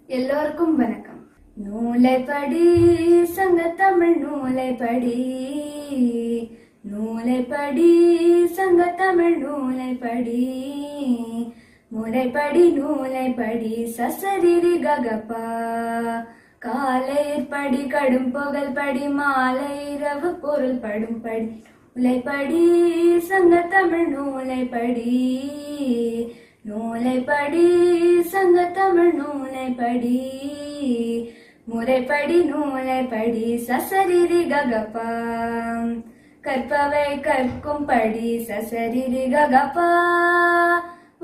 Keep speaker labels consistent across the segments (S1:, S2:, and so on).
S1: எல்லோருக்கும் வணக்கம். நூலை படி சங்கத்தமிழ் நூலை படி, நூலை படி சங்கத்தமிழ் நூலை படி, முறைப்படி நூலை படி சசரிரி ககப்பா, காலைப்படி கடும் புகழ் படி மாலை இரவு பொருள் படும் படி, நூலை படி சங்கத்தமிழ் நூலை படி, நூலை படி சங்கத்தமிழ் நூலை படி, முறைப்படி நூலை படி சசரிரி ககப்பா, கற்பவை கற்கும் படி சசரிரி ககப்பா,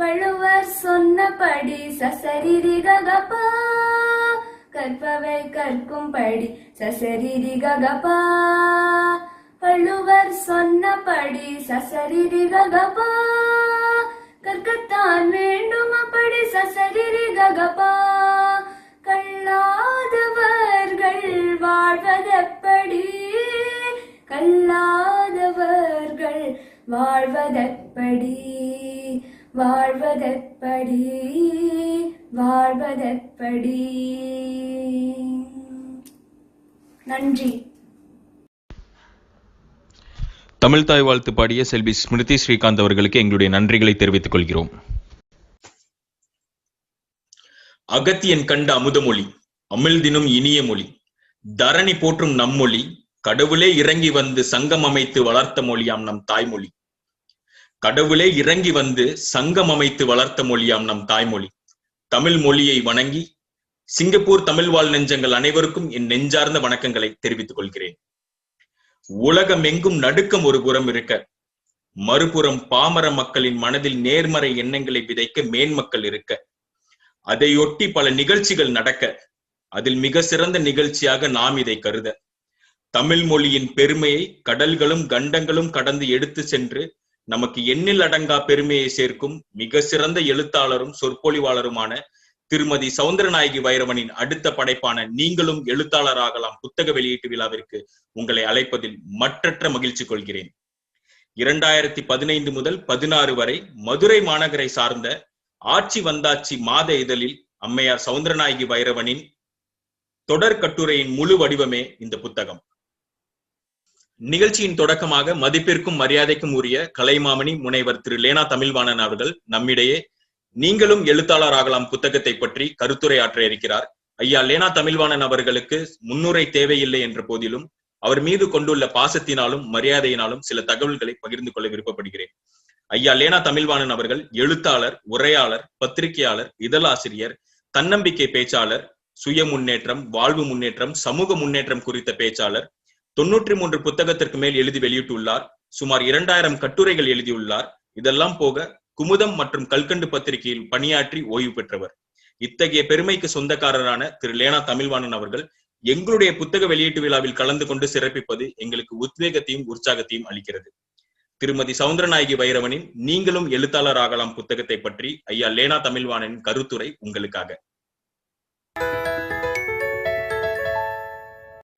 S1: வள்ளுவர் சொன்னபடி சசரிரி ககப்பா, கற்பவை கற்கும் படி சசரிரி ககப்பா, வள்ளுவர் சொன்னபடி சசரிரி ககப்பா, கற்கத்தான் வேண்டும் அப்படி சசரிரி ககப்பா, கல்லாதவர்கள் வாழ்வதெப்படி, கல்லாதவர்கள் வாழ்வதெப்படி, வாழ்வதெப்படி, வாழ்வதெப்படி. நன்றி.
S2: தமிழ் தாய் வாழ்த்து பாடிய செல்வி ஸ்மிருதி ஸ்ரீகாந்த் அவர்களுக்கு எங்களுடைய நன்றிகளை தெரிவித்துக் கொள்கிறோம்.
S3: அகத்தியன் கண்ட அமுதமொழி, அமிழ்தினும் இனிய மொழி, தரணி போற்றும் நம்மொழி, கடவுளே இறங்கி வந்து சங்கம் அமைத்து வளர்த்த மொழியாம் நம் தாய்மொழி, கடவுளே இறங்கி வந்து சங்கம் அமைத்து வளர்த்த மொழியாம் நம் தாய்மொழி. தமிழ் மொழியை வணங்கி சிங்கப்பூர் தமிழ் வாழ் நெஞ்சங்கள் அனைவருக்கும் என் நெஞ்சார்ந்த வணக்கங்களை தெரிவித்துக் கொள்கிறேன். உலகம் எங்கும் நடுக்கம் ஒரு புறம் இருக்க, மறுபுறம் பாமர மக்களின் மனதில் நேர்மறை எண்ணங்களை விதைக்க மேன்மக்கள் இருக்க, அதையொட்டி பல நிகழ்ச்சிகள் நடக்க, அதில் மிக சிறந்த நிகழ்ச்சியாக நாம் இதை கருத, தமிழ் மொழியின் பெருமையை கடல்களும் கண்டங்களும் கடந்து எடுத்து சென்று நமக்கு எண்ணில் அடங்கா பெருமையை சேர்க்கும் மிக சிறந்த எழுத்தாளரும் சொற்பொழிவாளருமான திருமதி சௌந்தரநாயகி வைரவனின் அடுத்த படைப்பான நீங்களும் எழுத்தாளராகலாம் புத்தக வெளியீட்டு விழாவிற்கு உங்களை அழைப்பதில் மற்றற்ற மகிழ்ச்சி கொள்கிறேன். 2015 முதல் 16 வரை மதுரை மாநகரை சார்ந்த ஆட்சி வந்தாட்சி மாத இதழில் அம்மையார் சௌந்தரநாயகி வைரவனின் தொடர் கட்டுரையின் முழு வடிவமே இந்த புத்தகம். நிகழ்ச்சியின் தொடக்கமாக மதிப்பிற்கும் மரியாதைக்கும் உரிய கலைமாமணி முனைவர் திரு லேனா தமிழ்வாணன் அவர்கள் நம்மிடையே நீங்களும் எழுத்தாளராகலாம் புத்தகத்தை பற்றி கருத்துரையாற்ற இருக்கிறார். ஐயா லேனா தமிழ்வாணன் அவர்களுக்கு முன்னுரை தேவையில்லை என்ற போதிலும் அவர் மீது கொண்டுள்ள பாசத்தினாலும் மரியாதையினாலும் சில தகவல்களை பகிர்ந்து கொள்ள விருப்பப்படுகிறேன். ஐயா லேனா தமிழ்வாணன் அவர்கள் எழுத்தாளர், உரையாளர், பத்திரிகையாளர், இதழாசிரியர், தன்னம்பிக்கை பேச்சாளர், சுய முன்னேற்றம், வாழ்வு முன்னேற்றம், சமூக முன்னேற்றம் குறித்த பேச்சாளர், 93 புத்தகத்திற்கு மேல் எழுதி வெளியிட்டுள்ளார். சுமார் 2000 கட்டுரைகள் எழுதியுள்ளார். இதெல்லாம் போக குமுதம் மற்றும் கல்கண்டு பத்திரிகையில் பணியாற்றி ஓய்வு பெற்றவர். இத்தகைய பெருமைக்கு சொந்தக்காரரான திரு லேனா தமிழ்வாணன் அவர்கள் எங்களுடைய புத்தக வெளியீட்டு விழாவில் கலந்து கொண்டு சிறப்பிப்பது எங்களுக்கு உத்வேகத்தையும் உற்சாகத்தையும் அளிக்கிறது. திருமதி சௌந்தரநாயகி வைரவனின் நீங்களும் எழுத்தாளராகலாம் புத்தகத்தை பற்றி ஐயா லேனா தமிழ்வாணனின் கருத்துரை உங்களுக்காக.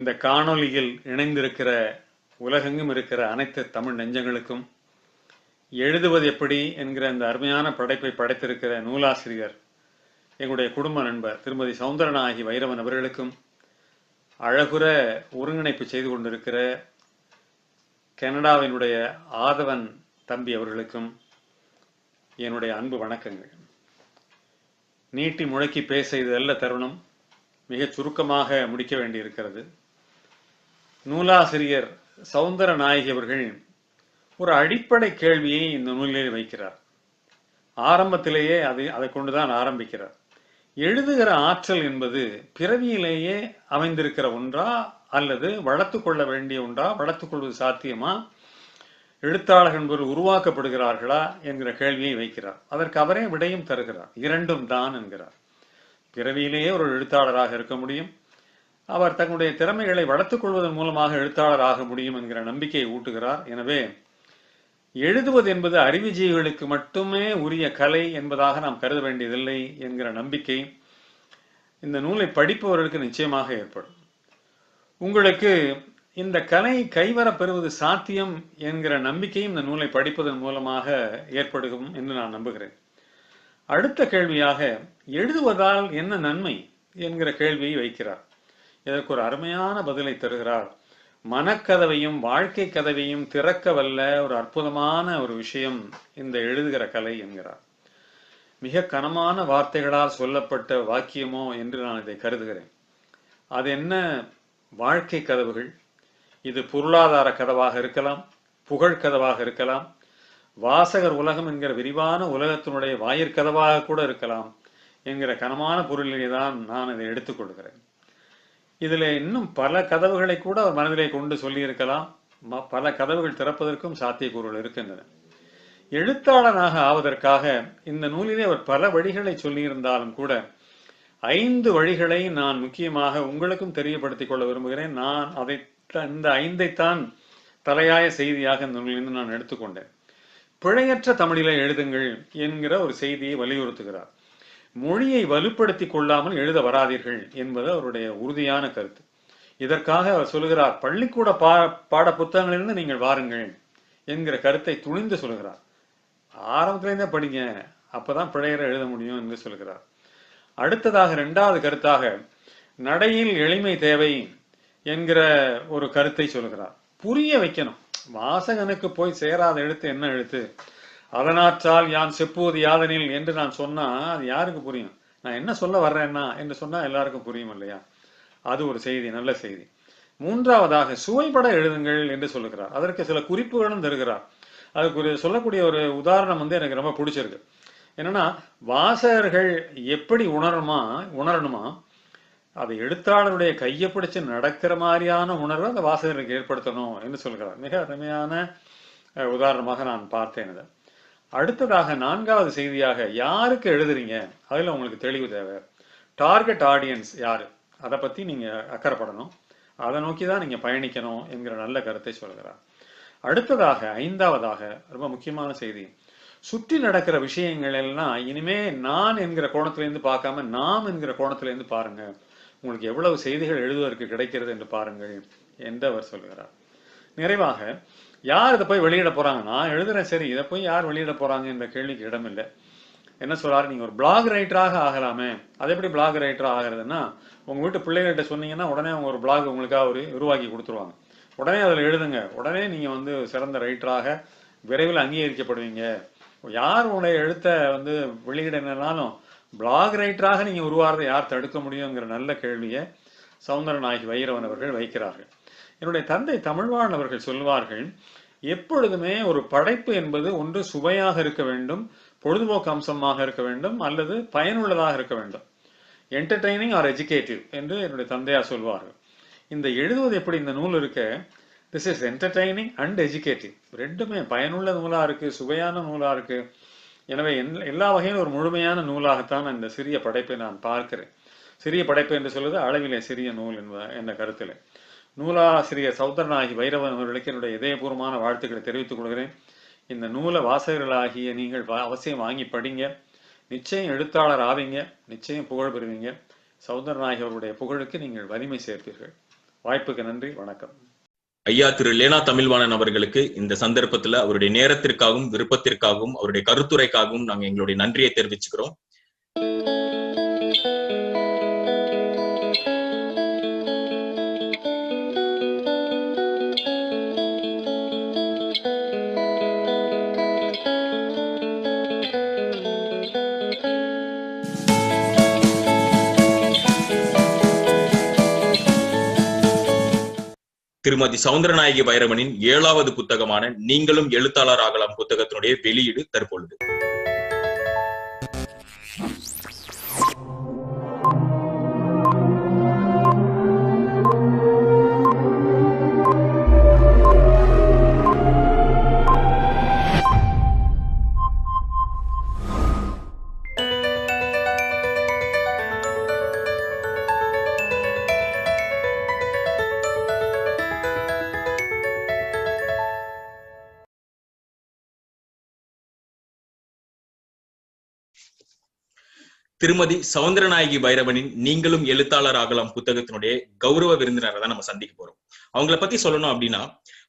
S4: இந்த காணொலியில் இணைந்திருக்கிற உலகெங்கும் இருக்கிற அனைத்து தமிழ் நெஞ்சங்களுக்கும் எழுதுவது எப்படி என்கிற அந்த அருமையான படைப்பை படைத்திருக்கிற நூலாசிரியர் எங்களுடைய குடும்ப நண்பர் திருமதி சௌந்தரநாயகி வைரவன் அவர்களுக்கும், அழகுற ஒருங்கிணைப்பு செய்து கொண்டிருக்கிற கனடாவினுடைய ஆதவன் தம்பி அவர்களுக்கும் என்னுடைய அன்பு வணக்கங்கள். நீட்டி முழக்கி பேச இது அல்ல தருணம், மிக சுருக்கமாக முடிக்க வேண்டியிருக்கிறது. நூலாசிரியர் சௌந்தரநாயகி அவர்கள் ஒரு அடிப்படை கேள்வியை இந்த நூலில் வைக்கிறார். ஆரம்பத்திலேயே அதை கொண்டுதான் ஆரம்பிக்கிறார். எழுதுகிற ஆற்றல் என்பது பிறவியிலேயே அமைந்திருக்கிற ஒன்றா அல்லது வளர்த்து கொள்ள வேண்டிய ஒன்றா, வளர்த்துக் கொள்வது சாத்தியமா, எழுத்தாளர்கள் என்பவர்கள் உருவாக்கப்படுகிறார்களா என்கிற கேள்வியை வைக்கிறார். அதற்கு அவரே விடையும் தருகிறார். இரண்டும் தான் என்கிறார். பிறவியிலேயே ஒரு எழுத்தாளராக இருக்க முடியும், அவர் தன்னுடைய திறமைகளை வளர்த்துக் கொள்வதன் மூலமாக எழுத்தாளர் ஆக முடியும் என்கிற நம்பிக்கையை ஊட்டுகிறார். எனவே எழுதுவது என்பது அறிவுஜீவிகளுக்கு மட்டுமே உரிய கலை என்பதாக நாம் கருத வேண்டியதில்லை என்கிற நம்பிக்கை இந்த நூலை படிப்பவர்களுக்கு நிச்சயமாக ஏற்படும். உங்களுக்கு இந்த கலை கைவரப் பெறுவது சாத்தியம் என்கிற நம்பிக்கையும் இந்த நூலை படிப்பதன் மூலமாக ஏற்படும் என்று நான் நம்புகிறேன். அடுத்த கேள்வியாக, எழுதுவதால் என்ன நன்மை என்கிற கேள்வியை வைக்கிறார். இதற்கு ஒரு அருமையான பதிலை தருகிறார். மனக்கதவையும் வாழ்க்கை கதவையும் திறக்க வல்ல ஒரு அற்புதமான ஒரு விஷயம் இந்த எழுதுகிற கலை என்கிறார். மிக கனமான வார்த்தைகளால் சொல்லப்பட்ட வாக்கியமோ என்று நான் இதை கருதுகிறேன். அது என்ன? வாழ்க்கை கதவுகள். இது பொருளாதார கதவாக இருக்கலாம், புகழ் கதவாக இருக்கலாம், வாசகர் உலகம் என்கிற விரிவான உலகத்தினுடைய வாயிற்கதவாக கூட இருக்கலாம் என்கிற கனமான பொருளிலே தான் நான் இதை எடுத்துக்கொள்கிறேன். இதில் இன்னும் பல கதவுகளை கூட அவர் மனதிலே கொண்டு சொல்லியிருக்கலாம். பல கதவுகள் திறப்பதற்கும் சாத்தியக்கூறுகள் இருக்கின்றன. எழுத்தாளனாக ஆவதற்காக இந்த நூலிலே அவர் பல வழிகளை சொல்லியிருந்தாலும் கூட 5 வழிகளை நான் முக்கியமாக உங்களுக்கும் தெரியப்படுத்திக் கொள்ள விரும்புகிறேன். நான் இந்த 5ஐத்தான் தலையாய செய்தியாக இந்த நூலிலிருந்து நான் எடுத்துக்கொண்டேன். பிழையற்ற தமிழிலே எழுதுங்கள் என்கிற ஒரு செய்தியை வலியுறுத்துகிறார். மொழியை வலுப்படுத்திக் கொள்ளாமல் எழுத வராதீர்கள் என்பது அவருடைய உறுதியான கருத்து. இதற்காக அவர் சொல்லுகிறார், பள்ளிக்கூட பாட புத்தகங்களிலிருந்து நீங்கள் வாருங்கள் என்கிற கருத்தை துணிந்து சொல்கிறார். ஆரம்பத்திலேருந்தே படிங்க, அப்பதான் பிழையற எழுத முடியும் என்று சொல்கிறார். அடுத்ததாக 2வது கருத்தாக நடையில் எளிமை தேவை என்கிற ஒரு கருத்தை சொல்கிறார். புரிய வைக்கணும். வாசகனுக்கு போய் சேராத எழுத்து என்ன எழுத்து, அதனாற்றால் யான் செப்புவது யாதனில் என்று நான் சொன்னா அது யாருக்கு புரியும்? நான் என்ன சொல்ல வர்றேன்னா என்று சொன்னா எல்லாருக்கும் புரியும் இல்லையா? அது ஒரு செய்தி, நல்ல செய்தி. 3வதாக சுவைபட எழுதுங்கள் என்று சொல்லுகிறார். அதற்கு சில குறிப்புகளும் தருகிறார். அதுக்கு சொல்லக்கூடிய ஒரு உதாரணம் எனக்கு ரொம்ப பிடிச்சிருக்கு. என்னன்னா, வாசகர்கள் எப்படி உணரணுமா அது எழுத்தாளருடைய கையை பிடிச்சு நடக்கிற மாதிரியான உணர்வை அந்த வாசகருக்கு ஏற்படுத்தணும் என்று சொல்கிறார். மிக அருமையான உதாரணமாக நான் பார்த்தேன் இதை. அடுத்ததாக 4வது செய்தியாக யாருக்கு எழுதுறீங்க அதுல உங்களுக்கு தெளிவு தேவை. டார்கெட் ஆடியன்ஸ் யாரு, அதை பத்தி நீங்க அக்கறைப்படணும், அதை நோக்கிதான் நீங்க பயணிக்கணும் என்கிற நல்ல கருத்தை சொல்கிறார். அடுத்ததாக 5வதாக ரொம்ப முக்கியமான செய்தி, சுற்றி நடக்கிற விஷயங்கள் எல்லாம் இனிமே நான் என்கிற கோணத்திலிருந்து பார்க்காம நாம் என்கிற கோணத்திலிருந்து பாருங்க, உங்களுக்கு எவ்வளவு செய்திகள் எழுதுவதற்கு கிடைக்கிறது என்று பாருங்கள் என்று அவர் சொல்கிறார். நிறைவாக, யார் இதை போய் வெளியிட போறாங்க? நான் எழுதுறேன், சரி, இதை போய் யார் வெளியிட போறாங்க என்ற கேள்விக்கு இடமில்லை. என்ன சொல்றாரு, நீங்க ஒரு பிளாக் ரைட்டராக ஆகலாமே. அது எப்படி பிளாக் ரைட்டரா ஆகிறதுன்னா, உங்க வீட்டு பிள்ளைகள்கிட்ட சொன்னீங்கன்னா உடனே அவங்க ஒரு பிளாக் உங்களுக்காக உருவாக்கி கொடுத்துருவாங்க. உடனே அதில் எழுதுங்க, உடனே நீங்க சிறந்த ரைட்டராக விரைவில் அங்கீகரிக்கப்படுவீங்க. யார் உங்களுடைய எழுத்தை வெளியிடனாலும் பிளாக் ரைட்டராக நீங்க உருவாகிறதை யார் தடுக்க முடியுங்கிற நல்ல கேள்வியை சௌந்தரநாயகி வைரவன் அவர்கள் வைக்கிறார்கள். என்னுடைய தந்தை தமிழ்வாணன் அவர்கள் சொல்வார்கள், எப்பொழுதுமே ஒரு படைப்பு என்பது ஒன்று சுவையாக இருக்க வேண்டும், பொழுதுபோக்கு அம்சமாக இருக்க வேண்டும், அல்லது பயனுள்ளதாக இருக்க வேண்டும். என்டர்டெய்னிங் ஆர் எஜுகேட்டிவ் என்று என்னுடைய தந்தையார் சொல்வார்கள். இந்த எழுதுவது எப்படி இந்த நூல் இருக்க, this is entertaining and educative. ரெண்டுமே பயனுள்ள நூலா இருக்கு, சுவையான நூலா இருக்கு. எனவே எல்லா வகையிலும் ஒரு முழுமையான நூலாகத்தான் இந்த சிறிய படைப்பை நான் பார்க்கிறேன். சிறிய படைப்பு என்று சொல்வது அளவிலே சிறிய நூல் என்ற கருத்தில் நூலாசிரியர் சௌந்தரநாயகி வைரவன் அவர்களுக்கு என்னுடைய இதயபூர்வமான வாழ்த்துக்களை தெரிவித்துக் கொள்கிறேன். இந்த நூலை வாசகர்களாகிய நீங்கள் அவசியம் வாங்கி படிங்க. நிச்சயம் எழுத்தாளர் ஆவீங்க, நிச்சயம் புகழ் பெறுவீங்க. சௌந்தரநாயகி அவருடைய புகழுக்கு நீங்கள் வலிமை சேர்ப்பீர்கள். வாய்ப்புக்கு நன்றி, வணக்கம்.
S3: ஐயா திரு லேனா தமிழ்வாணன் அவர்களுக்கு இந்த சந்தர்ப்பத்துல அவருடைய நேரத்திற்காகவும் விருப்பத்திற்காகவும் அவருடைய கருத்துரைக்காகவும் நாங்க எங்களுடைய நன்றியை தெரிவிச்சுக்கிறோம். திருமதி சௌந்தரநாயகி வைரவனின் 7வது புத்தகமான நீங்களும் எழுத்தாளர் ஆகலாம் புத்தகத்தினுடைய வெளியீடு தற்பொழுது. திருமதி சௌந்தரநாயகி வைரவனின் நீங்களும் எழுத்தாளர் ஆகலாம் புத்தகத்தினுடைய கௌரவ விருந்தினரை தான் நம்ம சந்திக்க போறோம். அவங்கள பத்தி சொல்லணும் அப்படின்னா,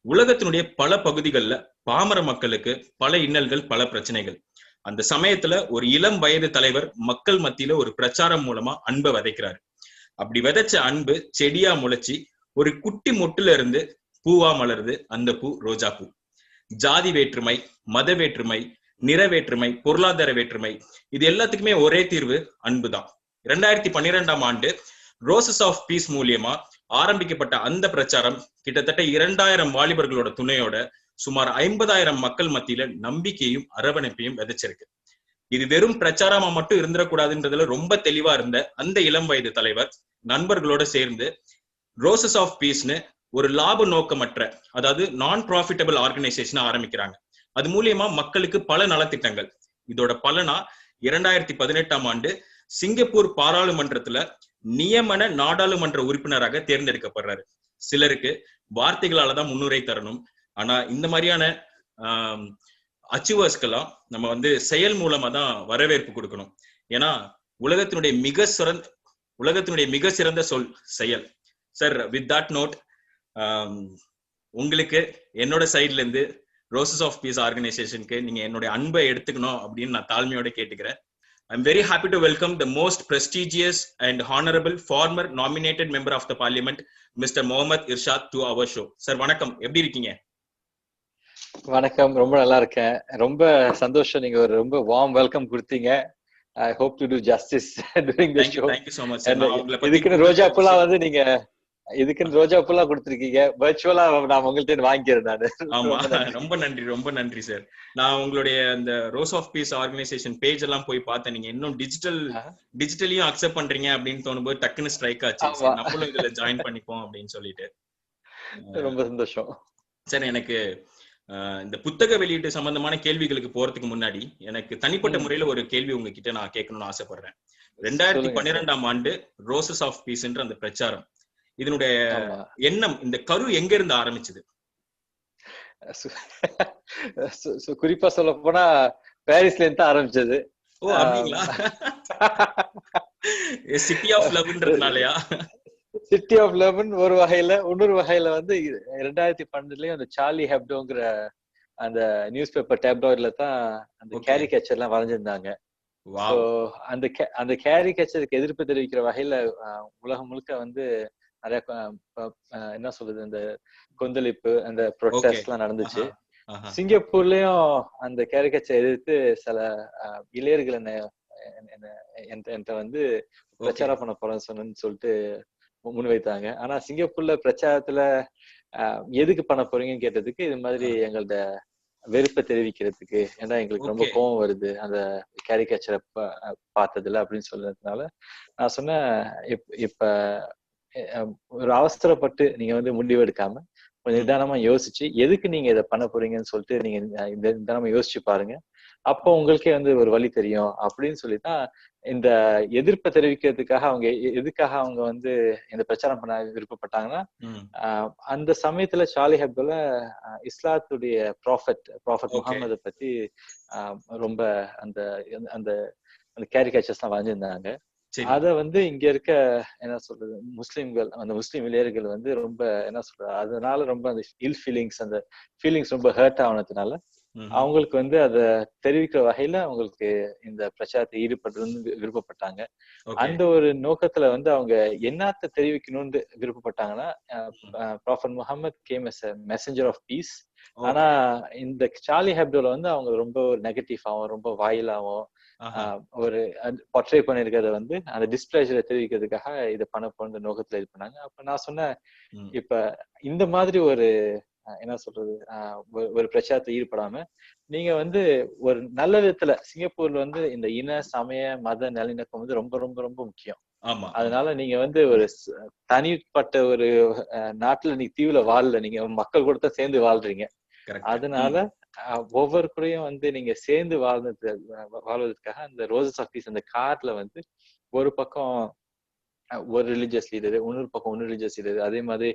S3: உலகத்தினுடைய பல பகுதிகளில் பாமர மக்களுக்கு பல இன்னல்கள், பல பிரச்சனைகள். அந்த சமயத்துல ஒரு இளம் வயது தலைவர் மக்கள் மத்தியில ஒரு பிரச்சாரம் மூலமா அன்பை விதைக்கிறாரு. அப்படி விதைச்ச அன்பு செடியா முளைச்சி ஒரு குட்டி மொட்டுல இருந்து பூவா மலருது. அந்த பூ ரோஜா பூ. ஜாதி வேற்றுமை, மத வேற்றுமை, நிற வேற்றுமை, பொருளாதார வேற்றுமை, இது எல்லாத்துக்குமே ஒரே தீர்வு, அன்புதான். 2012ஆம் ஆண்டு ரோசஸ் ஆஃப் பீஸ் மூலியமா ஆரம்பிக்கப்பட்ட அந்த பிரச்சாரம் கிட்டத்தட்ட 2000 வாலிபர்களோட துணையோட சுமார் 50,000 மக்கள் மத்தியில நம்பிக்கையும் அரவணைப்பையும் விதைச்சிருக்கு. இது வெறும் பிரச்சாரமா மட்டும் இருந்துடக்கூடாதுன்றதுல ரொம்ப தெளிவா இருந்த அந்த இளம் வயது தலைவர் நண்பர்களோட சேர்ந்து ரோசஸ் ஆஃப் பீஸ்னு ஒரு லாப நோக்கமற்ற, அதாவது நான் ப்ராஃபிட்டபிள் ஆர்கனைசேஷன் ஆரம்பிக்கிறாங்க. அது மூலியமா மக்களுக்கு பல நலத்திட்டங்கள். இதோட பலனா 2018ஆம் ஆண்டு சிங்கப்பூர் பாராளுமன்றத்துல நியமன நாடாளுமன்ற உறுப்பினராக தேர்ந்தெடுக்கப்படுறாரு. சிலருக்கு வார்த்தைகளாலதான் முன்னுரை தரணும், ஆனா இந்த மாதிரியான அச்சீவர்ஸ்க்கெல்லாம் நம்ம செயல் மூலமா தான் வரவேற்பு கொடுக்கணும். ஏன்னா உலகத்தினுடைய மிக சிறந்த சொல் செயல். சார், வித் தட் நோட், உங்களுக்கு என்னோட சைட்ல இருந்து ரோசஸ் ஆஃப் பீஸ் ஆர்கனைசேஷனுக்கு நீங்க என்னுடைய அன்பை எடுத்துக்கணும் அப்படின்னு நான் தாழ்மையோட கேட்டுக்கிறேன். I'm very happy to welcome the most prestigious and honorable former nominated member of the parliament, Mr. Mohammad Irshad, to our show. Sir, வணக்கம். எப்படி இருக்கீங்க?
S5: வணக்கம், ரொம்ப நல்லா இருக்கேன். ரொம்ப சந்தோஷம், நீங்க ஒரு ரொம்ப வார்ம் வெல்கம் கொடுத்தீங்க. I hope to do justice during the show.
S3: Thank you so much, sir.
S5: இதுக்குன்னு ரோஜா பூலாம் நீங்க இதுக்குன்னு ரோஜா பூலா கொடுத்துருக்கீங்க. வர்ச்சுவலா நான் உங்கள்ட்ட வாங்கிக்கிறேன் நானு.
S3: ஆமா, ரொம்ப நன்றி சார். நான் உங்களுடைய அந்த rose of peace organisation page எல்லாம் போய் பார்த்தேன். நீங்க இன்னும் டிஜிட்டலியும் அக்செப்ட் பண்றீங்க அப்படின்னு தோணும்போது டக்குன்னு ஸ்ட்ரைக் ஆச்சு. நம்மளும் இதுல ஜாயின் பண்ணிப்போம் அப்படின்னு சொல்லிட்டு.
S5: ரொம்ப சந்தோஷம்
S3: சார். எனக்கு இந்த புத்தக வெளியீட்டு சம்பந்தமான கேள்விகளுக்கு போறதுக்கு முன்னாடி எனக்கு தனிப்பட்ட முறையில ஒரு கேள்வி உங்ககிட்ட நான் கேட்கணும்னு ஆசைப்படுறேன். 2012ஆம் ஆண்டு ரோசஸ் ஆஃப் பீஸ்ன்ற அந்த பிரச்சாரம், இதனுடைய எண்ணம், இந்த கரு எங்க இருந்து ஆரம்பிச்சது?
S5: குறிப்பா சொல்ல போனா பாரிஸ்ல இருந்து ஆரம்பிச்சது.
S3: ஓ, அப்படிங்களா? சிட்டி ஆஃப் லவ்ன்றதுனாலயா?
S5: சிட்டி ஆஃப் லவ் ஒரு வகையில, இன்னொரு வகையில 2012லயும் அந்த சார்லி ஹெப்டோங்கிற அந்த நியூஸ் பேப்பர் டேப்லாய்ட்ல தான் அந்த கேரிகேச்சர் எல்லாம் வரைஞ்சிருந்தாங்க. அந்த கேரிகேச்சருக்கு எதிர்ப்பு தெரிவிக்கிற வகையில உலகம் முழுக்க நிறைய என்ன சொல்றது, அந்த கொந்தளிப்பு, அந்த ப்ரொட்டஸ்ட் எல்லாம் நடந்துச்சு. சிங்கப்பூர்லயும் அந்த கேரிகேச்சர் எதிர்த்து சில இளையர்கள் என்கிட்ட பிரச்சாரம் பண்ண போறேன்னு சொல்லிட்டு முன்வைத்தாங்க. ஆனா சிங்கப்பூர்ல பிரச்சாரத்துல எதுக்கு பண்ண போறீங்கன்னு கேட்டதுக்கு, இது மாதிரி எங்களோட வெறுப்பை தெரிவிக்கிறதுக்கு, ஏன்னா எங்களுக்கு ரொம்ப கோவம் வருது அந்த கேரிகேச்சரை பார்த்ததுல அப்படின்னு சொல்றதுனால நான் சொன்னேன், இப்ப ஒரு அவசரப்பட்டு நீங்க முடிவு எடுக்காம கொஞ்சம் நிதானமா யோசிச்சு எதுக்கு நீங்க இதை பண்ண போறீங்கன்னு சொல்லிட்டு நீங்க இந்த நிதானமா யோசிச்சு பாருங்க, அப்போ உங்களுக்கே ஒரு வழி தெரியும் அப்படின்னு சொல்லிதான் இந்த எதிர்ப்பை தெரிவிக்கிறதுக்காக எதுக்காக அவங்க இந்த பிரச்சாரம் பண்ண விருப்பப்பட்டாங்கன்னா, அந்த சமயத்துல சார்லி ஹெப்டோல இஸ்லாத்துடைய ப்ராஃபட் முகமது பத்தி ரொம்ப அந்த அந்த கேரிகேச்சர்ஸ் எல்லாம் வரைஞ்சிருந்தாங்க. அத இங்க இருக்க என்ன சொல்றது முஸ்லிம்கள், அந்த முஸ்லிம் இளையர்கள் ரொம்ப என்ன சொல்றது, அதனால ரொம்ப அந்த இல் ஃபீலிங்ஸ், அந்த ஃபீலிங்ஸ் ரொம்ப ஹர்ட் ஆனதுனால அவங்களுக்கு அத தெரிவிக்கிற வகையில அவங்களுக்கு இந்த பிரச்சாரத்தை ஈடுபடுறது விருப்பப்பட்டாங்க. அந்த ஒரு நோக்கத்துல அவங்க என்னத்த தெரிவிக்கணும்னு விருப்பப்பட்டாங்கன்னா, prophet Muhammad came as a messenger of peace. ஆனா இந்த சார்லி ஹெப்டோல அவங்க ரொம்ப ஒரு நெகட்டிவாவும் ரொம்ப வாயிலாவும் ஒரு portray பண்ணிருக்கிறத அந்த டிஸ்பிளேஷரை தெரிவிக்கிறதுக்காக இதை பண்ண போன்ற நோக்கத்துல இது பண்ணாங்க. அப்ப நான் சொன்னேன், இப்ப இந்த மாதிரி ஒரு என்ன சொல்றது ஒரு பிரச்சாரத்தை ஈடுபடாம நீங்க ஒரு நல்ல விதத்துல, சிங்கப்பூர்ல இந்த இன சமய மத நல்லிணக்கம் ரொம்ப ரொம்ப ரொம்ப முக்கியம். அதனால நீங்க ஒரு தனிப்பட்ட ஒரு நாட்டுல நீங்க தீவுல வாழல, நீங்க மக்கள் கூட தான் சேர்ந்து வாழ்றீங்க. அதனால ஒவ்வொரு கூடயும் நீங்க சேர்ந்து வாழ்வதற்காக அந்த ரோசஸ் ஆஃப் பீஸ் அந்த கார்ட்ல ஒரு பக்கம் ஒரு ரிலிஜியஸ் லீடர், இன்னொரு பக்கம் ஒன்னு ரிலிஜியஸ் லீடர், அதே மாதிரி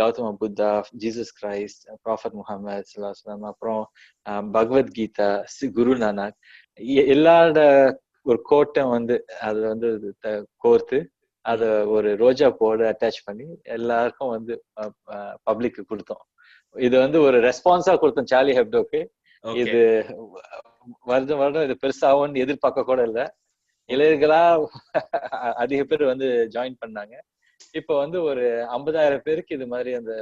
S5: Gautama Buddha, Jesus Christ, prophet Muhammad ஸல்லல்லாஹு அலைஹி வஸல்லம், அப்புறம் பகவத்கீதா, குரு நானக், எல்லாரோட ஒரு கோட்டம் அது கோர்த்து அத ஒரு ரோஜா பூவோட அட்டாச் பண்ணி எல்லாருக்கும் பப்ளிக்கு கொடுத்தோம். இது ஒரு ரெஸ்பான்ஸா கொடுத்தோம் சார்லி ஹெப்டோக்கு. இது வருடம் இது பெருசாகும்னு எதிர்பார்க்க கூட இல்லை. இளைஞர்களா அதிக பேர் வந்து ஜாயின் பண்ணாங்க. இப்ப வந்து ஒரு 50,000 பேருக்கு இது மாதிரி அந்த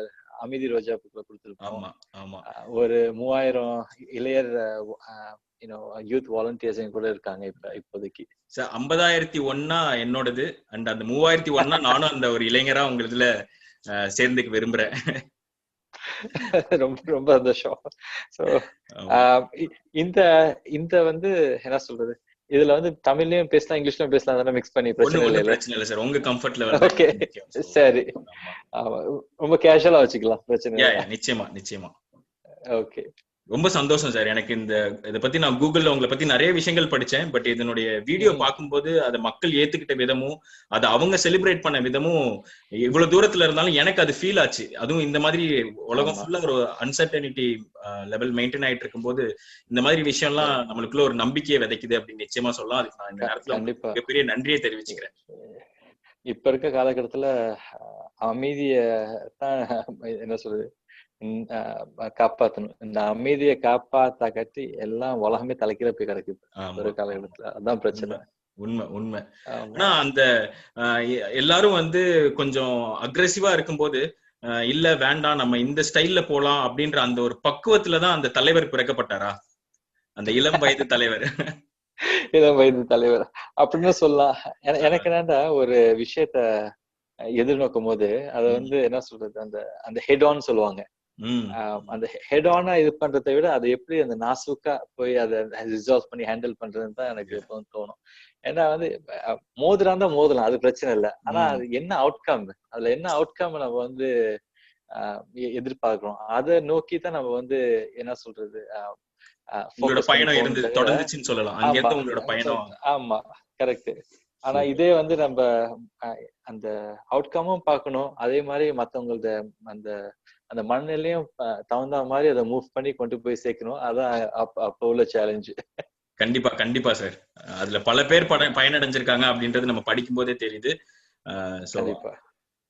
S5: அமைதி ரோஜா பூக்களை கொடுத்துருக்கோம்.
S3: ஆமா ஆமா
S5: ஒரு 3000 இளையர் யூத் வாலண்டியர்ஸ் கூட இருக்காங்க இப்போதைக்கு.
S3: சார் 50,001 என்னோடது, அண்ட் அந்த 3001 நானும் அந்த ஒரு இளைஞரா உங்க இதுல சேர்ந்துக்க விரும்புறேன்.
S5: ரொம்ப ரொம்ப சந்தோஷம். சோ இந்த இந்த வந்து என்ன சொல்றது, இதுல வந்து தமிழ்லயும் பேசலாம் இங்கிலீஷ்லயும் பேசலாம், அதெல்லாம் மிக்ஸ் பண்ணி பிரச்சனை
S3: இல்ல சார், உங்க கம்ஃபர்ட் லெவல்.
S5: ஓகே சரி, ரொம்ப கேஷுவலா வச்சுக்கலாம், பிரச்சனை இல்ல.
S3: நிச்சயமா நிச்சயமா.
S5: ஓகே,
S3: ரொம்ப சந்தோஷம் சார். எனக்கு இதை பத்தி நான் கூகுள்ல உங்களை பத்தி நிறைய விஷயங்கள் படிச்சேன். பட் இதனுடைய வீடியோ பார்க்கும்போது அதை மக்கள் ஏத்துக்கிட்ட விதமும் அதை அவங்க செலிப்ரேட் பண்ண விதமும் இவ்வளவு தூரத்துல இருந்தாலும் எனக்கு அது ஃபீல் ஆச்சு. அதுவும் இந்த மாதிரி உலகம் ஃபுல்லா ஒரு அன்சர்டனிட்டி லெவல் மெயின்டைன் ஆயிட்டு இருக்கும்போது இந்த மாதிரி விஷயம்லாம் நம்மளுக்குள்ள ஒரு நம்பிக்கையை விதைக்குது அப்படின்னு நிச்சயமா சொல்லலாம். அதுக்கு நான் இந்த நேரத்துல மிகப்பெரிய நன்றியை தெரிவிச்சுக்கிறேன்.
S5: இப்ப இருக்க காலகட்டத்துல அமைதிய தான் என்ன சொல்றது காப்பாத்தணும். இந்த அமைதியை காப்பாத்தா கட்டி எல்லாம் உலகமே தலைக்கீழ போய் கிடக்குது ஒரு காலகட்டத்துல. அதான் பிரச்சனை.
S3: உண்மை உண்மை. ஆனா அந்த எல்லாரும் வந்து கொஞ்சம் அக்ரெசிவா இருக்கும்போது இல்ல வேண்டாம் நம்ம இந்த ஸ்டைல்ல போலாம் அப்படின்ற அந்த ஒரு பக்குவத்துலதான் அந்த தலைவர் பிறக்கப்பட்டாரா, அந்த இளம் வயது தலைவர்?
S5: இளம் வயது தலைவர் அப்படின்னு சொல்லலாம். எனக்கு என்னடா ஒரு விஷயத்த எதிர்நோக்கும் போது அதை வந்து என்ன சொல்றது, அந்த அந்த ஹெட் ஆன் சொல்லுவாங்க. அந்த ஹெட் ஆனா இது பண்றதை விட அதை எப்படி அந்த நாசுக்கா போய் அதை ரிசால்வ் பண்ணி ஹேண்டில் பண்றதுன்னு தான் எனக்கு இப்போ தோணும். ஏன்னா வந்து மோதுறான் தான் மோதலாம், அது பிரச்சனை இல்லை. ஆனா அது என்ன அவுட்கம், அதுல என்ன அவுட்கம் நம்ம வந்து எதிர்பார்க்கிறோம், அதை நோக்கி தான் நம்ம வந்து என்ன சொல்றது
S3: பயணம் இருந்து தொடர்ந்துச்சுன்னு சொல்லலாம்.
S5: ஆமா கரெக்ட். ஆனா இதே வந்து நம்ம அந்த அவுட்கமும் பார்க்கணும், அதே மாதிரி மத்தவங்களோட அந்த அந்த மனநிலையும் தகுந்த மாதிரி அதை மூவ் பண்ணி கொண்டு போய் சேர்க்கணும். அதான் அப்ப உள்ள சேலஞ்சு.
S3: கண்டிப்பா கண்டிப்பா சார். அதுல பல பேர் பயனடைஞ்சிருக்காங்க அப்படின்றது நம்ம படிக்கும் போதே தெரியுது.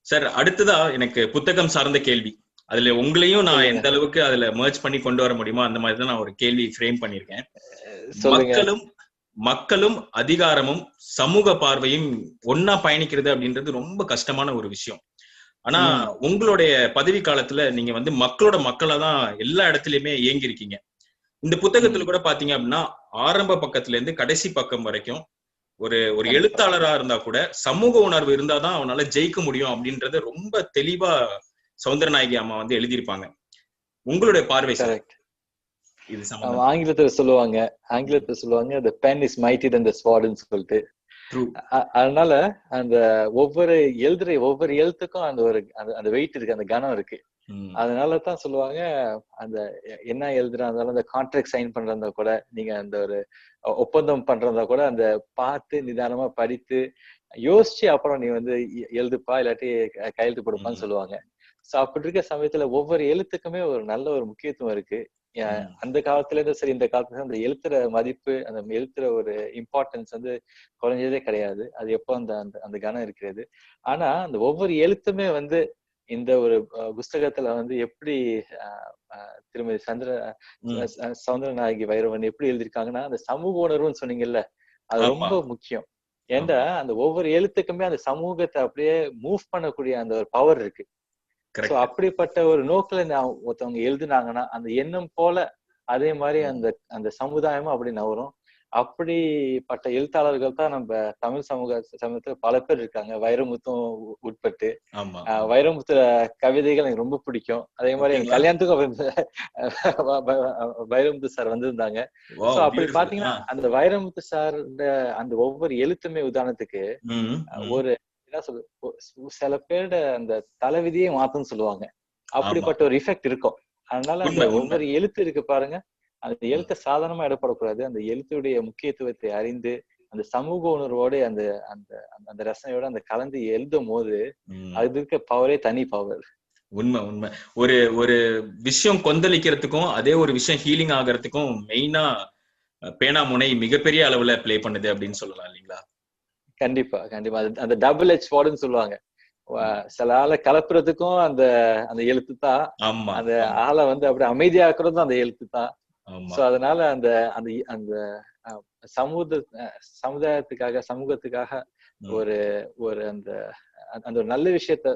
S3: சார் அடுத்ததா எனக்கு புத்தகம் சார்ந்த கேள்வி. அதுல உங்களையும் நான் எந்த அளவுக்கு அதுல மர்ஜ் பண்ணி கொண்டு வர முடியுமோ அந்த மாதிரி தான் நான் ஒரு கேள்வி ஃப்ரேம் பண்ணிருக்கேன். மக்களும் அதிகாரமும் சமூக பார்வையும் ஒன்னா பயணிக்கிறது அப்படின்றது ரொம்ப கஷ்டமான ஒரு விஷயம். ஆனா உங்களுடைய பதவி காலத்துல நீங்க வந்து மக்களோட மக்களா தான் எல்லா இடத்துலயுமே இயங்கி இருக்கீங்க. இந்த புத்தகத்துல கூட பாத்தீங்க அப்படின்னா ஆரம்ப பக்கத்துல இருந்து கடைசி பக்கம் வரைக்கும் ஒரு எழுத்தாளரா இருந்தா கூட சமூக உணர்வு இருந்தாதான் அவனால ஜெயிக்க முடியும் அப்படின்றத ரொம்ப தெளிவா சௌந்தரநாயகி அம்மா வந்து எழுதியிருப்பாங்க. உங்களுடைய பார்வை சார் இது
S5: ஆங்கிலத்துல சொல்லுவாங்க the pen is mightier than the sword ன்னு சொல்லிட்டு. அதனால அந்த ஒவ்வொரு எழுத்துக்கும் அந்த ஒரு அந்த வெயிட் இருக்கு, அந்த கனம் இருக்கு. அதனாலதான் சொல்லுவாங்க அந்த என்ன எழுதுறா இருந்தாலும் அந்த கான்ட்ராக்ட் சைன் பண்றதா கூட, நீங்க அந்த ஒரு ஒப்பந்தம் பண்றதா கூட அந்த பார்த்து நிதானமா படித்து யோசிச்சு அப்புறம் நீ வந்து எழுதுப்பா, இல்லாட்டி கையெழுத்து கொடுப்பான்னு சொல்லுவாங்க. சோ அப்படி இருக்க சமயத்துல ஒவ்வொரு எழுத்துக்குமே ஒரு நல்ல ஒரு முக்கியத்துவம் இருக்கு. அந்த காலத்துல இருந்து சரி இந்த காலத்துல அந்த எழுத்துற மதிப்பு, அந்த எழுத்துற ஒரு இம்பார்ட்டன்ஸ் வந்து குறைஞ்சதே கிடையாது. அது எப்போ அந்த அந்த கனம் இருக்கிறது. ஆனா அந்த ஒவ்வொரு எழுத்துமே வந்து இந்த ஒரு புஸ்தகத்துல வந்து எப்படி திருமதி சௌந்தரநாயகி வைரவன் எப்படி எழுதியிருக்காங்கன்னா, அந்த சமூக உணர்வுன்னு சொன்னீங்கல்ல, அது ரொம்ப முக்கியம். ஏன்டா அந்த ஒவ்வொரு எழுத்துக்குமே அந்த சமூகத்தை அப்படியே மூவ் பண்ணக்கூடிய அந்த ஒரு பவர் இருக்கு. அப்படிப்பட்ட ஒரு நோக்கில ஒருத்தவங்க எழுதுனாங்கன்னா அந்த எண்ணம் போல அதே மாதிரி அந்த அந்த சமுதாயமும் அப்படி நவரும். அப்படிப்பட்ட எழுத்தாளர்கள் தான் நம்ம தமிழ் சமூகத்துல பல பேர் இருக்காங்க, வைரமுத்தும் உட்பட்டு. வைரமுத்து கவிதைகள் எனக்கு ரொம்ப பிடிக்கும். அதே மாதிரி எங்க கல்யாணத்துக்கும் வைரமுத்து சார் வந்திருந்தாங்க. அப்படி பாத்தீங்கன்னா அந்த வைரமுத்து சார் அந்த ஒவ்வொரு எழுத்துமே உதாரணத்துக்கு ஒரு என்ன சொல்றது, சில பேரோட அந்த தலைவிதியே மாத்துன்னு சொல்லுவாங்க. அப்படிப்பட்ட ஒரு எஃபெக்ட் இருக்கும். அதனால அந்த ஒவ்வொரு எழுத்து இருக்கு பாருங்க, அந்த எழுத்தை சாதாரணமா இடப்படக்கூடாது. அந்த எழுத்துடைய முக்கியத்துவத்தை அறிந்து அந்த சமூக உணர்வோட அந்த அந்த அந்த ரசனையோட அந்த கலந்து எழுதும் போது அது இருக்க பவரே தனி பவர்.
S3: உண்மை உண்மை. ஒரு விஷயம் கொந்தளிக்கிறதுக்கும் அதே ஒரு விஷயம் ஹீலிங் ஆகிறதுக்கும் மெயினா பேனா முனை மிகப்பெரிய அளவுல பிளே பண்ணுது அப்படின்னு சொல்லலாம் இல்லைங்களா?
S5: கண்டிப்பா கண்டிப்பா. அந்த டபுள் எச் வார்டுன்னு சொல்லுவாங்க. சில ஆளை கலப்புறதுக்கும் அந்த அந்த எழுத்து தான், அந்த ஆளை வந்து அப்படி அமைதியாக்குறதும் அந்த எழுத்து தான். சோ அதனால அந்த அந்த அந்த சமுதாயத்துக்காக சமூகத்துக்காக ஒரு ஒரு அந்த அந்த ஒரு நல்ல விஷயத்த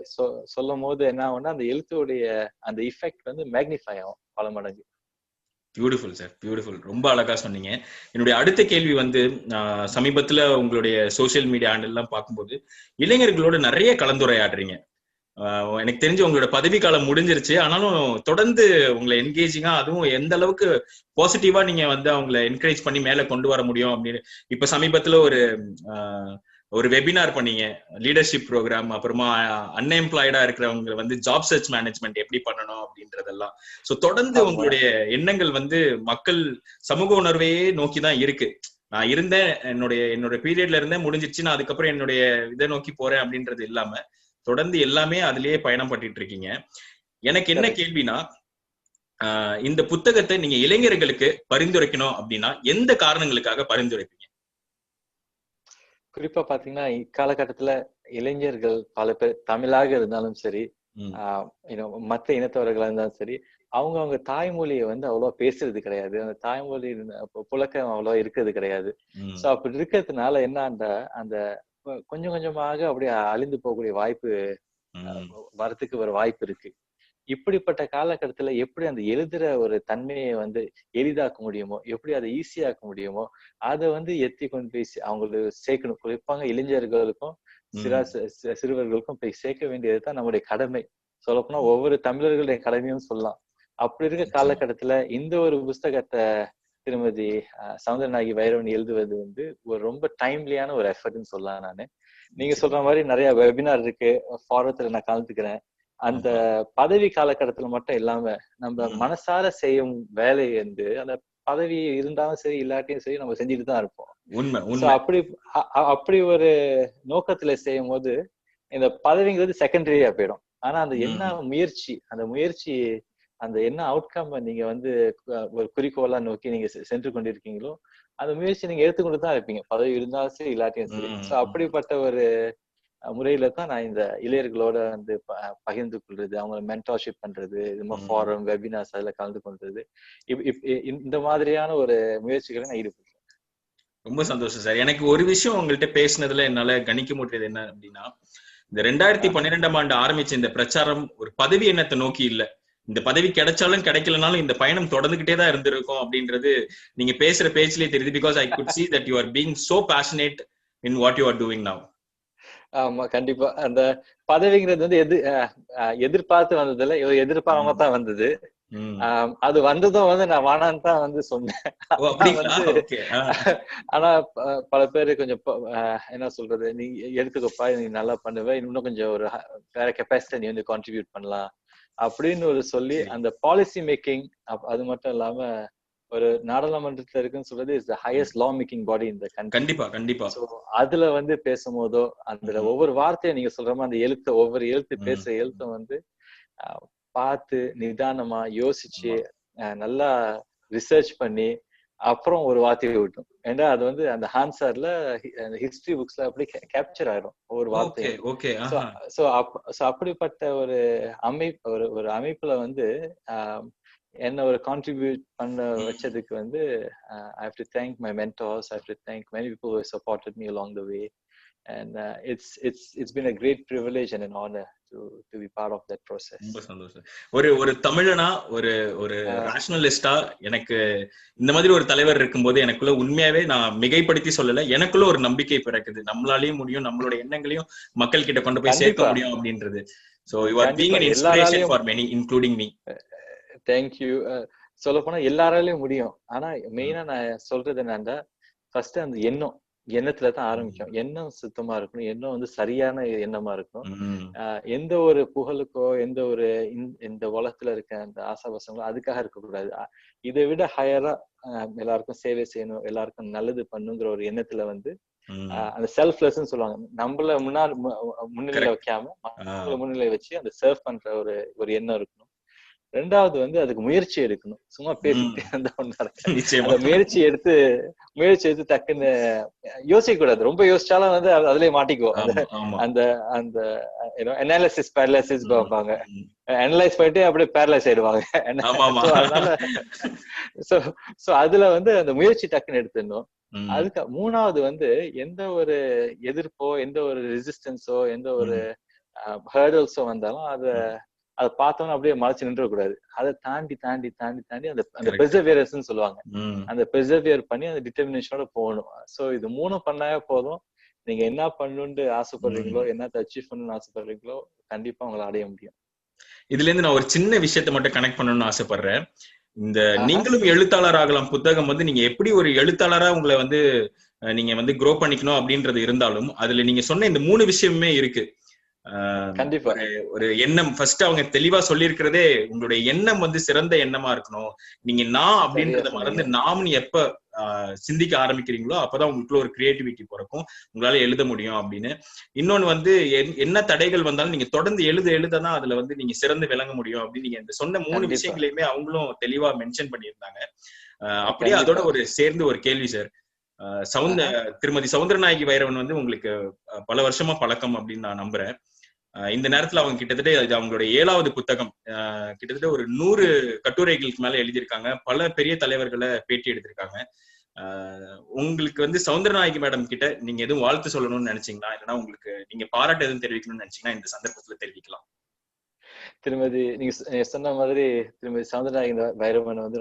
S5: சொல்லும் போது என்ன ஆகும்னா அந்த எழுத்துடைய அந்த இஃபெக்ட் வந்து மேக்னிஃபை ஆகும் பல மடங்கு.
S3: Beautiful sir, beautiful. ரொம்ப அழகா சொன்னீங்க. என்னுடைய அடுத்த கேள்வி வந்து சமீபத்துல உங்களுடைய சோசியல் மீடியா ஹேண்டில் எல்லாம் பார்க்கும்போது இளைஞர்களோட நிறைய கலந்துரையாடுறீங்க. எனக்கு தெரிஞ்சு உங்களோட பதவி காலம் முடிஞ்சிருச்சு, ஆனாலும் தொடர்ந்து உங்களை என்கேஜிங்கா, அதுவும் எந்த அளவுக்கு பாசிட்டிவா நீங்க வந்து அவங்களை என்கரேஜ் பண்ணி மேல கொண்டு வர முடியும் அப்படின்னு. இப்ப சமீபத்துல ஒரு வெபினார் பண்ணீங்க, லீடர்ஷிப் ப்ரோக்ராம், அப்புறமா அன்எம்ப்ளாய்டா இருக்கிறவங்க வந்து ஜாப் சர்ச் மேனேஜ்மெண்ட் எப்படி பண்ணணும் அப்படின்றதெல்லாம். சோ தொடர்ந்து உங்களுடைய எண்ணங்கள் வந்து மக்கள் சமூக உணர்வையே நோக்கிதான் இருக்கு. நான் இருந்தேன், என்னோட பீரியட்ல இருந்தேன், முடிஞ்சிருச்சு, நான் அதுக்கப்புறம் என்னுடைய இதை நோக்கி போறேன் அப்படின்றது இல்லாம தொடர்ந்து எல்லாமே அதுலயே பயணம் பட்டுட்டு இருக்கீங்க. எனக்கு என்ன கேள்வினா, இந்த புத்தகத்தை நீங்க இளைஞர்களுக்கு பரிந்துரைக்கணும் அப்படின்னா எந்த காரணங்களுக்காக பரிந்துரைப்பீங்க?
S5: குறிப்பா பாத்தீங்கன்னா இக்காலகட்டத்துல இளைஞர்கள் பல பேர் தமிழாக இருந்தாலும் சரி, மற்ற இனத்தவர்களா இருந்தாலும் சரி, அவங்க தாய்மொழியை வந்து அவ்வளவா பேசுறது கிடையாது. அந்த தாய்மொழி புழக்கம் அவ்வளவா இருக்கிறது கிடையாது. சோ அப்படி இருக்கிறதுனால என்ன, அந்த கொஞ்சம் கொஞ்சமாக அப்படியே அழிந்து போகக்கூடிய வாய்ப்பு வரத்துக்கு ஒரு வாய்ப்பு இருக்கு. இப்படிப்பட்ட காலகட்டத்துல எப்படி அந்த எழுதுற ஒரு தன்மையை வந்து எளிதாக்க முடியுமோ, எப்படி அதை ஈஸியாக்க முடியுமோ, அதை வந்து எத்தி கொண்டு போய் அவங்களுக்கு சேர்க்கணும். குறிப்பாக இளைஞர்களுக்கும் சிறுவர்களுக்கும் போய் சேர்க்க வேண்டியதுதான் நம்முடைய கடமை. சொல்லப்போனா ஒவ்வொரு தமிழர்களுடைய கடமையும் சொல்லலாம். அப்படி இருக்க காலகட்டத்துல இந்த ஒரு புஸ்தகத்தை திருமதி சௌந்தரநாயகி வைரவன் எழுதுவது வந்து ஒரு ரொம்ப டைம்லியான ஒரு எஃபர்ட்னு சொல்லலாம். நானு நீங்க சொல்ற மாதிரி நிறைய வெபினார் இருக்கு, ஃபாரத்துல நான் கலந்துக்கிறேன். அந்த பதவி காலகட்டத்துல மட்டும் இல்லாம நம்ம மனசார செய்யும் வேலை வந்து அந்த பதவி இருந்தாலும் சரி இல்லாட்டியும் சரி நம்ம செஞ்சுட்டு தான் இருப்போம். அப்படி ஒரு நோக்கத்துல செய்யும் போது இந்த பதவிங்கிறது செகண்டரியா போயிடும். ஆனா அந்த என்ன முயற்சி, அந்த என்ன அவுட்கம் நீங்க வந்து ஒரு குறிக்கோளா நோக்கி நீங்க சென்று கொண்டிருக்கீங்களோ அந்த முயற்சி நீங்க எடுத்துக்கொண்டுதான் இருப்பீங்க, பதவி இருந்தாலும் சரி இல்லாட்டியும் சரி. சோ அப்படிப்பட்ட ஒரு முறையில தான் நான் இந்த இளைஞர்களோட வந்து பகிர்ந்து கொள்றது, அவங்களை மென்டார்ஷிப் பண்றது, இது மாதிரி ஃபாரம் வெபினார்ஸ் அதுல கலந்து கொள்றது, இந்த மாதிரியான ஒரு முயற்சிகளை நான் ஈடுபடுறேன்.
S3: ரொம்ப சந்தோஷம் சார். எனக்கு ஒரு விஷயம் உங்கள்கிட்ட பேசினதுல என்னால கணிக்க முடியாது என்ன அப்படின்னா, இந்த 2012ஆம் ஆண்டு ஆரம்பிச்ச இந்த பிரச்சாரம் ஒரு பதவி எண்ணத்தை நோக்கி இல்ல. இந்த பதவி கிடைச்சாலும் கிடைக்கலனாலும் இந்த பயணம் தொடர்ந்துகிட்டே தான் இருந்திருக்கும் அப்படின்றது நீங்க பேசுற பேச்சிலே தெரியுது. Because I could see that you are being so passionate in what you are doing now.
S5: ஆமா, கண்டிப்பா. அந்த பதவிங்கிறது வந்து எதிர்பார்த்து வந்ததுல எதிர்பாராம தான் வந்தது. அது வந்ததும் வந்து நான் வானான்னு தான் வந்து சொன்னேன். ஆனா பல பேரு கொஞ்சம் என்ன சொல்றது, நீ எடுத்துக்கப்பா, நீ நல்லா பண்ணுவ, இன்னும் கொஞ்சம் ஒரு வேற கெப்பாசிட்டி நீ வந்து கான்ட்ரிபியூட் பண்ணலாம் அப்படின்னு ஒரு சொல்லி அந்த பாலிசி மேக்கிங். அது மட்டும் இல்லாம ஒரு நாடாளுமன்றத்துல இருக்குன்னு சொல்றது is the highest law making பாடி இந்த கண்ட்ரி.
S3: கண்டிப்பா கண்டிப்பா.
S5: சோ அதுல வந்து பேசும்போதோ அந்த ஒவ்வொரு வார்த்தையை நீங்க சொல்ற மாதிரி அந்த ஒவ்வொரு எழுத்து பேசுற எழுத்தும் வந்து பார்த்து நிதானமா யோசிச்சு நல்லா ரிசர்ச் பண்ணி அப்புறம் ஒரு வார்த்தையை விட்டோம். ஏன்னா அது வந்து அந்த ஹான்சர்ல ஹிஸ்டரி புக்ஸ்ல அப்படி கேப்சர் ஆயிடும் ஒவ்வொரு வார்த்தையும். அப்படிப்பட்ட ஒரு அமைப்புல வந்து என்ன ஒரு கான்ட்ரிபியூட் பண்ண வச்சதுக்கு வந்து I have to thank my mentors, I have to thank many people who have supported me along the way, and it's been a great privilege and an honor to be part of that process.
S3: ரொம்ப சந்தோஷம். ஒரு தமிழனா, ஒரு ராஷனலிஸ்டா எனக்கு இந்த மாதிரி ஒரு தலைவர் இருக்கும்போது எனக்குள்ள உண்மையாவே நான் மிகைப்படுத்தி சொல்லல, எனக்குள்ள ஒரு நம்பிக்கை பிறக்குது. நம்மளாலையும் முடியும், நம்மளோட எண்ணங்களையும் மக்கள் கிட்ட கொண்டு போய் சேர்க்க முடியும் அப்படின்றது. So you are being an inspiration for many, including me.
S5: Thank you. சொல்ல போனா எல்லாராலையும் முடியும். ஆனா மெயினா நான் சொல்றது என்னன்னா, ஃபர்ஸ்ட் அந்த எண்ணத்துலதான் ஆரம்பிக்கும். எண்ணம் சுத்தமா இருக்கணும், எண்ணம் வந்து சரியான எண்ணமா இருக்கணும். எந்த ஒரு புகழுக்கோ எந்த ஒரு இந்த உலகத்துல இருக்க அந்த ஆசாபாசங்களோ அதுக்காக இருக்கக்கூடாது. இதை விட ஹையரா எல்லாருக்கும் சேவை செய்யணும், எல்லாருக்கும் நல்லது பண்ணுங்கிற ஒரு எண்ணத்துல வந்து அந்த செல்ஃப்லெஸ்ன்னு சொல்லுவாங்க, நம்மள முன்னிலை வைக்காம மற்றவங்களை முன்னிலை வச்சு அந்த சர்வ் பண்ற ஒரு எண்ணம் இருக்கணும். ரெண்டாவது வந்து அதுக்கு முயற்சி எடுக்கணும். சும்மா பேசிட்டு இருந்தா ஒண்ணு முயற்சி எடுத்து டக்குன்னு யோசிக்க கூடாது. ரொம்ப யோசிச்சாலும் வந்து அதுலயே மாட்டிக்குவோம். அந்த அனாலிசிஸ் பேரலைசிஸ் பார்ப்பாங்க, அனலைஸ் பண்ணிட்டு அப்படியே பேரலைஸ் ஆயிடுவாங்க. அதனால அதுல வந்து அந்த முயற்சி டக்குன்னு எடுத்துடணும். அதுக்கு மூணாவது வந்து எந்த ஒரு எதிர்ப்போ, எந்த ஒரு ரெசிஸ்டன்ஸோ, எந்த ஒரு ஹேர்டல்ஸோ வந்தாலும் அதை பார்த்தோம்னா அப்படியே மறைச்சு நின்ற கூடாது. அதை தாண்டி தாண்டி தாண்டி தாண்டி அந்த பெர்செவியரன்ஸ் சொல்லுவாங்க, அந்த பெர்செவியர் பண்ணி அந்த டிட்டர்மினேஷனோட போகணும். சோ இது 3 பண்ணாவே போதும். நீங்க என்ன பண்ணணும்னு ஆசைப்படுறீங்களோ, என்னத்தை அச்சீவ் பண்ணணும்னு ஆசைப்படுறீங்களோ, கண்டிப்பா உங்களை அடைய முடியும்.
S3: இதுல இருந்து நான் ஒரு சின்ன விஷயத்த மட்டும் கனெக்ட் பண்ணணும்னு ஆசைப்படுறேன். இந்த நீங்களும் எழுத்தாளர் ஆகலாம் புத்தகம் வந்து நீங்க எப்படி ஒரு எழுத்தாளரா உங்களை வந்து நீங்க வந்து க்ரோ பண்ணிக்கணும் அப்படின்றது இருந்தாலும் அதுல நீங்க சொன்ன இந்த 3 விஷயமே இருக்கு.
S5: கண்டிப்பா
S3: ஒரு எண்ணம் ஃபர்ஸ்ட் அவங்க தெளிவா சொல்லியிருக்கிறதே, உங்களுடைய எண்ணம் வந்து சிறந்த எண்ணமா இருக்கணும். நீங்க நான் அப்படின்றத மறந்து நாம்னு எப்ப சிந்திக்க ஆரம்பிக்கிறீங்களோ அப்பதான் உங்களுக்குள்ள ஒரு கிரியேட்டிவிட்டி பிறக்கும், உங்களால எழுத முடியும் அப்படின்னு. இன்னொன்னு வந்து என்ன தடைகள் வந்தாலும் நீங்க தொடர்ந்து எழுததான் அதுல வந்து நீங்க சிறந்து விளங்க முடியும் அப்படின்னு நீங்க இந்த சொன்ன 3 விஷயங்களையுமே அவங்களும் தெளிவா மென்ஷன் பண்ணியிருந்தாங்க. அப்படியே அதோட ஒரு சேர்ந்து ஒரு கேள்வி சார். திருமதி சௌந்தரநாயகி வைரவன் வந்து உங்களுக்கு பல வருஷமா பழக்கம் அப்படின்னு நான் நம்புறேன். இந்த நேரத்துல அவங்க கிட்டத்தட்ட அவங்களுடைய 7வது புத்தகம், கிட்டத்தட்ட ஒரு 100 கட்டுரைகளுக்கு மேல எழுதியிருக்காங்க, பல பெரிய தலைவர்களை பேட்டி எடுத்திருக்காங்க. உங்களுக்கு வந்து சௌந்தரநாயகி மேடம் கிட்ட நீங்க எதுவும் வாழ்த்து சொல்லணும்னு நினைச்சீங்களா, இல்லைன்னா உங்களுக்கு நீங்க பாராட்டு எதுவும் தெரிவிக்கணும்னு நினைச்சீங்கன்னா இந்த சந்தர்ப்பத்துல தெரிவிக்கலாம்.
S5: திருமதி நீங்க சொன்ன மாதிரி திருமதி சௌந்தரநாயகி வைரவன் வந்து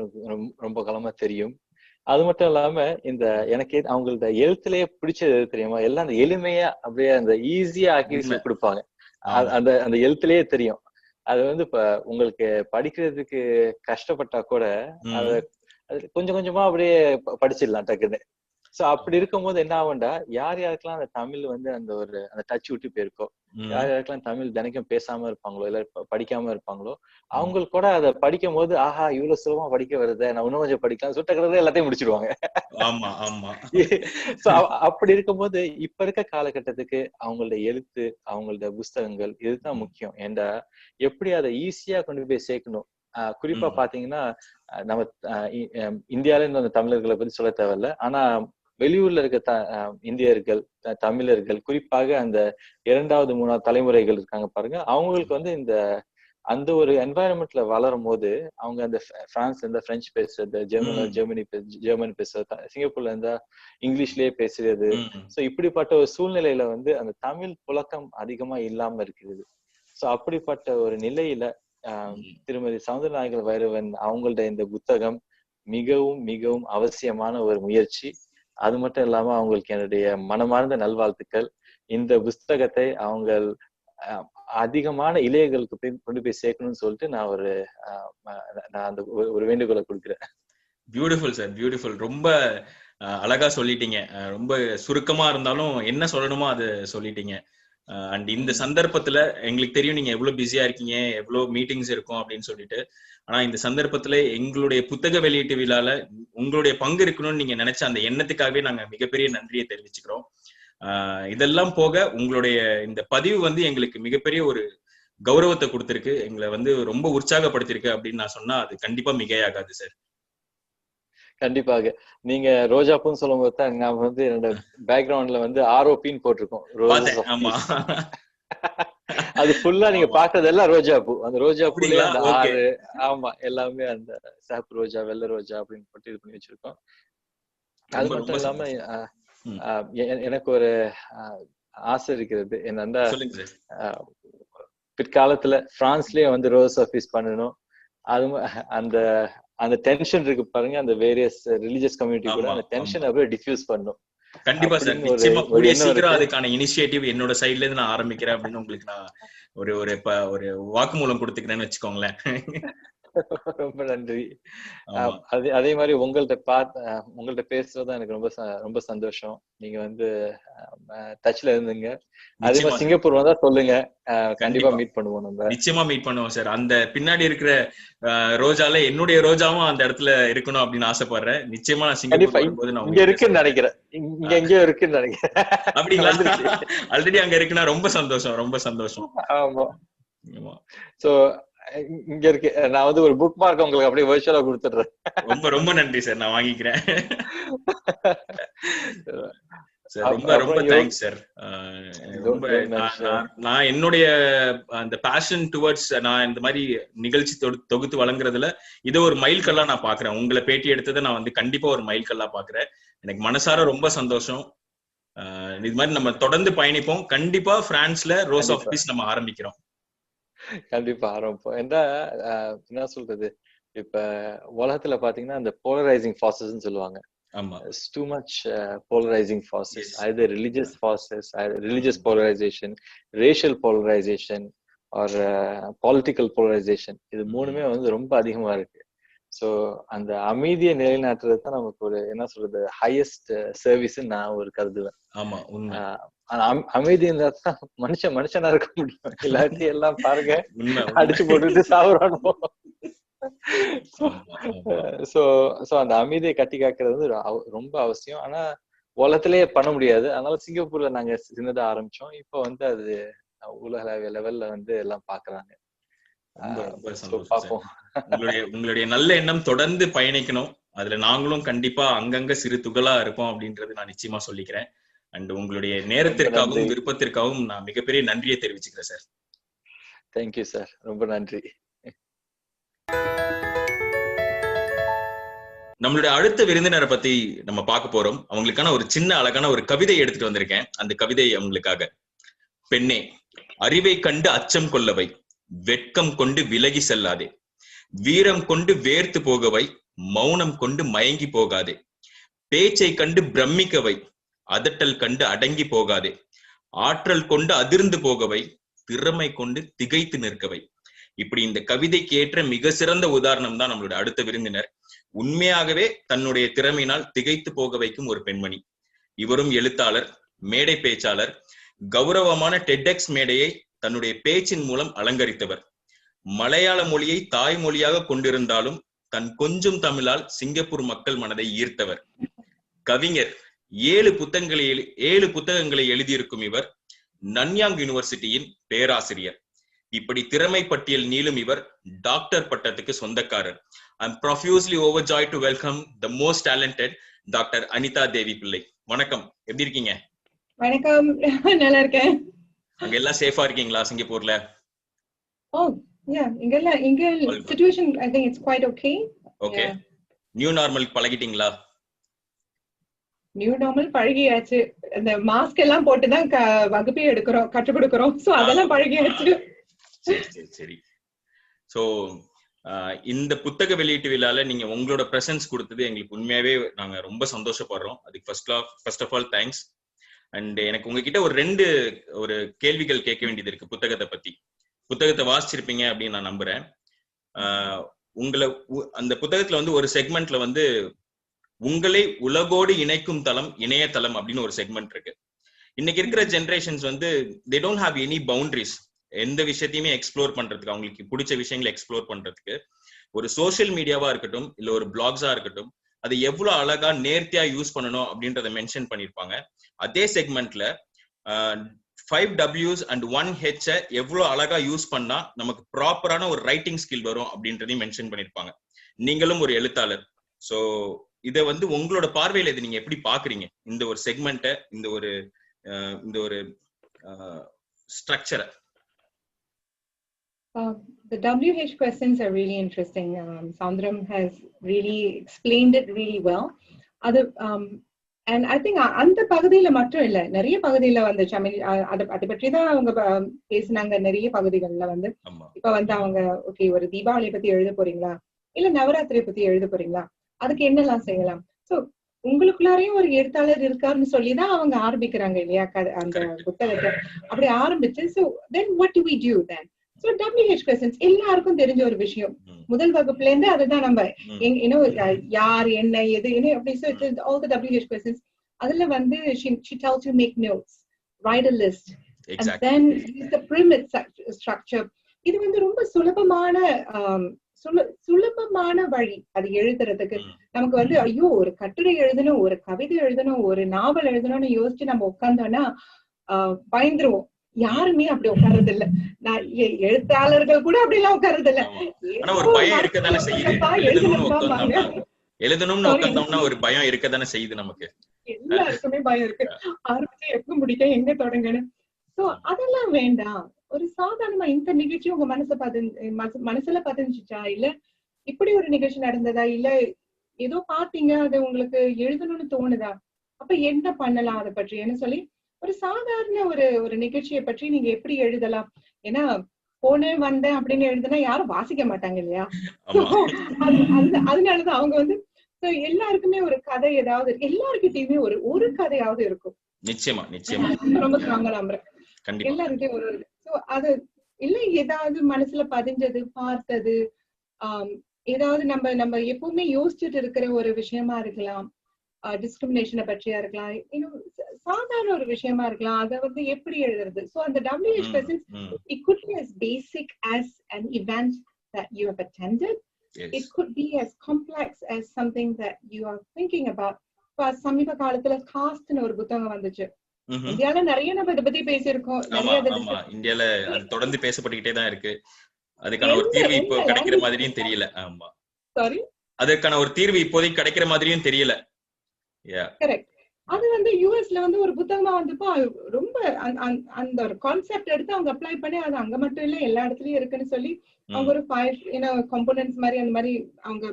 S5: ரொம்ப காலமா தெரியும். அது மட்டும் இல்லாம இந்த எனக்கு அவங்களோட எழுத்துலயே பிடிச்சது தெரியுமா, எல்லாம் அந்த எளிமையா அப்படியே அந்த ஈஸியா ஆக்கி கொடுப்பாங்க. அந்த எழுத்துலயே தெரியும். அது வந்து இப்ப உங்களுக்கு படிக்கிறதுக்கு கஷ்டப்பட்டா கூட அது கொஞ்சம் கொஞ்சமா அப்படியே படிச்சிடலாம் டக்குன்னு. சோ அப்படி இருக்கும்போது என்ன ஆகும்டா, யாருக்கெல்லாம் அந்த தமிழ் வந்து அந்த டச் விட்டு போயிருக்கோ, யாருக்கெல்லாம் தமிழ் தினைக்கும் பேசாம இருப்பாங்களோ இல்ல படிக்காம இருப்பாங்களோ, அவங்களுக்கு கூட அதை படிக்கும் போது ஆஹா இவ்வளவு சுலபமா படிக்க வருது, நான் இன்னும் கொஞ்சம் படிக்கலாம் சுட்டக்கிறத எல்லாத்தையும் முடிச்சிருவாங்க. அப்படி இருக்கும்போது இப்ப இருக்க காலகட்டத்துக்கு அவங்களோட எழுத்து, அவங்களோட புஸ்தகங்கள் இதுதான் முக்கியம். ஏண்டா எப்படி அதை ஈஸியா கொண்டு போய் சேர்க்கணும். குறிப்பா பாத்தீங்கன்னா நம்ம இந்தியால இருந்து அந்த தமிழர்களை பத்தி சொல்ல தேவையில்ல, ஆனா வெளியூர்ல இருக்க இந்தியர்கள், தமிழர்கள், குறிப்பாக அந்த 2வது 3வது தலைமுறைகள் இருக்காங்க பாருங்க, அவங்களுக்கு வந்து அந்த ஒரு என்வாயன்மெண்ட்ல வளரும் போது அவங்க அந்த பிரான்ஸ்ல இருந்தா பிரெஞ்சு பேசுறது, ஜெர்மனி பேசுறது, சிங்கப்பூர்ல இருந்தா இங்கிலீஷ்லயே பேசுறது. சோ இப்படிப்பட்ட ஒரு சூழ்நிலையில வந்து அந்த தமிழ் புழக்கம் அதிகமா இல்லாம இருக்கிறது. சோ அப்படிப்பட்ட ஒரு நிலையில திருமதி சௌந்தரநாயகி வைரவன் அவங்களோட இந்த புத்தகம் மிகவும் மிகவும் அவசியமான ஒரு முயற்சி. அது மட்டும் இல்லாம அவங்களுக்கு என்னுடைய மனமார்ந்த நல்வாழ்த்துக்கள். இந்த புஸ்தகத்தை அவங்க அதிகமான இளையர்களுக்கு கொண்டு போய் சேர்க்கணும்னு சொல்லிட்டு நான் அந்த ஒரு வேண்டுகோளை கொடுக்குறேன்.
S3: Beautiful sir, beautiful. ரொம்ப அழகா சொல்லிட்டீங்க. ரொம்ப சுருக்கமா இருந்தாலும் என்ன சொல்லணுமோ அதை சொல்லிட்டீங்க. அண்ட் இந்த சந்தர்ப்பத்துல எங்களுக்கு தெரியும் நீங்க எவ்வளவு பிஸியா இருக்கீங்க, எவ்வளவு மீட்டிங்ஸ் இருக்கும் அப்படின்னு சொல்லிட்டு. ஆனா இந்த சந்தர்ப்பத்துல எங்களுடைய புத்தக வெளியீட்டு விழால உங்களுடைய பங்கு இருக்கணும்னு நீங்க நினைச்ச அந்த எண்ணத்துக்காகவே நாங்க மிகப்பெரிய நன்றியை தெரிவிச்சுக்கிறோம். இதெல்லாம் போக உங்களுடைய இந்த பதிவு வந்து எங்களுக்கு மிகப்பெரிய ஒரு கௌரவத்தை கொடுத்திருக்கு, எங்களை வந்து ரொம்ப உற்சாகப்படுத்திருக்கு அப்படின்னு நான் சொன்னா அது கண்டிப்பா மிகையாகாது சார்.
S5: கண்டிப்பாக. நீங்க ரோஜாப்பூன்னு சொல்லும் போது தான் நான் வந்து என்னோட பேக்ரவுண்ட்ல வந்து ROPன்னு போட்டிருக்கோம். அது ஃபுல்லா நீங்க பாக்குறது எல்லாம் ரோஜா பூ. அந்த ரோஜா பூல அந்த 6 ஆமா எல்லாமே அந்த சாப்பு ரோஜா, வெள்ளை ரோஜா அப்படின்னு போட்டு இது பண்ணி வச்சிருக்கோம். அது மட்டும் இல்லாம எனக்கு ஒரு ஆசை இருக்கிறது என்னன்னா, பிற்காலத்துல பிரான்ஸ்லயே வந்து ரோஸ் ஆபீஸ் பண்ணணும். அது அந்த டென்ஷன் இருக்கு பாருங்க, அந்த வேரியஸ் ரிலிஜியஸ் கம்யூனிட்டி கூட அந்த டென்ஷன் அப்படியே டிஃப்யூஸ் பண்ணும்.
S3: கண்டிப்பா சார், நிச்சயமா கூடிய சீக்கிரம் அதுக்கான இனிஷியேட்டிவ் என்னோட சைட்ல இருந்து நான் ஆரம்பிக்கிறேன் அப்படின்னு உங்களுக்கு நான் ஒரு வாக்குமூலம் கொடுத்துக்கிறேன்னு வச்சுக்கோங்களேன்.
S5: ரொம்ப நன்றி. அதே மாதிரி உங்கள்ட்ட பேசுறதுதான் எனக்கு ரொம்ப சந்தோஷம். நீங்க வந்து டச்ல இருந்துங்க. அதே மாதிரி சிங்கப்பூர் வந்தா சொல்லுங்க, கண்டிப்பா மீட் பண்ணுவோம். நம்ம
S3: நிச்சயமா மீட் பண்ணுவோம் சார். அந்த பின்னாடி இருக்கிற ரோஜால என்னுடைய ரோஜாவும் அந்த இடத்துல இருக்கணும் அப்படின்னு ஆசைப்படுறேன். நிச்சயமா நான் சிங்கப்பூர் வரும்போது நான்
S5: இங்க இருக்குன்னு நினைக்கிறேன். இங்க எங்கேயோ இருக்குன்னு நினைக்கிறேன்.
S3: அப்படிங்களா? ஆல்ரெடி அங்க இருக்குன்னா ரொம்ப சந்தோஷம், ரொம்ப சந்தோஷம்.
S5: ஆமா. சோ இங்க இருக்கு. நான் வந்து ஒரு புக் மார்க் உங்களுக்கு அப்படியே வர்ச்சுவலா கொடுத்துடுறேன்.
S3: ரொம்ப ரொம்ப நன்றி சார், நான் வாங்கிக்கிறேன். ரொம்ப ரொம்ப தேங்க்ஸ் சார். ரொம்ப நான் என்னுடைய அந்த பேஷன் டுவர்ட்ஸ் நான் இந்த மாதிரி நிகழ்ச்சி தொகுத்து வழங்குறதுல இதை ஒரு மைல்கல்லா நான் பாக்குறேன். உங்களை பேட்டி எடுத்ததை நான் வந்து கண்டிப்பா ஒரு மைல்கல்லா பாக்குறேன். எனக்கு மனசார ரொம்ப சந்தோஷம். இது மாதிரி நம்ம தொடர்ந்து பயணிப்போம். கண்டிப்பா பிரான்ஸ்ல ரோஸ் ஆஃப் பீஸ் நம்ம ஆரம்பிக்கிறோம்.
S5: கண்டிப்பா ஆரம்பிப்போம். என்ன சொல்றது, இப்ப உலகத்துல பாத்தீங்கன்னா இந்த போலரைசிங் ஃபார்சஸ் சொல்லுவாங்க.
S3: ஆமா,
S5: It's too much polarizing forces. Either religious forces, either religious polarization, racial polarization, or political polarization. இது மூணுமே வந்து ரொம்ப அதிகமா இருக்கு. ஸோ அந்த அமைதியை நிலைநாட்டுறது தான் நமக்கு ஒரு என்ன சொல்றது ஹையஸ்ட் சர்வீஸ் நான் ஒரு கருதுவேன்.
S3: ஆமா, உண்மை.
S5: அமைதி இருந்தா தான் மனுஷனா இருக்க முடியும். இல்லாட்டி எல்லாம் பாருங்க அடிச்சு போட்டுட்டு சாப்பிடணும். சோ அந்த அமைதியை கட்டி காக்கிறது வந்து ரொம்ப அவசியம். ஆனா உலகத்திலேயே பண்ண முடியாது. அதனால சிங்கப்பூர்ல நாங்க சின்னதா ஆரம்பிச்சோம். இப்ப வந்து அது உலக லெவல்ல வந்து எல்லாம் பாக்குறாங்க. பாப்போம்.
S3: உங்களுடைய நல்ல எண்ணம் தொடர்ந்து பயணிக்கணும். அதுல நாங்களும் கண்டிப்பா அங்கங்க சிறு துகளா இருப்போம் அப்படின்றது நான் நிச்சயமா சொல்லிக்கிறேன். அண்ட் உங்களுடைய நேரத்திற்காகவும் விருப்பத்திற்காகவும் நான் மிகப்பெரிய நன்றியை தெரிவிச்சுக்கிறேன் சார்.
S5: தேங்க்யூ சார், ரொம்ப நன்றி.
S3: நம்மளுடைய அடுத்த விருந்தினரை பத்தி நம்ம பார்க்க போறோம். அவங்களுக்கான ஒரு சின்ன அழகான ஒரு கவிதை எடுத்துட்டு வந்திருக்கேன். அந்த கவிதை அவங்களுக்காக. பெண்ணே, அறிவை கண்டு அச்சம் கொள்ளவை, வெட்கம் கொண்டு விலகி செல்லாதே, வீரம் கொண்டு வேர்த்து போகவை, மௌனம் கொண்டு மயங்கி போகாதே, பேச்சை கண்டு பிரமிக்கவை, அதட்டல் கண்டு அடங்கி போகாதே, ஆற்றல் கொண்டு அதிர்ந்து போகவை, திறமை கொண்டு திகைத்து நிற்கவை. இப்படி இந்த கவிதைக்கு ஏற்ற மிக சிறந்த உதாரணம் தான் நம்மளுடைய அடுத்த விருந்தினர். உண்மையாகவே தன்னுடைய திறமையினால் திகைத்து போக வைக்கும் ஒரு பெண்மணி. இவரும் எழுத்தாளர், மேடை பேச்சாளர், கௌரவமான டெட்எக்ஸ் மேடையை தன்னுடைய பேச்சின் மூலம் அலங்கரித்தவர். மலையாள மொழியை தாய்மொழியாக கொண்டிருந்தாலும் தன் கொஞ்சம் தமிழால் சிங்கப்பூர் மக்கள் மனதை ஈர்த்தவர். கவிஞர், 7 புத்தகங்களை எழுதியிருக்கும் இவர் நன்யாங் யூனிவர்சிட்டியின் பேராசிரியர். இப்படி திறமை பட்டியல் நீளும் இவர் டாக்டர் பட்டத்துக்கு சொந்தக்காரர். I'm profusely overjoyed to welcome the most talented Dr. Anita Devi Pillai. வணக்கம், எப்படி இருக்கீங்க?
S6: வணக்கம், நல்லா இருக்கேன்.
S3: அங்க எல்லாம் சேஃபா இருக்கீங்களா சிங்கப்பூர்ல?
S6: இங்க situation I think it's quite okay.
S3: Okay. New normal பழகிட்டீங்களா?
S6: நியூ நார்மல் பழகியாச்சு. அந்த மாஸ்க் எல்லாம் போட்டு தான் வகுப்பே எடுக்கிறோம், கற்றுக் கொடுக்கிறோம். சோ அதெல்லாம் பழகியாச்சு.
S3: சரி. சோ இந்த புத்தக வெளியீட்டு விழால நீங்க உங்களோட பிரசன்ஸ் கொடுத்தது எங்களுக்கு உண்மையாவே நாங்க ரொம்ப சந்தோஷப்படுறோம். அதுக்கு first of all thanks. And எனக்கு உங்ககிட்ட ஒரு கேள்விகள் கேட்க வேண்டியது இருக்கு புத்தகத்தை பத்தி. புத்தகத்தை வாசிச்சிருப்பீங்க அப்படின்னு நான் நம்புறேன். அந்த புத்தகத்துல வந்து ஒரு செக்மெண்ட்ல வந்து உங்களை உலகோடு இணைக்கும் தளம் இணையதளம் அப்படின்னு ஒரு செக்மெண்ட் இருக்கு. இன்னைக்கு இருக்கிற ஜெனரேஷன்ஸ் வந்து they don't have any boundaries. எந்த விஷயத்தையுமே எக்ஸ்ப்ளோர் பண்றதுக்கு, அவங்களுக்கு பிடிச்ச விஷயங்களை எக்ஸ்ப்ளோர் பண்றதுக்கு ஒரு சோசியல் மீடியாவா இருக்கட்டும் இல்ல ஒரு பிளாக்ஸா இருக்கட்டும், அது எவ்வளவு அழகா நேர்த்தியா யூஸ் பண்ணணும் அப்படின்றத மென்ஷன் பண்ணிருப்பாங்க. அதே செக்மெண்ட்ல 5 W's and 1 H எவ்வளவு அழகா யூஸ் பண்ணா நமக்கு ப்ராப்பரான ஒரு ரைட்டிங் ஸ்கில் வரும் அப்படின்றதையும் மென்ஷன் பண்ணிருப்பாங்க. நீங்களும் ஒரு எழுத்தாளர். சோ இதை வந்து உங்களோட பார்வையில இது நீங்க எப்படி பாக்குறீங்க? இந்த ஒரு செக்மெண்ட்டை, இந்த ஒரு ஸ்ட்ரக்சரை.
S6: The WH questions are really interesting. Soundram has really explained it really well. And I think அந்த பகுதியில மட்டும் இல்ல, நிறைய பகுதியில வந்து அதை பற்றி தான் அவங்க பேசினாங்க. நிறைய பகுதிகள்ல வந்து இப்ப வந்து அவங்க ஓகே ஒரு தீபாவளி பத்தி எழுத போறீங்களா, இல்ல நவராத்திரி பத்தி எழுத போறீங்களா, அதுக்கு என்னெல்லாம் செய்யலாம். சோ உங்களுக்குள்ளாரையும் ஒரு எழுத்தாளர் இருக்காருன்னு சொல்லிதான் அவங்க ஆரம்பிக்கிறாங்க இல்லையா அந்த புத்தகத்தை. அப்படி ஆரம்பிச்சு so then what do we do then? So WH questions எல்லாருக்கும் தெரிஞ்ச ஒரு விஷயம். முதல் வகுப்புல இருந்து அதுதான் நம்ம யார் என்ன எது என்ன அப்படி. So all the WH questions அதுல வந்து she tells you make notes, write a list, and then use the pyramid structure. இது வந்து ரொம்ப சுலபமான வழி அது எழுதுறதுக்கு. நமக்கு வந்து ஐயோ ஒரு கட்டுரை எழுதணும், ஒரு கவிதை எழுதணும், ஒரு நாவல் எழுதணும்னு யோசிச்சு நம்ம உட்கார்ந்தோம்னா பயந்துருவோம். யாருமே அப்படி உட்கார்றது இல்ல. நான் எழுத்தாளர்கள் கூட அப்படி எல்லாம் உட்கார்றது இல்ல.
S3: எழுதணும்னு உட்கார்ந்தோம்னா ஒரு பயம் இருக்கதானே செய்யுது. நமக்கு
S6: எல்லாருக்குமே பயம் இருக்கு. ஆரம்பிச்சு எப்ப முடிக்க, எங்க தொடங்கணும். சோ அதெல்லாம் வேண்டாம். ஒரு சாதாரணமா இந்த நிகழ்ச்சி உங்க மனசுல பதிஞ்சுச்சா, இல்ல இப்படி ஒரு நிகழ்ச்சி நடந்ததா, இல்ல ஏதோ பாத்தீங்க, அது உங்களுக்கு எழுதணும்னு தோணுதா, அப்ப என்ன பண்ணலாம் அதை பற்றின்னு சொல்லி ஒரு சாதாரண ஒரு ஒரு நிகழ்ச்சியை பற்றி நீங்க எப்படி எழுதலாம். ஏன்னா போனேன் வந்தேன் அப்படின்னு எழுதுனா யாரும் வாசிக்க மாட்டாங்க இல்லையா. அதனாலதான் அவங்க வந்து எல்லாருக்குமே ஒரு கதை, ஏதாவது எல்லாருக்கிட்டையுமே ஒரு ஒரு கதையாவது இருக்கும்.
S3: நிச்சயமா நிச்சயமா
S6: ரொம்ப ஸ்ட்ராங்கா நம்புறேன். எல்லாருக்கிட்டையும் ஒரு அது இல்ல, ஏதாவது மனசுல பதிஞ்சது, பார்த்தது, ஏதாவது நம்ம எப்பவுமே யோசிச்சுட்டு இருக்கிற ஒரு விஷயமா இருக்கலாம், டிஸ்கிரிமினேஷனை பற்றியா இருக்கலாம், இன்னும் சாதாரண ஒரு விஷயமா இருக்கலாம். அதை வந்து எப்படி எழுதுறது? So அந்த WH presence, it could be as basic as an event that you have attended. Yes. It could be as complex as something that you are thinking about. சமீப காலத்துல காஸ்ட்னு ஒரு புத்தகம் வந்துச்சு. இந்தியால நிறைய நம்ம இதை பத்தி பேசியிருக்கோம்.
S3: இந்தியால அது தொடர்ந்து பேசப்பட்டுக்கிட்டே தான் இருக்கு. அதுக்கான ஒரு தீர்வு இப்போ கிடைக்கிற மாதிரியும் தெரியல. ஆமா, சாரி, அதற்கான ஒரு தீர்வு இப்போதைக்கு கிடைக்கிற மாதிரியும் தெரியல.
S6: கரெக்ட். அது வந்து யூஎஸ்ல வந்து ஒரு புத்தகமா வந்தப்போ ரொம்ப அந்த ஒரு கான்செப்ட் எடுத்து அவங்க அப்ளை பண்ணி, அது அங்க மட்டும் இல்ல எல்லா இடத்துலயும் இருக்குன்னு சொல்லி அவங்க ஒரு 5 components மாதிரி அந்த மாதிரி அவங்க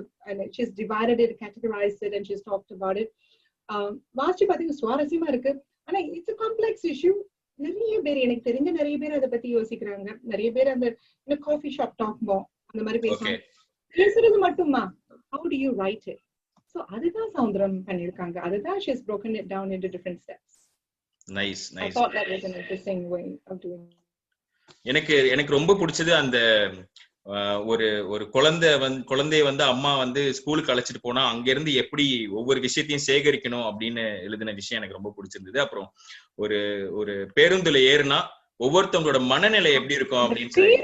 S6: she's divided it, categorized it and she's talked about it. வாசிச்சு பாத்தீங்க, சுவாரஸ்யமா இருக்கு. ஆனா இட்ஸ் a complex issue. நிறைய பேர், எனக்கு தெரிஞ்ச நிறைய பேர் அதை பத்தி யோசிக்கிறாங்க. நிறைய பேர் அந்த காஃபி ஷாப் டாக் அந்த மாதிரி பேசுறது மட்டுமா, how do you write it? So அதுதான் சௌந்தரம் பண்ணிருக்காங்க. அதுதான் she's broken it down into different steps.
S3: Nice.
S6: I thought that was an interesting way of doing it.
S3: எனக்கு ரொம்ப பிடிச்சது அந்த ஒரு குழந்தைய வந்து அம்மா வந்து ஸ்கூலுக்கு அழைச்சிட்டு போனா அங்க இருந்து எப்படி ஒவ்வொரு விஷயத்தையும் சேகரிக்கணும் அப்படின்னு எழுதின விஷயம் எனக்கு ரொம்ப பிடிச்சிருந்தது. அப்புறம் ஒரு பேருந்துல ஏறுனா ஒவ்வொருத்தவங்களோட மனநிலை எப்படி இருக்கும் அப்படின்னு சொல்லி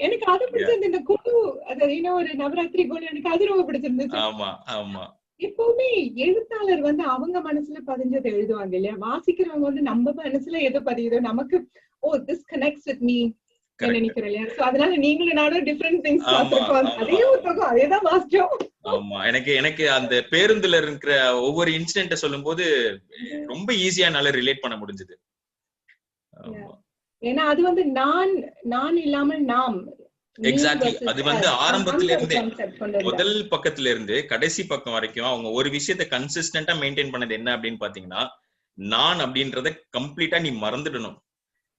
S6: எனக்கு அது பிடிச்சிருந்தது. இந்த குழு, அது ஒரு நவராத்திரி குழு, எனக்கு அது ரொம்ப பிடிச்சிருந்துச்சு.
S3: ஆமா ஆமா,
S6: எப்பவுமே எழுத்தாளர் வந்து அவங்க மனசுல பதிஞ்சதை எழுதுவாங்க இல்லையா. வாசிக்கிறவங்க வந்து நம்ம மனசுல எது பதியுதோ நமக்கு, this connects with me நினைக்கிறேன் இல்லையா. சோ அதனால நீங்களும் நானும் டிஃபரெண்ட் திங்ஸ் பார்த்திருக்கோம். அதே புத்தகம் அதேதான் வாசிச்சோம்.
S3: ஆமா, எனக்கு அந்த பேருந்துல இருக்கிற ஒவ்வொரு இன்சிடென்ட்ட சொல்லும் போது ரொம்ப ஈஸியா என்னால ரிலேட் பண்ண முடிஞ்சது.
S6: ஏன்னா அது வந்து நான் இல்லாமல் நாம்.
S3: எக்ஸாக்ட்லி. அது வந்து ஆரம்பத்துல இருந்தே, முதல் பக்கத்துல இருந்து கடைசி பக்கம் வரைக்கும் அவங்க ஒரு விஷயத்த கன்சிஸ்டன்டா மெயின்டைன் பண்ணது என்ன அப்படின்னு பாத்தீங்கன்னா, நான் அப்படின்றத கம்ப்ளீட்டா நீ மறந்துடணும்.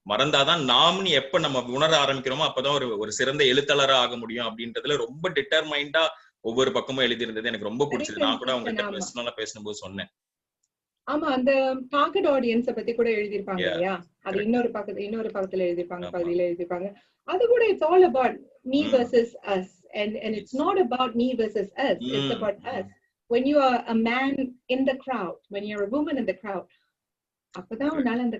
S3: மறந்தாதான் நாம்னு எப்ப நம்ம உணர ஆரம்பிக்கிறோமோ அப்பதான் ஒரு சிறந்த எழுத்தாளரா ஆக முடியும் அப்படின்றதுல ரொம்ப டிட்டர்மைண்டா ஒவ்வொரு பக்கமும் எழுதி இருந்தது. எனக்கு ரொம்ப பிடிச்சது. நான் கூட அவங்க கிட்ட பர்சனலா பேசும்போது சொன்னேன்.
S6: ஆமா, அந்த டார்கெட் ஆடியன்ஸ பத்தி கூட எழுதிருப்பாங்க இல்லையா. அது இன்னொரு பக்கத்துல எழுதிருப்பாங்க, பகுதியில எழுதிருப்பாங்க. அது கூட it's all about me versus us, and it's not about me versus us, it's about us. When you are a man in the crowd, when you're a woman in the crowd, அப்பதான் உன்னால அந்த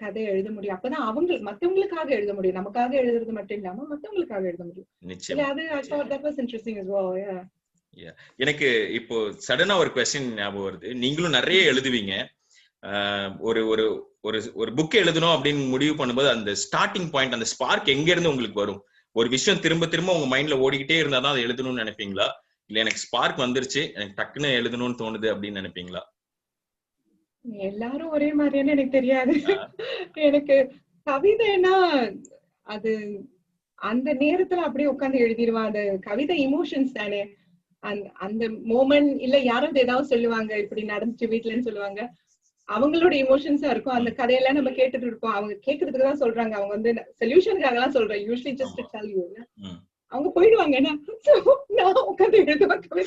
S6: கதை எழுத முடியும். அப்பதான் மத்தவங்களுக்காக எழுத முடியும். நமக்காக எழுதுறது மட்டும் இல்லாம மத்தவங்களுக்காக எழுத முடியும். அது I thought that was interesting as well.
S3: எனக்கு இப்போ சடனா ஒரு क्वेश्चन ஞாபகம் வருது. நீங்களும் நிறைய எழுதுவீங்க. ஒரு புக் எழுதணும் அப்படின்னு முடிவு பண்ணும்போது அந்த ஸ்டார்டிங் பாயிண்ட், அந்த ஸ்பார்க் எங்க இருந்து உங்களுக்கு வரும்? ஒரு விஷயம் திரும்ப திரும்ப உங்க மைண்ட்ல ஓடிக்கிட்டே இருந்தாதான் அதை எழுதணும்னு நினைப்பீங்களா, இல்ல எனக்கு ஸ்பார்க் வந்துருச்சு எனக்கு டக்குன்னு எழுதணும்னு தோணுது அப்படின்னு நினைப்பீங்களா?
S6: எல்லாரும் ஒரே மாதிரியானு எனக்கு தெரியாது. எனக்கு கவிதைனா அது அந்த நேரத்துல அப்படியே உட்கார்ந்து எழுதிடுவான். அந்த கவிதை இமோஷன்ஸ் தானே. அந்த மோமெண்ட் இல்ல யாராவது ஏதாவது சொல்லுவாங்க, இப்படி நடந்துச்சு வீட்டுலன்னு சொல்லுவாங்க, அவங்களோட இமோஷன்ஸா இருக்கும். அந்த கதையெல்லாம் நம்ம கேட்டுட்டு இருப்போம். அவங்க கேட்கறதுக்கு தான் சொல்றாங்க, அவங்க வந்து சொல்யூஷனுக்காக எல்லாம் சொல்றேன். Usually just to tell you. அவங்க போயிடுவாங்க. நான் உட்கார்ந்து எழுதுவேன் கவிதை.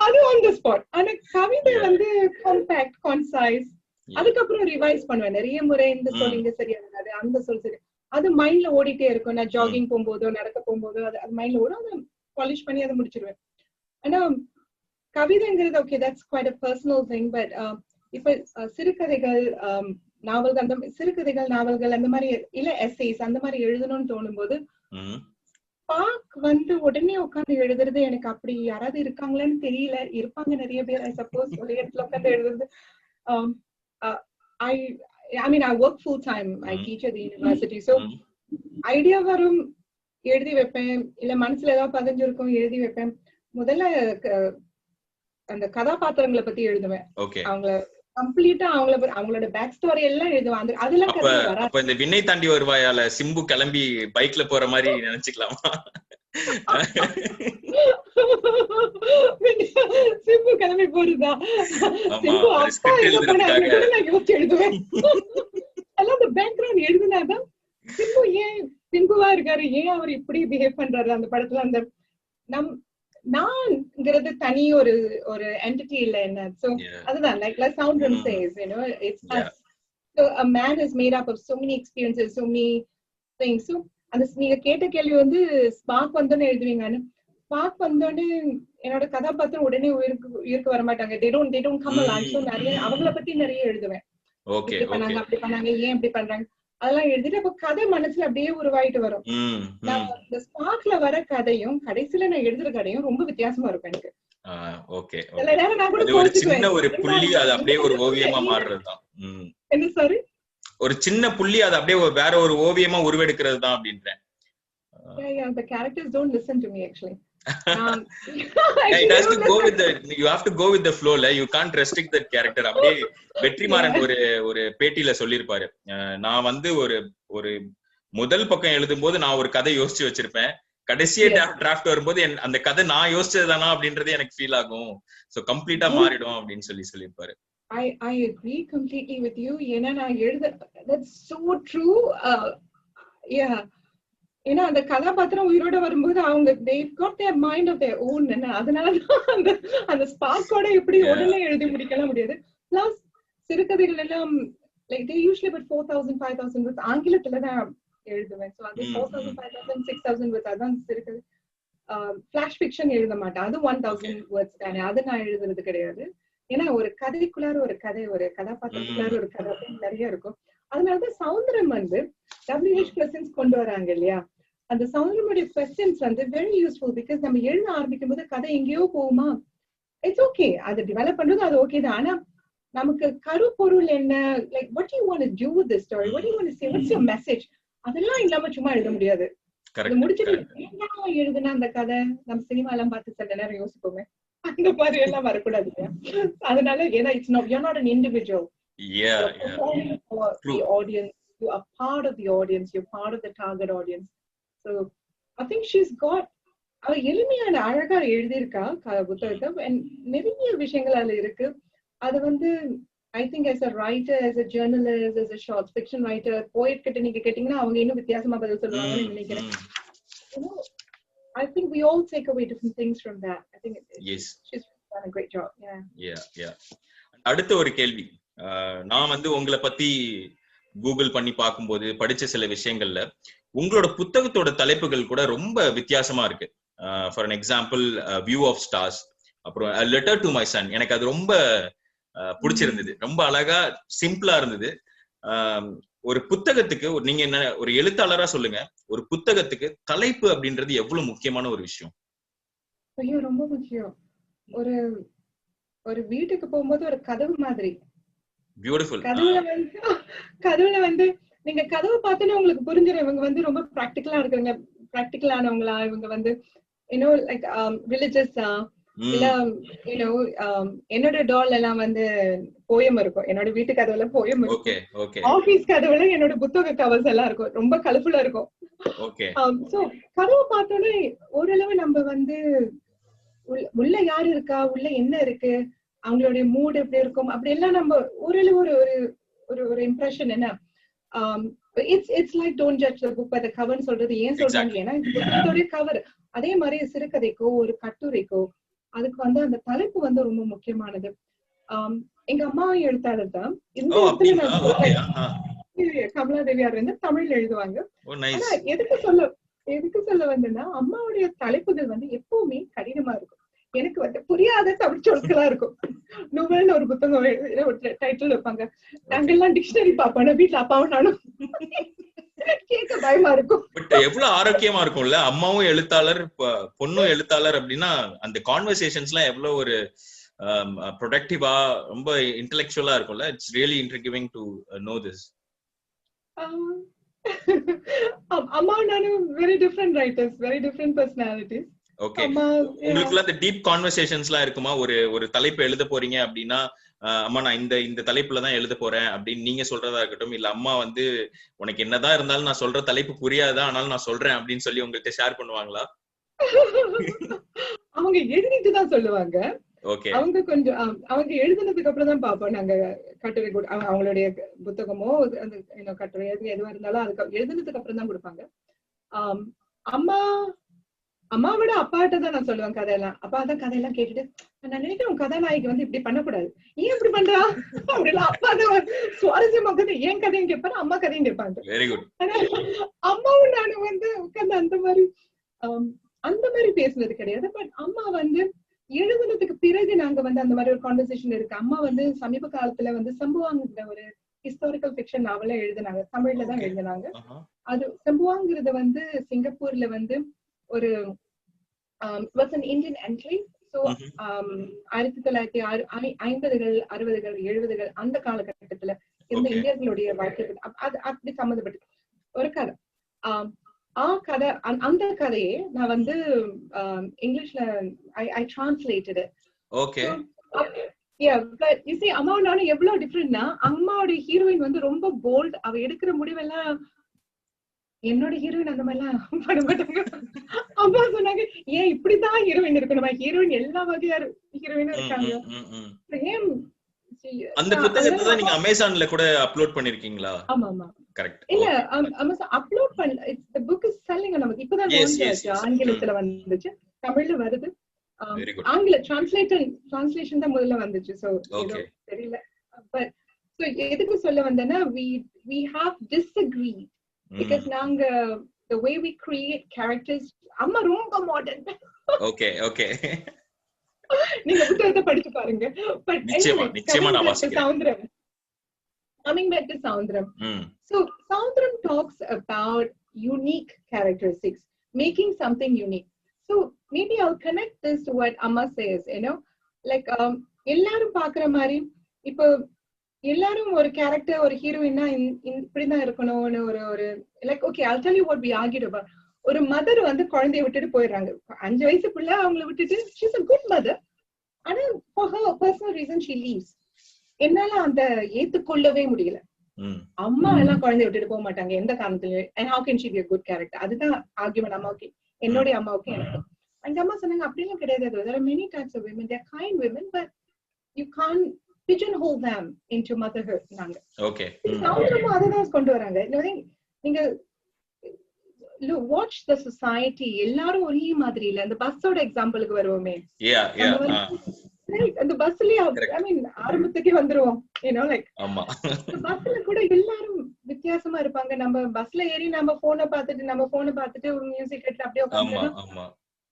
S6: அது ஆன் தி ஸ்பாட். ஆனா கவிதை வந்து காம்பாக்ட், கான்சைஸ். அதுக்கப்புறம் ரிவைஸ் பண்ணுவேன் நிறைய முறை. இந்த சொல் இங்க சரியா இருக்காது, அந்த சொல் சரி, அது மைண்ட்ல ஓடிட்டே இருக்கும். நான் ஜாகிங் போகும்போதோ நடக்க போகும்போதோ அது மைண்ட்ல ஓடும். அதை பாலிஷ் பண்ணி அதை முடிச்சிருவேன். ஆனா கவிதைங்கிறது okay, that's quite a personal thing. But இப்ப சிறுகதைகள், நாவல்கள், அந்த சிறுகதைகள், நாவல்கள் அந்த மாதிரி இல்ல எஸ்ஸேஸ் அந்த மாதிரி எழுதணும்னு தோணும் போது பாக் வந்து உடனே உட்காந்து எழுதுறது எனக்கு அப்படி யாராவது இருக்காங்களான்னு தெரியல. இருப்பாங்க நிறைய பேர், ஐ சப்போஸ் ஒரு இடத்துல உட்காந்து எழுதுறது. I mean I work full time, I teach at the university, so idea வரும் எழுதி வைப்பேன், இல்ல மனசுல ஏதாவது பதிஞ்சிருக்கும் எழுதி வைப்பேன். முதல்ல அந்த கதாபாத்திரங்களை பத்தி எழுதுவேன். அவங்கள கம்ப்ளீட்டா அவங்களோட பேக் ஸ்டோரி எல்லாம் எழுதுவாங்க. அதெல்லாம்
S3: அப்ப இந்த விண்ணை தாண்டி வருவாயால சிம்பு கிளம்பி பைக்ல போற மாதிரி நினைச்சுக்கலாமா?
S6: சிம்பு கிளம்பி போறதா? சிம்பு அப்பா என்ன பண்ணாங்க நான் யோசிச்சு எழுதுவேன். எல்லாம் அந்த பேக்ரவுண்ட் எழுதுனாதான் சிம்பு ஏன் சிம்புவா இருக்காரு, ஏன் அவர் இப்படி பிஹேவ் பண்றாரு அந்த படத்துல. அந்த நான்ங்கிறது தனி ஒரு ஒரு என்டிட்டி இல்ல என்ன. சோ அதுதான் like Soundram says, you know, it's us. So a man is made up of so many experiences, so many things. So அந்த நீங்க கேட்ட கேள்வி வந்து ஸ்பார்க் வந்தோன்னு எழுதுவீங்கன்னு. ஸ்பார்க் வந்தோடனே என்னோட கதாபாத்திரம் உடனே உயிருக்கு வர மாட்டாங்க. they don't come along. So நிறைய அவங்கள பத்தி நிறைய எழுதுவேன்.
S3: ஓகே
S6: பண்ணாங்க, அப்படி பண்ணாங்க, ஏன் அப்படி பண்றாங்க அதெல்லாம் எழுதிட்டு அப்ப கதை மனசுல அப்படியே உருவாயிட்டு வரும். நான் இந்த ஸ்பார்க்ல வர கதையும் கடைசியில நான் எழுதுற கதையும் ரொம்ப வித்தியாசமா இருக்கும் எனக்கு.
S3: ஓகே
S6: சில நேரம் நான் கூட
S3: ஒரு சின்ன ஒரு புள்ளி அது அப்படியே ஒரு ஓவியமா மாறுறதுதான்.
S6: என்ன சாரி,
S3: ஒரு சின்ன புள்ளி அது அப்படியே வேற ஒரு ஓவியமா உருவெடுக்கிறது தான் அப்படின்றேன்.
S6: the characters don't listen to me actually.
S3: It has to go with the, you have to go with the flow la, you can't restrict that character. அப்படியே வெற்றிமாறன் ஒரு பேட்டியில சொல்லிருப்பாரு, நான் வந்து ஒரு முதல் பக்கம் எழுதும் போது நான் ஒரு கதை யோசிச்சு வச்சிருப்பேன், கடைசியே டிராஃப்ட் வரும்போது அந்த கதை நான் யோசிச்சதுதானா அப்படின்றது எனக்கு ஃபீல் ஆகும், சோ கம்ப்ளீட்டா மாறிடும் அப்படின்னு சொல்லிருப்பாரு.
S6: I agree completely with you. ஏன்னா நான் எழுத, that's so true. Yeah, ஏன்னா அந்த கதாபாத்திரம் உயிரோட வரும்போது அவங்க they've got their mind of their own. அதனாலதான் அந்த ஸ்பார்க்கோட எப்படி உடனே எழுதி முடிக்கலாம் முடியாது. பிளஸ் சிறுகதைகள் எல்லாம் like they usually about 4,000 5,000 words ஆங்கிலத்துல தான் எழுதுவேன். ஸோ அது 4,000 5,000 6,000 words அதான் சிறுகதை. ஃபிளாஷ் ஃபிக்ஷன் எழுத மாட்டேன், அது 1,000 words தானே, அது நான் எழுதுறது கிடையாது. ஏன்னா ஒரு கதைக்குள்ளார ஒரு கதை, ஒரு கதாபாத்திரத்துக்குள்ளார ஒரு கதை நிறைய இருக்கும். அதனாலதான் சௌந்தரம் வந்து WH questions கொண்டு வராங்க இல்லையா. அந்த சௌந்தரமுடைய questions வந்து வெரி யூஸ்ஃபுல். பிகாஸ் நம்ம எழுத ஆரம்பிக்கும் போது கதை எங்கேயோ போகுமா, இட்ஸ் ஓகே, அதை டெவலப் பண்றது அது ஓகே தான். ஆனா நமக்கு கருப்பொருள் என்ன, like what do you want to do with this story, what do you want to say, what's your message, அதெல்லாம் இல்லாம சும்மா எழுத முடியாது. அது முடிச்சுட்டு எழுதுனா அந்த கதை நம்ம சினிமா எல்லாம் பார்த்து சில நேரம் யோசிப்போமே, அந்த மாதிரி எல்லாம் வரக்கூடாது. அதனால ஏன்னா it's not, you're not an individual.
S3: Yeah.
S6: For the audience, you are part of the audience, you're part of the target audience. So I think she's got அவ எளிமையான அழகா எழுதியிருக்கா புத்தகத்தை. நிறைய விஷயங்கள் அதுல இருக்கு. அது வந்து I think as a writer, as a journalist, as a short fiction writer, poet கிட்ட நீங்க கேட்டீங்கன்னா அவங்க இன்னும் வித்தியாசமா பதில் சொல்லுவாங்கன்னு நினைக்கிறேன். You know, I think we all take away different things from that. I think she's done a great job.
S3: Yeah. அடுத்த ஒரு கேள்வி, நான் வந்து உங்களை பத்தி கூகுள் பண்ணி பார்க்கும்போது படிச்ச சில விஷயங்கள்ல உங்களோட புத்தகத்தோட தலைப்புகள் கூட ரொம்ப வித்தியாசமா இருக்கு. For an example view of stars, அப்புறம் லெட்டர் டு மை சன், எனக்கு அது ரொம்ப பிடிச்சிருந்தது. ரொம்ப அழகா சிம்பிளா இருந்தது. ஒரு புத்தகத்துக்கு நீங்க என்ன ஒரு எழுத்தாளரா சொல்லுங்க, ஒரு புத்தகத்துக்கு தலைப்பு அப்படின்றது எவ்வளவு முக்கியமான ஒரு விஷயம்?
S6: ஐயோ ரொம்ப முக்கியம். ஒரு வீட்டுக்கு போகும்போது ஒரு கதவு மாதிரி.
S3: பியூட்டிஃபுல்.
S6: கதவுல வந்து நீங்க கதவை பார்த்தோன்னே உங்களுக்கு புரிஞ்சிடும் இவங்க வந்து ரொம்ப பிராக்டிகலா இருக்கிறவங்க, பிராக்டிகலானவங்களா, இவங்க வந்து யூனோ லைக் ரிலிஜியஸா, இல்ல யூனோ என்னோட டால் எல்லாம் வந்து போயம் இருக்கும், என்னோட வீட்டு கதவுல போயம் இருக்கும், ஆபீஸ் கதவுல என்னோட புத்தக கவர்ஸ் எல்லாம் இருக்கும், ரொம்ப கலர்ஃபுல்லா இருக்கும். சோ கதவை பார்த்தோன்னே ஓரளவு நம்ம வந்து உள்ள யாரு இருக்கா, உள்ள என்ன இருக்கு, அவங்களுடைய மூட் எப்படி இருக்கும், அப்படி எல்லாம் நம்ம ஓரளவு ஒரு இம்ப்ரெஷன் என்ன. It's like don't judge the book by the cover சொல்றது ஏன் சொல்றாங்க, ஏன்னா இதோட கவர். அதே மாதிரி சிறுகதைக்கோ ஒரு கட்டுரைக்கோ அதுக்கு வந்து அந்த தலைப்பு வந்து ரொம்ப முக்கியமானது. எங்க அம்மாவும் எழுத்தாளர் தான். கமலாதேவியார் வந்து தமிழ்ல எழுதுவாங்க. ஆனா எதுக்கு சொல்ல வந்தேன்னா அம்மாவுடைய தலைப்புகள் வந்து எப்பவுமே கடினமா இருக்கும். எனக்கு வந்து புரியாத தமிழ் சொற்களா இருக்கும். நோவல்னு ஒரு புத்தகம் டைட்டில் வைப்பாங்க, நாங்கெல்லாம் டிக்ஷனரி பாப்போம் வீட்டுல, அப்பாவும் நானும் கேட்க பயமா இருக்கும்.
S3: பட் எவ்வளவு ஆரோக்கியமா இருக்கும்ல, அம்மாவும் எழுத்தாளர் பொண்ணும் எழுத்தாளர் அப்படின்னா அந்த கான்வர்சேஷன்ஸ் எல்லாம் எவ்வளவு ஒரு ப்ரொடக்டிவா ரொம்ப இன்டெலெக்சுவலா இருக்கும்ல. It's really intriguing to know this.
S6: அம்மாவும் நானும் very different writers, very different personalities.
S3: Okay, உங்களுக்குள்ள அந்த டீப் கான்வர்சேஷன்ஸ்லாம் இருக்குமா? ஒரு தலைப்பு எழுத போறீங்க அப்படின்னா, அம்மா நான் இந்த தலைப்புல தான் எழுத போறேன் அப்படின்னு நீங்க சொல்றதா இருக்கட்டும், இல்ல அம்மா வந்து உனக்கு என்னதான் இருந்தாலும் நான் சொல்ற தலைப்பு புரியாதா ஆனாலும் நான் சொல்றேன் அப்படின்னு சொல்லி உங்கள்கிட்ட ஷேர் பண்ணுவாங்களா?
S6: அவங்க எழுதிட்டு தான் சொல்லுவாங்க.
S3: ஓகே
S6: அவங்க கொஞ்சம் அவங்க எழுதுனதுக்கு அப்புறம் தான் பாப்போம் நாங்க கட்டுரை அவங்களுடைய புத்தகமோ அந்த கட்டுரை எதுவா இருந்தாலும் அதுக்கு எழுதுனதுக்கு அப்புறம் தான் கொடுப்பாங்க. அம்மா அம்மாவோட அப்பாட்ட தான் நான் சொல்லுவேன் கதையெல்லாம். அப்பா தான் கதையெல்லாம் கேட்டுட்டு நான் நினைக்கிறேன் கதாநாயகி வந்து இப்படி பண்ணக்கூடாது, ஏன் இப்படி பண்றா அப்படிலாம் அப்பா தான் சுவாரஸ்யமா ஏன் கதையும் கேட்பாரு, அம்மா கதையும் கேட்பாங்க.
S3: Very good.
S6: அம்மாவும் நானும் வந்து உட்கார்ந்து அந்த மாதிரி பேசுனது கிடையாது. பட் அம்மா வந்து எழுதுனதுக்கு பிறகு நாங்க வந்து அந்த மாதிரி ஒரு கான்வர்சேஷன் இருக்கு. அம்மா வந்து சமீப காலத்துல வந்து சம்புவாங்கிற ஒரு ஹிஸ்டாரிக்கல் ஃபிக்ஷன் நாவல எழுதினாங்க, தமிழ்ல தான் எழுதினாங்க. அது சம்புவாங்கிறத வந்து சிங்கப்பூர்ல வந்து ஒரு இந்தியன் என்ட்ரி. ஸோ 1950கள் 60கள் 70கள் அந்த காலகட்டத்துல இருந்த இந்தியர்களுடைய வாழ்க்கை அது அப்படி சம்மந்தப்பட்டு ஒரு கதை. கதை அந்த கதையை நான் வந்து இங்கிலீஷ்ல ஐ டிரான்ஸ்லேட்டட்.
S3: ஓகே.
S6: அம்மாவோட நானும் எவ்வளவு டிஃபரெண்ட்னா, அம்மாவோட ஹீரோயின் வந்து ரொம்ப போல்ட். அவ எடுக்கிற முடிவெல்லாம் என்னோட ஹீரோயின் அந்த மாதிரி எல்லாம் பண்ண மாட்டாங்க. அம்மா சொன்னாங்க ஏன் இப்படிதான் ஹீரோயின் இருக்கணுமா, ஹீரோயின் எல்லா வகையா ஹீரோயினும் இருக்காங்க. ஏன்
S3: அந்த புத்தகத்தை தான் நீங்க அமேசான்ல கூட அப்லோட் பண்ணிருக்கீங்களா?
S6: ஆமா ஆமா
S3: கரெக்ட்.
S6: இல்ல அப்லோட் பண்ணல. the book is selling. நமக்கு இப்பதான் ஆங்கிலத்துல வந்துச்சு, தமிழ்ல வருது. ஆங்கில டிரான்ஸ்லேஷன் தான் முதல்ல வந்துச்சு. சோ தெரியல. பட் சோ எதுக்கு சொல்ல வந்தேன்னா, we have disagreed because நாங்க the way we create characters அம்மா ரொம்ப மாடர்ன்.
S3: Okay okay.
S6: நீங்க புத்தகத்தை படிச்சு பாருங்க. பட்
S3: நிச்சயமா நான் வாசிக்கிறேன்.
S6: Coming back to Soundram. So Soundram talks about unique characteristics, making something unique. So maybe I'll connect this to what Amma says, like எல்லாரும் பாக்குற மாதிரி இப்போ எல்லாரும் ஒரு கேரக்டர் ஒரு ஹீரோயினா இப்படிதான் இருக்கணும்னு ஒரு like okay I'll tell you what we argued about. ஒரு மதர் வந்து குழந்தைய விட்டுட்டு போயிடுறாங்க. 5 வயசுக்குள்ள அவங்களை விட்டுட்டு she's a good mother. ஆனா for her personal reason she leaves. என்னால அந்த ஏத்துக்கொள்ளவே முடியல. அம்மா எல்லாம் குழந்தைய விட்டுட்டு போக மாட்டாங்க எந்த காரணத்திலயும். and how can she be a good character? அதுதான் ஆர்குமெண்ட் அம்மாவுக்கு, என்னுடைய அம்மாவுக்கு எனக்கு. அந்த அம்மா சொன்னாங்க அப்படிலாம் கிடையாது. there are many types of women, they are kind women, but you can't pigeonhole them into motherhood. நாங்க
S3: ஓகே
S6: சாவுறமோ அதுதான் கொண்டு வராங்க. நீங்க watch the society. எல்லாரும் ஒரே மாதிரி இல்ல. அந்த பஸ்ஸோட எக்ஸாம்பிளுக்கு வருவோமே, அந்த பஸ்லயே ஐ மீன் ஆரம்பத்துக்கே வந்துருவோம். லைக் பஸ்ல கூட எல்லாரும் வித்தியாசமா இருப்பாங்க. நம்ம பஸ்ல ஏறி நம்ம போனை பார்த்துட்டு ஒரு மியூசிக் கேட்டு அப்படியே உட்காந்து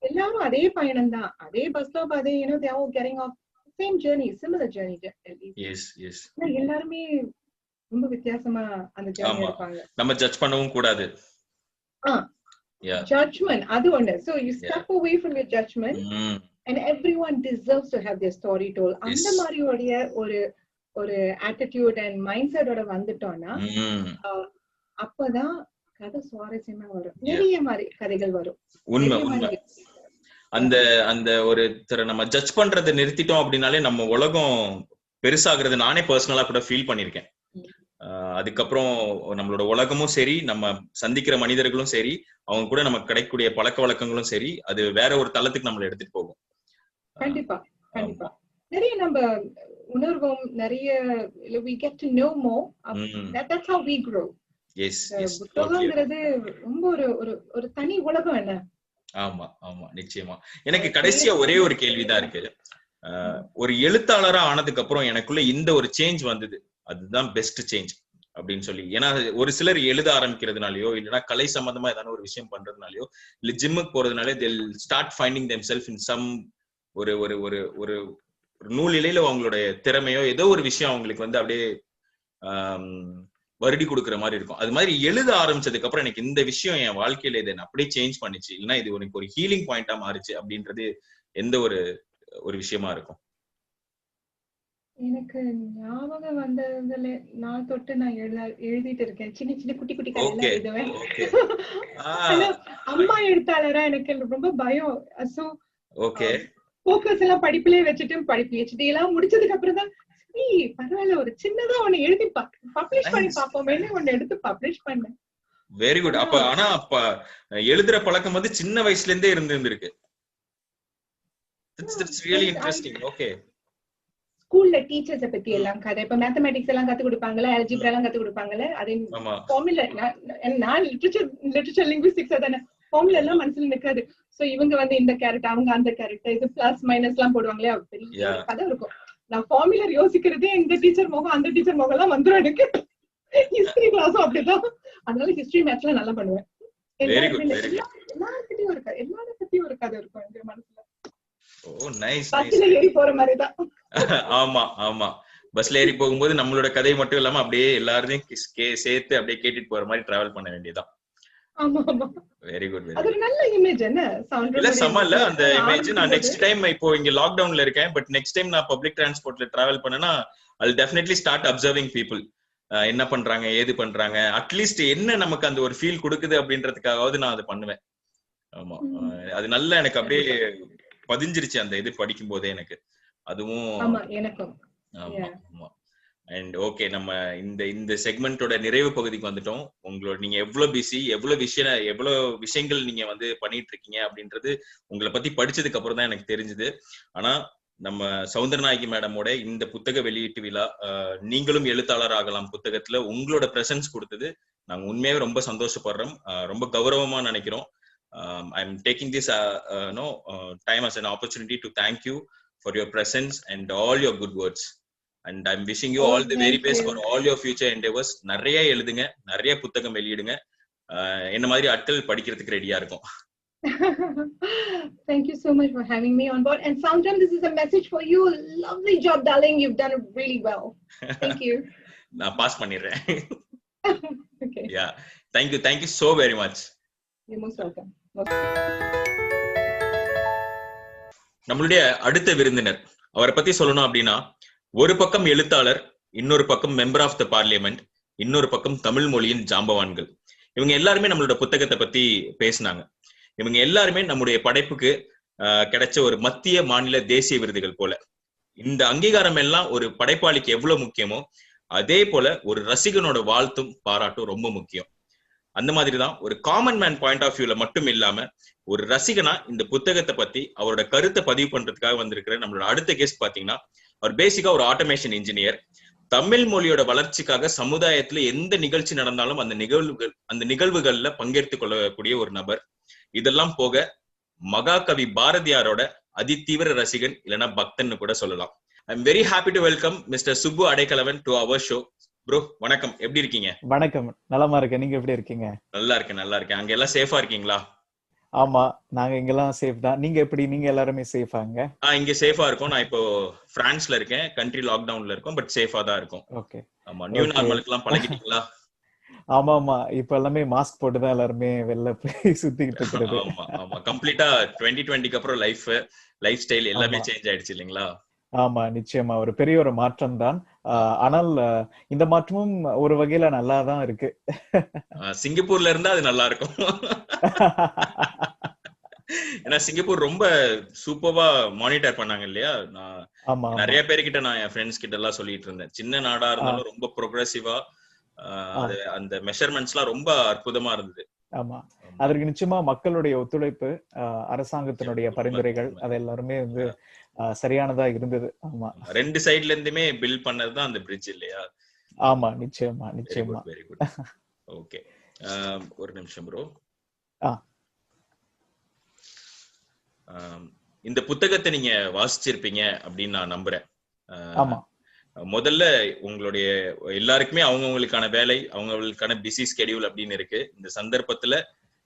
S6: எல்லாரும் அதே பயணம் தான், அதே பஸ் ஸ்டாப், அதே they are all getting off same journey, similar journey at least. yes எல்லாருமே ரொம்ப வித்தியாசமா அந்த ஜர்னி இருப்பாங்க.
S3: நம்ம ஜட்ஜ் பண்ணவும் கூடாது.
S6: judgment அது ஒண்ணு. so you step away from your judgment and everyone deserves to have their story told. அந்த மாதிரி ஒரு attitude and mindset ஓட வந்துட்டோம்னா அப்பதான் கதை சுவாரஸ்யமா வரும். நிறைய மாதிரி கதைகள் வரும்.
S3: உண்மை. அந்த ஒருத்தரை நம்ம ஜட்ஜ் பண்றதை நிறுத்திட்டோம் அப்படின்னாலே நம்ம உலகம் பெருசாகிறது நானே பர்சனலா கூட ஃபீல் பண்ணிருக்கேன். அதுக்கப்புறம் நம்மளோட உலகமும் சரி, நம்ம சந்திக்கிற மனிதர்களும் சரி, அவங்க கூட நமக்கு கிடைக்கக்கூடிய பழக்க வழக்கங்களும் சரி, அது வேற ஒரு தளத்துக்கு நம்மளை எடுத்துட்டு போகும்.
S6: கண்டிப்பா நிறைய நம்ம உணர்வோம், நிறைய we get to know more. That's how we grow.
S3: yes
S6: புத்தகங்கிறது ரொம்ப ஒரு தனி உலகம். என்ன
S3: ஆமா நிச்சயமா. எனக்கு கடைசியா ஒரே ஒரு கேள்விதான் இருக்கு. ஒரு எழுத்தாளரா ஆனதுக்கு அப்புறம் எனக்குள்ள இந்த ஒரு சேஞ்ச் வந்தது, அதுதான் பெஸ்ட் சேஞ்ச் அப்படின்னு சொல்லி. ஏன்னா ஒரு சிலர் எழுத ஆரம்பிக்கிறதுனாலயோ இல்லைன்னா கலை சம்பந்தமா ஏதாவது ஒரு விஷயம் பண்றதுனாலயோ இல்ல ஜிம்முக்கு போறதுனாலே they'll start finding themselves in some ஒரு நூலிலையில அவங்களுடைய திறமையோ ஏதோ ஒரு விஷயம் அவங்களுக்கு வந்து அப்படியே வருடி கொடுக்குற மாதிரி இருக்கும். அது மாதிரி எழுத ஆரம்பிச்சதுக்கு அப்புறம் எனக்கு இந்த விஷயம் என் வாழ்க்கையில இதை அப்படியே சேஞ்ச் பண்ணிச்சு, இல்லைன்னா இது உனக்கு ஒரு ஹீலிங் பாயிண்டா மாறுச்சு அப்படின்றது எந்த ஒரு விஷயமா இருக்கும்?
S6: எனக்கு ஞாபகம் வந்ததுல நான் தொட்டு நான் எழுதிட்டு இருக்கேன். சின்ன சின்ன குட்டி குட்டி கதை எழுதுவேன். அம்மா எழுத்தாளரா எனக்கு ரொம்ப பயம். சோ போக்கஸ் எல்லாம் படிப்புலயே வச்சுட்டு PhD எல்லாம் முடிச்சதுக்கு அப்புறம் தான் பரவாயில்ல ஒரு சின்னதா ஒண்ணு எழுதி பப்ளிஷ் பண்ணி பாப்போமேன்னு ஒண்ணு எடுத்து பப்ளிஷ் பண்ணேன்.
S3: Very good. அப்ப ஆனா அப்ப எழுதுற பழக்கம் வந்து சின்ன வயசுல இருந்தே இருந்திருக்கு. That's really interesting. Okay.
S6: ஸ்கூல்ல டீச்சர்ஸ பத்தி எல்லாம் கதை, இப்ப மேத்தமேட்டிக்ஸ் எல்லாம் கத்து கொடுப்பாங்கல்ல, அல்ஜிப்ரா எல்லாம் கத்து கொடுப்பாங்கல்ல, அதே ஃபார்முலா. நான் லிட்டரேச்சர் லிங்குவிஸ்டிக்ஸ் தானே, ஃபார்முலா எல்லாம் மனசுல நிக்காது. சோ இவங்க வந்து இந்த கேரக்டர், அவங்க அந்த கேரக்டர், இது பிளஸ் மைனஸ் எல்லாம் போடுவாங்களே, பெரிய கதை இருக்கும். நான் ஃபார்முலா யோசிக்கிறதே இந்த டீச்சர் முகம் அந்த டீச்சர் முகம் எல்லாம் வந்துடும் எனக்கு. ஹிஸ்டரி கிளாஸும் அப்படிதான். அதனால ஹிஸ்டரி மேத்ஸ்ல நல்லா பண்ணுவேன். எல்லாருக்கிட்டையும் ஒரு கதை, எல்லார பத்தியும் ஒரு கதை இருக்கும் எங்க மனசுல.
S3: ஓ நைஸ்.
S6: பஸ்ல ஏறி போற மாதிரி தான்.
S3: ஆமா ஆமா, பஸ்ல ஏறி போகும்போது நம்மளோட கதை மட்டும் இல்லாம அப்படியே எல்லாரையும் சேர்த்து அப்படியே கேட்டுட்டு போற மாதிரி டிராவல் பண்ண வேண்டியதான்.
S6: ஆமா ஆமா,
S3: வெரி குட்.
S6: அது ஒரு நல்ல இமேஜ். என்ன
S3: இல்ல சமல்ல அந்த இமேஜ். நான் நெக்ஸ்ட் டைம் இப்போ இங்க லாக்டவுன்ல இருக்கேன், பட் நெக்ஸ்ட் டைம் நான் பப்ளிக் டிரான்ஸ்போர்ட்ல டிராவல் பண்ணேன்னா I'll definitely start observing people. என்ன பண்றாங்க, ஏது பண்றாங்க, அட்லீஸ்ட் என்ன நமக்கு அந்த ஒரு ஃபீல் கொடுக்குது அப்படின்றதுக்காகவாவது நான் அதை பண்ணுவேன். ஆமா, அது நல்லா எனக்கு அப்படியே பதிஞ்சிருச்சு அந்த இது படிக்கும் போதே எனக்கு. அதுவும்
S6: ஆமா எனக்கும்.
S3: ஆமா ஆமா. அண்ட் ஓகே, நம்ம இந்த செக்மெண்டோட நிறைவு பகுதிக்கு வந்துட்டோம். உங்களோட நீங்க எவ்வளவு பிஸி, எவ்வளவு விஷயங்கள் நீங்க வந்து பண்ணிட்டு இருக்கீங்க அப்படின்றது உங்களை பத்தி படிச்சதுக்கு அப்புறம் தான் எனக்கு தெரிஞ்சது. ஆனா நம்ம சௌந்தரநாயகி மேடமோட இந்த புத்தக வெளியீட்டு விழா, நீங்களும் எழுத்தாளர் ஆகலாம் புத்தகத்துல உங்களோட பிரசன்ஸ் கொடுத்தது நாங்க உண்மையாவே ரொம்ப சந்தோஷப்படுறோம், ரொம்ப கௌரவமா நினைக்கிறோம். I'm taking this time as an opportunity to thank you for your presence and all your good words. And I'm wishing you all the very best for all your future endeavors. நிறைய எழுதுங்க, நிறைய புத்தகம் வெளியிடுங்க. என்ன மாதிரி ஆட்கள் படிக்கிறதுக்கு ரெடியா இருக்கும்.
S6: Thank you so much for having me on board. And Soundram, this is a message for you. Lovely job, darling. You've done it really well. Thank you.
S3: நான் பாஸ் பண்ணிடுறேன்.
S6: Okay.
S3: Yeah. Thank you so very much.
S6: You're most welcome.
S3: நம்மளுடைய அடுத்த விருந்தினர், அவரை பத்தி சொல்லணும் அப்படின்னா, ஒரு பக்கம் எழுத்தாளர், இன்னொரு பக்கம் மெம்பர் ஆஃப் த பார்லிமெண்ட், இன்னொரு பக்கம் தமிழ் மொழியின் ஜாம்பவான்கள். இவங்க எல்லாருமே நம்மளோட புத்தகத்தை பத்தி பேசினாங்க. இவங்க எல்லாருமே நம்முடைய படைப்புக்கு கிடைச்ச ஒரு மத்திய மாநில தேசிய விருதுகள் போல. இந்த அங்கீகாரம் எல்லாம் ஒரு படைப்பாளிக்கு எவ்வளவு முக்கியமோ அதே போல ஒரு ரசிகனோட வாழ்த்தும் பாராட்டும் ரொம்ப முக்கியம். அந்த மாதிரிதான் ஒரு காமன் மேன் பாயிண்ட் ஆஃப் வியூல மட்டும் இல்லாம ஒரு ரசிகனா இந்த புத்தகத்தை பத்தி அவரோட கருத்தை பதிவு பண்றதுக்காக வந்திருக்கிற நம்மளோட அடுத்த கெஸ்ட் பாத்தீங்கன்னா, அவர் பேசிக்கா ஒரு ஆட்டோமேஷன் இன்ஜினியர். தமிழ் மொழியோட வளர்ச்சிக்காக சமுதாயத்துல எந்த நிகழ்ச்சி நடந்தாலும் அந்த நிகழ்வுகள்ல பங்கேற்று கொள்ளக்கூடிய ஒரு நபர். இதெல்லாம் போக மகாகவி பாரதியாரோட அதிதீவிர ரசிகன், இல்லைன்னா பக்தன்னு கூட சொல்லலாம். I am very happy to welcome mister Subbu Adaikalavan to our show. Bro வணக்கம், எப்படி இருக்கீங்க?
S7: வணக்கம், நலமா இருக்கேன். நீங்க எப்படி இருக்கீங்க?
S3: நல்லா இருக்கேன். அங்க எல்லாம் சேஃபா இருக்கீங்களா?
S7: ஆமா, நாங்க இங்கெல்லாம் சேஃப் தான். நீங்க எப்படி? நீங்க எல்லாருமே சேஃபாங்க?
S3: இங்க சேஃபா இருக்கும். நான் இப்போ பிரான்ஸ்ல இருக்கேன், கண்ட்ரி லாக்டவுன்ல இருக்கும், பட் சேஃபா தான் இருக்கும்.
S7: ஓகே.
S3: ஆமா, நியூ நார்மலுக்கு எல்லாம் பழகிட்டீங்களா?
S7: ஆமா, இப்ப எல்லாமே மாஸ்க் போட்டு தான் எல்லாருமே வெளில போய் சுத்திக்கிட்டு இருக்கிறது.
S3: ஆமா, கம்ப்ளீட்டா 2020க்கு அப்புறம் லைஃப் ஸ்டைல் எல்லாமே சேஞ்ச் ஆயிடுச்சு இல்லைங்களா?
S7: ஆமா, நிச்சயமா ஒரு பெரிய ஒரு மாற்றம் தான். ஆனால் இந்த மாற்றமும் ஒரு வகையில நல்லா தான் இருக்கு.
S3: சிங்கப்பூர்ல இருந்தா அது நல்லா இருக்கும். ஏன்னா சிங்கப்பூர் ரொம்ப சூப்பர்வா மானிட்டர் பண்ணாங்க இல்லையா? நான் நிறைய பேர்கிட்ட நான் என் ஃப்ரெண்ட்ஸ் கிட்ட எல்லாம் சொல்லிட்டு இருந்தேன், சின்ன நாடா இருந்தாலும் ரொம்ப ப்ரோக்ரெசிவா அந்த மெஷர்மெண்ட்ஸ் எல்லாம் ரொம்ப அற்புதமா இருந்தது.
S7: ஆமா, அதற்கு நிச்சயமா மக்களுடைய ஒத்துழைப்பு, அரசாங்கத்தினுடைய பரிந்துரைகள் அது எல்லாருமே வந்து சரியானதா இருந்தது. ஆமா,
S3: ரெண்டு சைடுல இருந்துமே பில்ட் பண்ணதுதான் அந்த பிரிட்ஜ் இல்லையா?
S7: ஆமா, நிச்சயமா.
S3: Very good. ஓகே, ஒரு நிமிஷம் ப்ரோ. இந்த புத்தகத்தை நீங்க வாசிச்சிருப்பீங்க அப்படின்னு நான் நம்புறேன்.
S7: ஆமா,
S3: முதல்ல உங்களுடைய எல்லாருக்குமே அவங்கவுங்களுக்கான வேலை, அவங்களுக்கான பிஸி ஸ்கெடியூல் அப்படின்னு இருக்கு. இந்த சந்தர்ப்பத்துல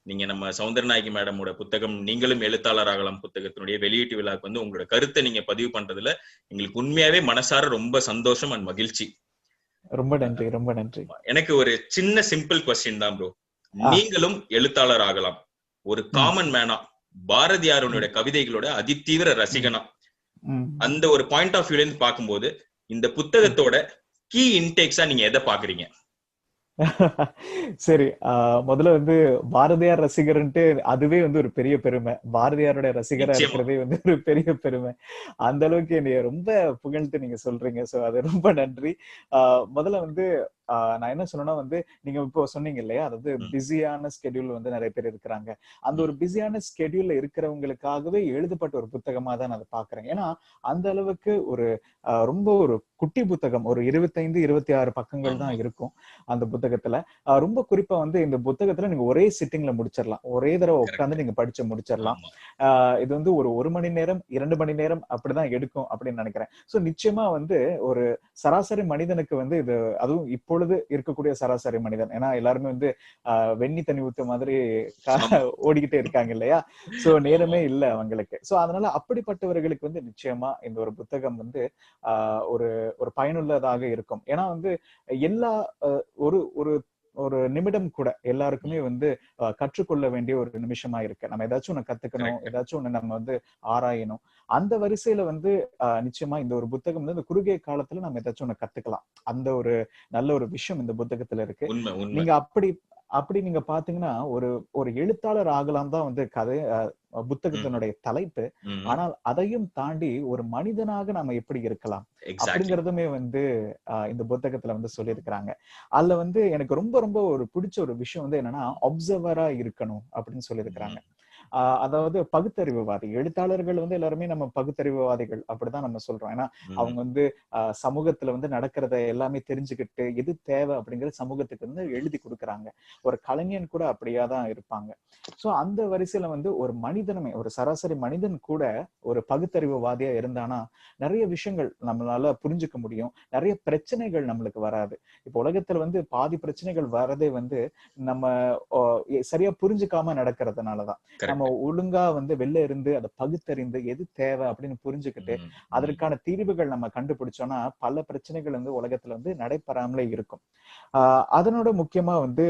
S3: நீங்க நம்ம சௌந்தரநாயகி மேடமோட புத்தகம் நீங்களும் எழுத்தாளர் ஆகலாம் புத்தகத்தினுடைய வெளியீட்டு விழாக்கு வந்து உங்களோட கருத்தை நீங்க பதிவு பண்றதுல எங்களுக்கு உண்மையாவே மனசார ரொம்ப சந்தோஷம் அண்ட் மகிழ்ச்சி.
S7: ரொம்ப நன்றி.
S3: எனக்கு ஒரு சின்ன சிம்பிள் கொஸ்டின் தான் ப்ரோ. நீங்களும் எழுத்தாளர் ஆகலாம் ஒரு காமன் மேனா, பாரதியாருடைய கவிதைகளோட அதிதீவிர ரசிகனா, அந்த ஒரு பாயிண்ட் ஆஃப் வியூல இருந்து பார்க்கும்போது இந்த புத்தகத்தோட கீ இன்டேக்ஸா நீங்க எதை பாக்குறீங்க?
S7: சரி, முதல்ல வந்து பாரதியார் ரசிகர்ன்ட்டு அதுவே வந்து ஒரு பெரிய பெருமை. பாரதியாரோட ரசிகரா இருக்கிறதே வந்து ஒரு பெரிய பெருமை. அந்த அளவுக்கு என்னைய ரொம்ப புகழ்ந்து நீங்க சொல்றீங்க. சோ அது ரொம்ப நன்றி. முதல்ல வந்து நான் என்ன சொன்னேன்னா வந்து நீங்க இப்போ சொன்னீங்க இல்லையா, அதாவது பிஸியான ஸ்கெடியூல் வந்து நிறைய பேர் இருக்கிறாங்க. அந்த ஒரு பிஸியான ஸ்கெடியூல்ல இருக்கிறவங்களுக்காகவே எழுதப்பட்ட ஒரு புத்தகமா தான் நான் அதை பாக்குறேன். ஏன்னா அந்த அளவுக்கு ஒரு ரொம்ப ஒரு குட்டி புத்தகம், ஒரு 25-26 பக்கங்கள் தான் இருக்கும் அந்த புத்தகத்துல. ரொம்ப குறிப்பா வந்து இந்த புத்தகத்துல நீங்க ஒரே சிட்டிங்ல முடிச்சிடலாம், ஒரே தடவை உட்கார்ந்து நீங்க படிச்சு முடிச்சிடலாம். இது வந்து ஒரு 1 மணி நேரம் 2 மணி நேரம் அப்படிதான் எடுக்கும் அப்படின்னு நினைக்கிறேன். சோ நிச்சயமா வந்து ஒரு சராசரி மனிதனுக்கு வந்து இது, அதுவும் இப்பொழுது இருக்கக்கூடிய சராசரி மனிதன், ஏன்னா எல்லாருமே வந்து வெண்ணி தண்ணி ஊத்த மாதிரி ஓடிக்கிட்டே இருக்காங்க இல்லையா, சோ நேரமே இல்ல அவங்களுக்கு. சோ அதனால அப்படிப்பட்டவர்களுக்கு வந்து நிச்சயமா இந்த ஒரு புத்தகம் வந்து ஒரு ஒரு பயனுள்ளதாக இருக்கும். ஏன்னா வந்து எல்லா ஒரு ஒரு ஒரு நிமிடம் கூட எல்லாருக்குமே வந்து கற்றுக்கொள்ள வேண்டிய ஒரு நிமிஷமா இருக்கு. நம்ம ஏதாச்சும் ஒண்ணு கத்துக்கணும், ஏதாச்சும் ஒண்ணு நம்ம வந்து ஆராயணும். அந்த வரிசையில வந்து நிச்சயமா இந்த ஒரு புத்தகம் வந்து இந்த குறுகிய காலத்துல நம்ம ஏதாச்சும் ஒண்ணு கத்துக்கலாம். அந்த ஒரு நல்ல ஒரு விஷயம் இந்த புத்தகத்துல இருக்கு. நீங்க அப்படி நீங்க பாத்தீங்கன்னா ஒரு ஒரு எழுத்தாளர் ஆகலாம் தான் வந்து கதை புத்தகத்தினுடைய தலைப்பு. ஆனால் அதையும் தாண்டி ஒரு மனிதனாக நாம எப்படி இருக்கலாம் அப்படிங்கறதுமே வந்து இந்த புத்தகத்துல வந்து சொல்லியிருக்கிறாங்க. அதுல வந்து எனக்கு ரொம்ப ரொம்ப ஒரு பிடிச்ச ஒரு விஷயம் வந்து என்னன்னா, அப்சர்வரா இருக்கணும் அப்படின்னு சொல்லியிருக்கிறாங்க. அதாவது பகுத்தறிவுவாதி எழுத்தாளர்கள் வந்து எல்லாருமே நம்ம பகுத்தறிவுவாதிகள் அப்படிதான் நம்ம சொல்றோம். ஏன்னா அவங்க வந்து சமூகத்துல வந்து நடக்கிறத எல்லாமே தெரிஞ்சுக்கிட்டு எது தேவை அப்படிங்கிற சமூகத்துக்கு வந்து எழுதி கொடுக்குறாங்க. ஒரு கலைஞன் கூட அப்படியாதான் இருப்பாங்க. சோ அந்த வரிசையில வந்து ஒரு மனிதனுமே, ஒரு சராசரி மனிதன் கூட ஒரு பகுத்தறிவுவாதியா இருந்தானா நிறைய விஷயங்கள் நம்மளால புரிஞ்சுக்க முடியும். நிறைய பிரச்சனைகள் நம்மளுக்கு வராது. இப்ப உலகத்துல வந்து பாதி பிரச்சனைகள் வரதே வந்து நம்ம சரியா புரிஞ்சுக்காம நடக்கிறதுனாலதான். நம்ம ஒழுங்கா வந்து வெளில இருந்து அதை பகுத்தறிந்து எது தேவை அப்படின்னு புரிஞ்சுக்கிட்டு அதற்கான தீர்வுகள் நம்ம கண்டுபிடிச்சோம்னா பல பிரச்சனைகள் வந்து உலகத்துல வந்து நடைபெறாமலே இருக்கும். அதனோட முக்கியமா வந்து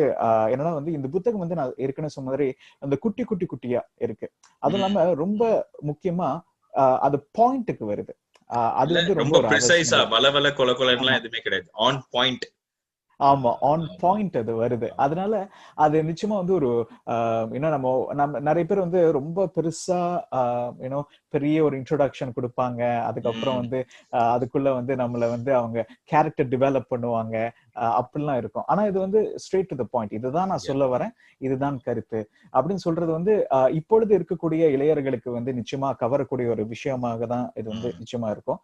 S7: என்னன்னா வந்து இந்த புத்தகம் வந்து நான் ஏற்கனவே சொன்ன மாதிரி அந்த குட்டி குட்டி குட்டியா இருக்கு. அதுவும் இல்லாம ரொம்ப முக்கியமா அது பாயிண்ட்டுக்கு வருது. அது வந்து ரொம்ப
S3: பிரிசைஸா வளவள கொலகொலன்லாம் எதுவுமே கிடையாது, ஆன் பாயிண்ட்.
S7: ஆமா, ஆன் பாயிண்ட் அது வருது. அதனால அது நிச்சயமா வந்து ஒரு ஏன்னா நம்ம நிறைய பேர் வந்து ரொம்ப பெருசா பெரிய ஒரு இன்ட்ரோடக்ஷன் கொடுப்பாங்க. அதுக்கப்புறம் வந்து அதுக்குள்ள வந்து நம்மள வந்து அவங்க கேரக்டர் டெவலப் பண்ணுவாங்க, அப்படிலாம் இருக்கும். ஆனா இது வந்து ஸ்ட்ரெயிட் டு த பாயிண்ட், இதுதான் நான் சொல்ல வரேன், இதுதான் கருத்து அப்படின்னு சொல்றது வந்து இப்பொழுது இருக்கக்கூடிய இளையர்களுக்கு வந்து நிச்சயமா கவரக்கூடிய ஒரு விஷயமாக தான் இது வந்து நிச்சயமா இருக்கும்.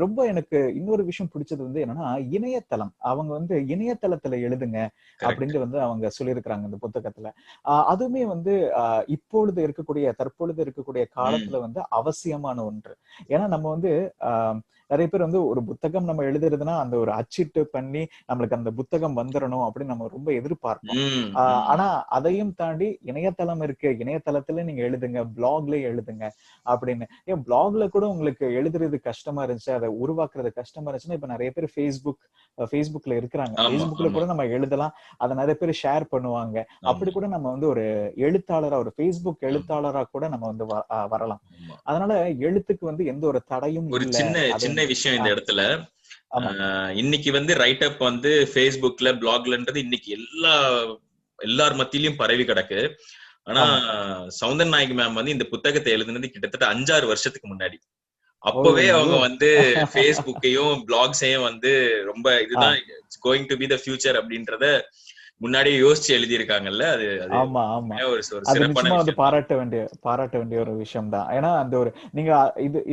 S7: ரொம்ப எனக்கு இன்னொரு விஷயம் பிடிச்சது வந்து என்னன்னா, இணையதளம். அவங்க வந்து இணையதளத்துல எழுதுங்க அப்படின்னு வந்து அவங்க சொல்லியிருக்கிறாங்க இந்த புத்தகத்துல. அதுவுமே வந்து இப்பொழுது இருக்கக்கூடிய தற்பொழுது இருக்கக்கூடிய காலத்துல வந்து அவசியமான ஒன்று. ஏன்னா நம்ம வந்து நிறைய பேர் வந்து ஒரு புத்தகம் நம்ம எழுதுறதுன்னா அந்த ஒரு அச்சிட்டு பண்ணி நம்மளுக்கு அந்த புத்தகம் வந்துடணும் அப்படின்னு நம்ம ரொம்ப எதிர்பார்ப்போம். ஆனா அதையும் தாண்டி இணையதளம் இருக்கு, இணையதளத்துல நீங்க எழுதுங்க, பிளாக்லயே எழுதுங்க அப்படின்னு. ஏன் பிளாக்ல கூட உங்களுக்கு எழுதுறது கஷ்டமா இருந்துச்சு, அதை உருவாக்குறது கஷ்டமா இருந்துச்சுன்னா இப்ப நிறைய பேர் ஃபேஸ்புக்ல இருக்கிறாங்க. ஃபேஸ்புக்ல கூட நம்ம எழுதலாம், அதை நிறைய பேர் ஷேர் பண்ணுவாங்க. அப்படி கூட நம்ம வந்து ஒரு எழுத்தாளரா, ஒரு ஃபேஸ்புக் எழுத்தாளரா கூட நம்ம வந்து வரலாம். அதனால எழுத்துக்கு வந்து எந்த ஒரு தடையும்
S3: ஒரு சின்ன விஷயம் இந்த இடத்துல. இன்னைக்கு வந்து ரைட் அப் வந்து ஃபேஸ்புக்ல பிளாக்லன்றது இன்னைக்கு எல்லார் மத்தியிலயும் பரவி கிடக்கு. ஆனா சௌந்தர் நாயகி மேம் வந்து இந்த புத்தகத்தை எழுதுனது கிட்டத்தட்ட 5-6 வருஷத்துக்கு முன்னாடி. அப்பவே அவங்க வந்து ஃபேஸ்புக்கையும் பிளாக்ஸையும் வந்து ரொம்ப இதுதான் going to be the future அப்படின்றத முன்னாடியே யோசிச்சு எழுதி இருக்காங்கல்ல. அது
S7: ஆமா ஆமா, அது நிச்சயமா வந்து பாராட்ட வேண்டிய ஒரு விஷயம் தான். ஏன்னா அந்த ஒரு நீங்க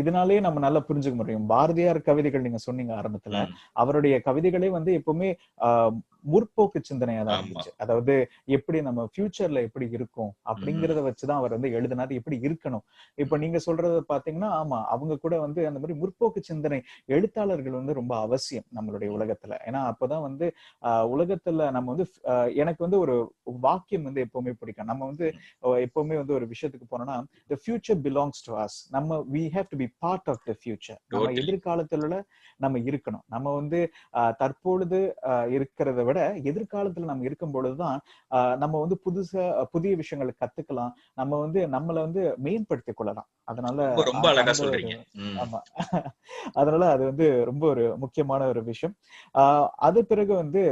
S7: இதனாலேயே நம்ம நல்லா புரிஞ்சுக்க முடியும். பாரதியார் கவிதைகள் நீங்க சொன்னீங்க ஆரம்பத்துல, அவருடைய கவிதைகளே வந்து எப்பவுமே முற்போக்கு சிந்தனையா தான் இருந்துச்சு. அதாவது எப்படி நம்ம ஃபியூச்சர்ல எப்படி இருக்கும் அப்படிங்கறத வச்சுதான் அவர் வந்து எழுதினாரு, எப்படி இருக்கணும். இப்ப நீங்க சொல்றத பாத்தீங்கன்னா ஆமா, அவங்க கூட வந்து அந்த மாதிரி முற்போக்கு சிந்தனை எழுத்தாளர்கள் வந்து ரொம்ப அவசியம் நம்மளுடைய உலகத்துல. ஏன்னா அப்பதான் வந்து உலகத்துல நம்ம வந்து எனக்கு வந்து ஒரு வாக்கியம் வந்து எப்பவுமே பிடிக்கும். நம்ம வந்து எப்பவுமே வந்து ஒரு விஷயத்துக்கு போனோம்னா the future belongs to us. நம்ம we have to be part of the future. நம்ம எதிர்காலத்துல நம்ம இருக்கணும். நம்ம வந்து தற்பொழுது இருக்கிறத விட எதிர்காலத்துல நம்ம இருக்கும் பொழுதுதான் நம்ம வந்து புதிய விஷயங்களை கத்துக்கலாம், நம்ம வந்து நம்மளை வந்து மேம்படுத்திக் கொள்ளலாம். அதனால
S3: ரொம்ப அழகா சொல்றீங்க.
S7: ஆமா, அதனால அது வந்து ரொம்ப ஒரு முக்கியமான ஒரு விஷயம். அது பிறகு வந்து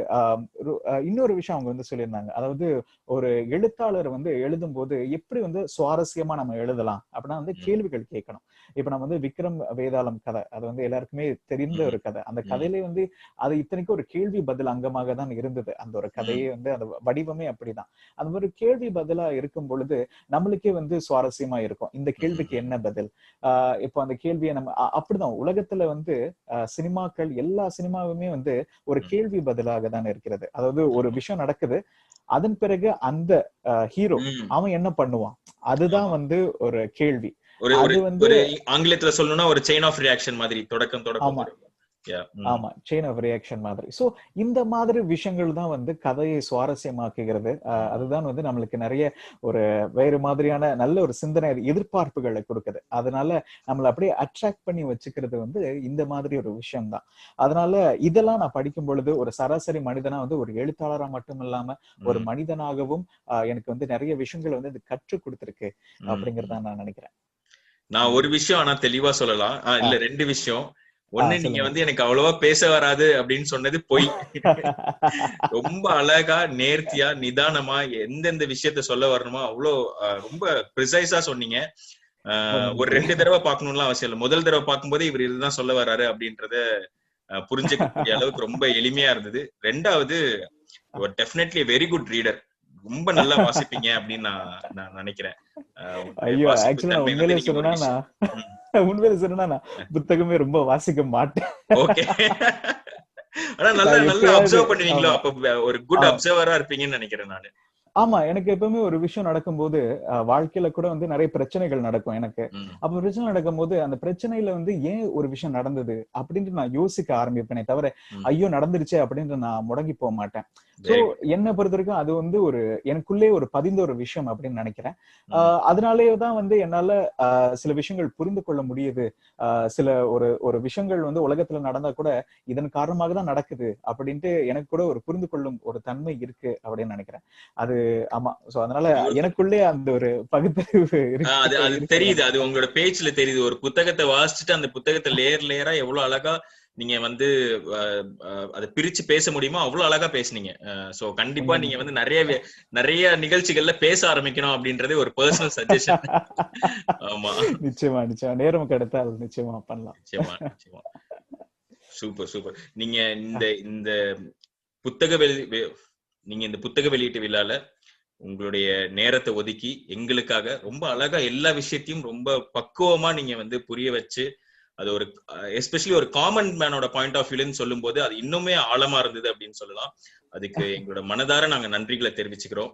S7: இன்னொரு விஷயம் விஷயம் அவங்க வந்து சொல்லியிருந்தாங்க. அதாவது ஒரு எழுத்தாளர் வந்து எழுதும் போது எப்படி வந்து சுவாரஸ்யமா நம்ம எழுதலாம் அப்படின்னா வந்து கேள்விகள் கேட்கணும். இப்ப நம்ம வந்து விக்ரம் வேதாளம் கதை, அது வந்து எல்லாருக்குமே தெரிந்த ஒரு கதை. அந்த கதையிலே வந்து அது இத்தனைக்கும் ஒரு கேள்வி பதில் அங்கமாக தான் இருந்தது. அந்த ஒரு கதையே வந்து அந்த வடிவமே அப்படிதான். அந்த மாதிரி கேள்வி பதிலா இருக்கும் பொழுது நம்மளுக்கே வந்து சுவாரஸ்யமா இருக்கும். இந்த கேள்விக்கு என்ன பதில்? இப்போ அந்த கேள்வியை நம்ம அப்படிதான் உலகத்துல வந்து சினிமாக்கள் எல்லா சினிமாவுமே வந்து ஒரு கேள்வி பதிலாக தான் இருக்கிறது. அதாவது ஒரு விஷயம் நடக்குது, அதன் பிறகு அந்த ஹீரோ அவன் என்ன பண்ணுவான், அதுதான் வந்து ஒரு கேள்வி.
S3: அது வந்து ஆங்கிலத்துல சொல்லணும்னா ஒரு செயின் ஆஃப் ரியாக்ஷன் மாதிரி, தொடக்கம்.
S7: ஆமா, செயின் ஆஃப் ரியாக்ஷன் மாதிரி. சோ இந்த மாதிரி விஷயங்கள் தான் வந்து கதையை சுவாரஸ்யமாக்குகிறது. அதுதான் வந்து நம்மளுக்கு நிறைய ஒரு வேறு மாதிரியான நல்ல ஒரு சிந்தனை எதிர்பார்ப்புகளை கொடுக்குது. அதனால நம்மளை அப்படியே அட்ராக்ட் பண்ணி வச்சுக்கிறது வந்து இந்த மாதிரி ஒரு விஷயம் தான். அதனால இதெல்லாம் நான் படிக்கும் பொழுது ஒரு சராசரி மனிதனா வந்து ஒரு எழுத்தாளரா மட்டும் இல்லாம ஒரு மனிதனாகவும் எனக்கு வந்து நிறைய விஷயங்கள் வந்து இது கற்றுக் கொடுத்திருக்கு அப்படிங்கறத நான் நினைக்கிறேன்.
S3: நான் ஒரு விஷயம் ஆனா தெளிவா சொல்லலாம், இல்ல 2 விஷயம். ஒண்ணு, நீங்க வந்து எனக்கு அவ்வளவா பேச வராது அப்படின்னு சொன்னது பொய். ரொம்ப அழகா, நேர்த்தியா, நிதானமா எந்தெந்த விஷயத்த சொல்ல வரணுமோ அவ்வளோ ரொம்ப ப்ரிசைஸா சொன்னீங்க. ஒரு 2 தடவை பார்க்கணும்லாம் அவசியம் இல்லை. முதல் தடவை பார்க்கும்போது இவர் இதுதான் சொல்ல வர்றாரு அப்படின்றத புரிஞ்சுக்கக்கூடிய அளவுக்கு ரொம்ப எளிமையா இருந்தது. 2வது, டெஃபினெட்லி வெரி குட் ரீடர், ரொம்ப நல்லா வாசிப்பீங்க அப்படின்னு நான் நினைக்கிறேன்.
S7: ஐயோ, ஆக்சுவலா உண்மையில சொன்னா நான் புத்தகமே ரொம்ப வாசிக்க மாட்டேன்.
S3: ஓகே. ஆனா நல்லா அப்சர்வ் பண்ணுவீங்களோ, அப்ப ஒரு குட் அப்சர்வரா இருப்பீங்கன்னு நினைக்கிறேன் நானு.
S7: ஆமா, எனக்கு எப்பவுமே ஒரு விஷயம் நடக்கும்போது வாழ்க்கையில கூட வந்து நிறைய பிரச்சனைகள் நடக்கும் எனக்கு. அப்ப பிரச்சனை நடக்கும் போது அந்த பிரச்சனையில வந்து ஏன் ஒரு விஷயம் நடந்தது அப்படின்ட்டு நான் யோசிக்க ஆரம்பிப்பேனே தவிர ஐயோ நடந்துருச்சே அப்படின்ட்டு நான் முடங்கி போக மாட்டேன். சோ என்னை பொறுத்த வரைக்கும் அது வந்து ஒரு எனக்குள்ளே ஒரு பதிந்த ஒரு விஷயம் அப்படின்னு நினைக்கிறேன். அதனாலேதான் வந்து என்னால சில விஷயங்கள் புரிந்து கொள்ள முடியுது. சில ஒரு விஷயங்கள் வந்து உலகத்துல நடந்தா கூட இதன் காரணமாக தான் நடக்குது அப்படின்ட்டு எனக்கு கூட ஒரு புரிந்து கொள்ளும் ஒரு தன்மை இருக்கு அப்படின்னு நினைக்கிறேன். அது ஆமா. சோ அதனால எனக்குள்ளே அந்த ஒரு பகுத்தறிவு இருக்கு.
S3: அது தெரியுது, அது உங்களோட பேச்சுல தெரியுது. ஒரு புத்தகத்தை வாசிச்சுட்டு அந்த புத்தகத்தை லேயரா எவ்வளவு அழகா நீங்க வந்து அதை பிரிச்சு பேச முடியுமோ அவ்வளவு அழகா பேசுனீங்க. சோ கண்டிப்பா நீங்க வந்து நிறைய நிகழ்ச்சிகள்ல பேச ஆரம்பிக்கணும் அப்படின்றது ஒரு பர்சனல் சஜஷன். ஆமா,
S7: நிச்சயமா நேரம் கிடைத்தால் நிச்சயமா பண்ணலாம்.
S3: நிச்சயமா. சூப்பர். நீங்க இந்த புத்தக வெளியீட்டு விழால உங்களுடைய நேரத்தை ஒதுக்கி எங்களுக்காக ரொம்ப அழகா எல்லா விஷயத்தையும் ரொம்ப பக்குவமா நீங்க வந்து புரிய வச்சு, அது ஒரு எஸ்பெஷலி ஒரு காமன் மேனோட பாயிண்ட் ஆஃப் வியூன்னு சொல்லும் போது அது இன்னுமே ஆழமா இருந்தது அப்படின்னு சொல்லலாம். அதுக்கு எங்களோட மனதார நாங்க நன்றிகளை தெரிவிச்சுக்கிறோம்.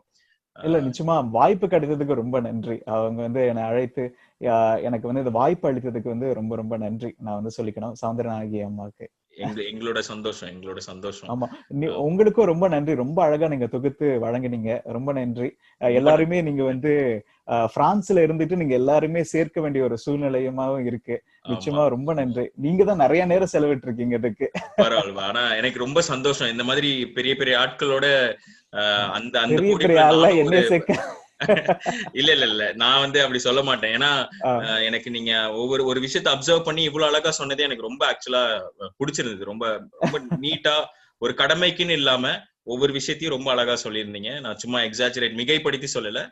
S7: இல்ல, நிச்சயமா வாய்ப்பு கிடைத்ததுக்கு ரொம்ப நன்றி. அவங்க வந்து என்னை அழைத்து எனக்கு வந்து இந்த வாய்ப்பு அளித்ததுக்கு வந்து ரொம்ப ரொம்ப நன்றி நான் வந்து சொல்லிக்கணும் சௌந்தரநாயகி அம்மாவுக்கு.
S3: எங்களோட சந்தோஷம்.
S7: ஆமா, உங்களுக்கும் ரொம்ப நன்றி. ரொம்ப அழகா நீங்க தொகுத்து வழங்கினீங்க. ரொம்ப நன்றி. எல்லாருமே நீங்க வந்து பிரான்ஸ்ல இருந்துட்டு நீங்க எல்லாருமே சேர்க்க வேண்டிய ஒரு சூழ்நிலையுமாவும் இருக்கு. நிச்சயமா ரொம்ப நன்றி. நீங்க தான் நிறைய நேரம் செலவிட்டு இருக்கீங்க இதுக்கு.
S3: பரவாயில்ல. ஆனா எனக்கு ரொம்ப சந்தோஷம் இந்த மாதிரி பெரிய பெரிய ஆட்களோட அந்த
S7: பெரிய ஆளா என்ன சேர்க்க.
S3: இல்ல நான் வந்து அப்படி சொல்ல மாட்டேன். ஏன்னா எனக்கு நீங்க ஒரு விஷயத்தை அப்சர்வ் பண்ணி இவ்வளவு அழகா சொன்னதே எனக்கு ரொம்ப ஆக்சுவலா பிடிச்சிருந்தது. ரொம்ப ரொம்ப நீட்டா, ஒரு கடமைக்குன்னு இல்லாம ஒவ்வொரு விஷயத்தையும் ரொம்ப அழகா சொல்லியிருந்தீங்க. நான் சும்மா எக்ஸாஜரேட் மிகைப்படுத்தி சொல்லல,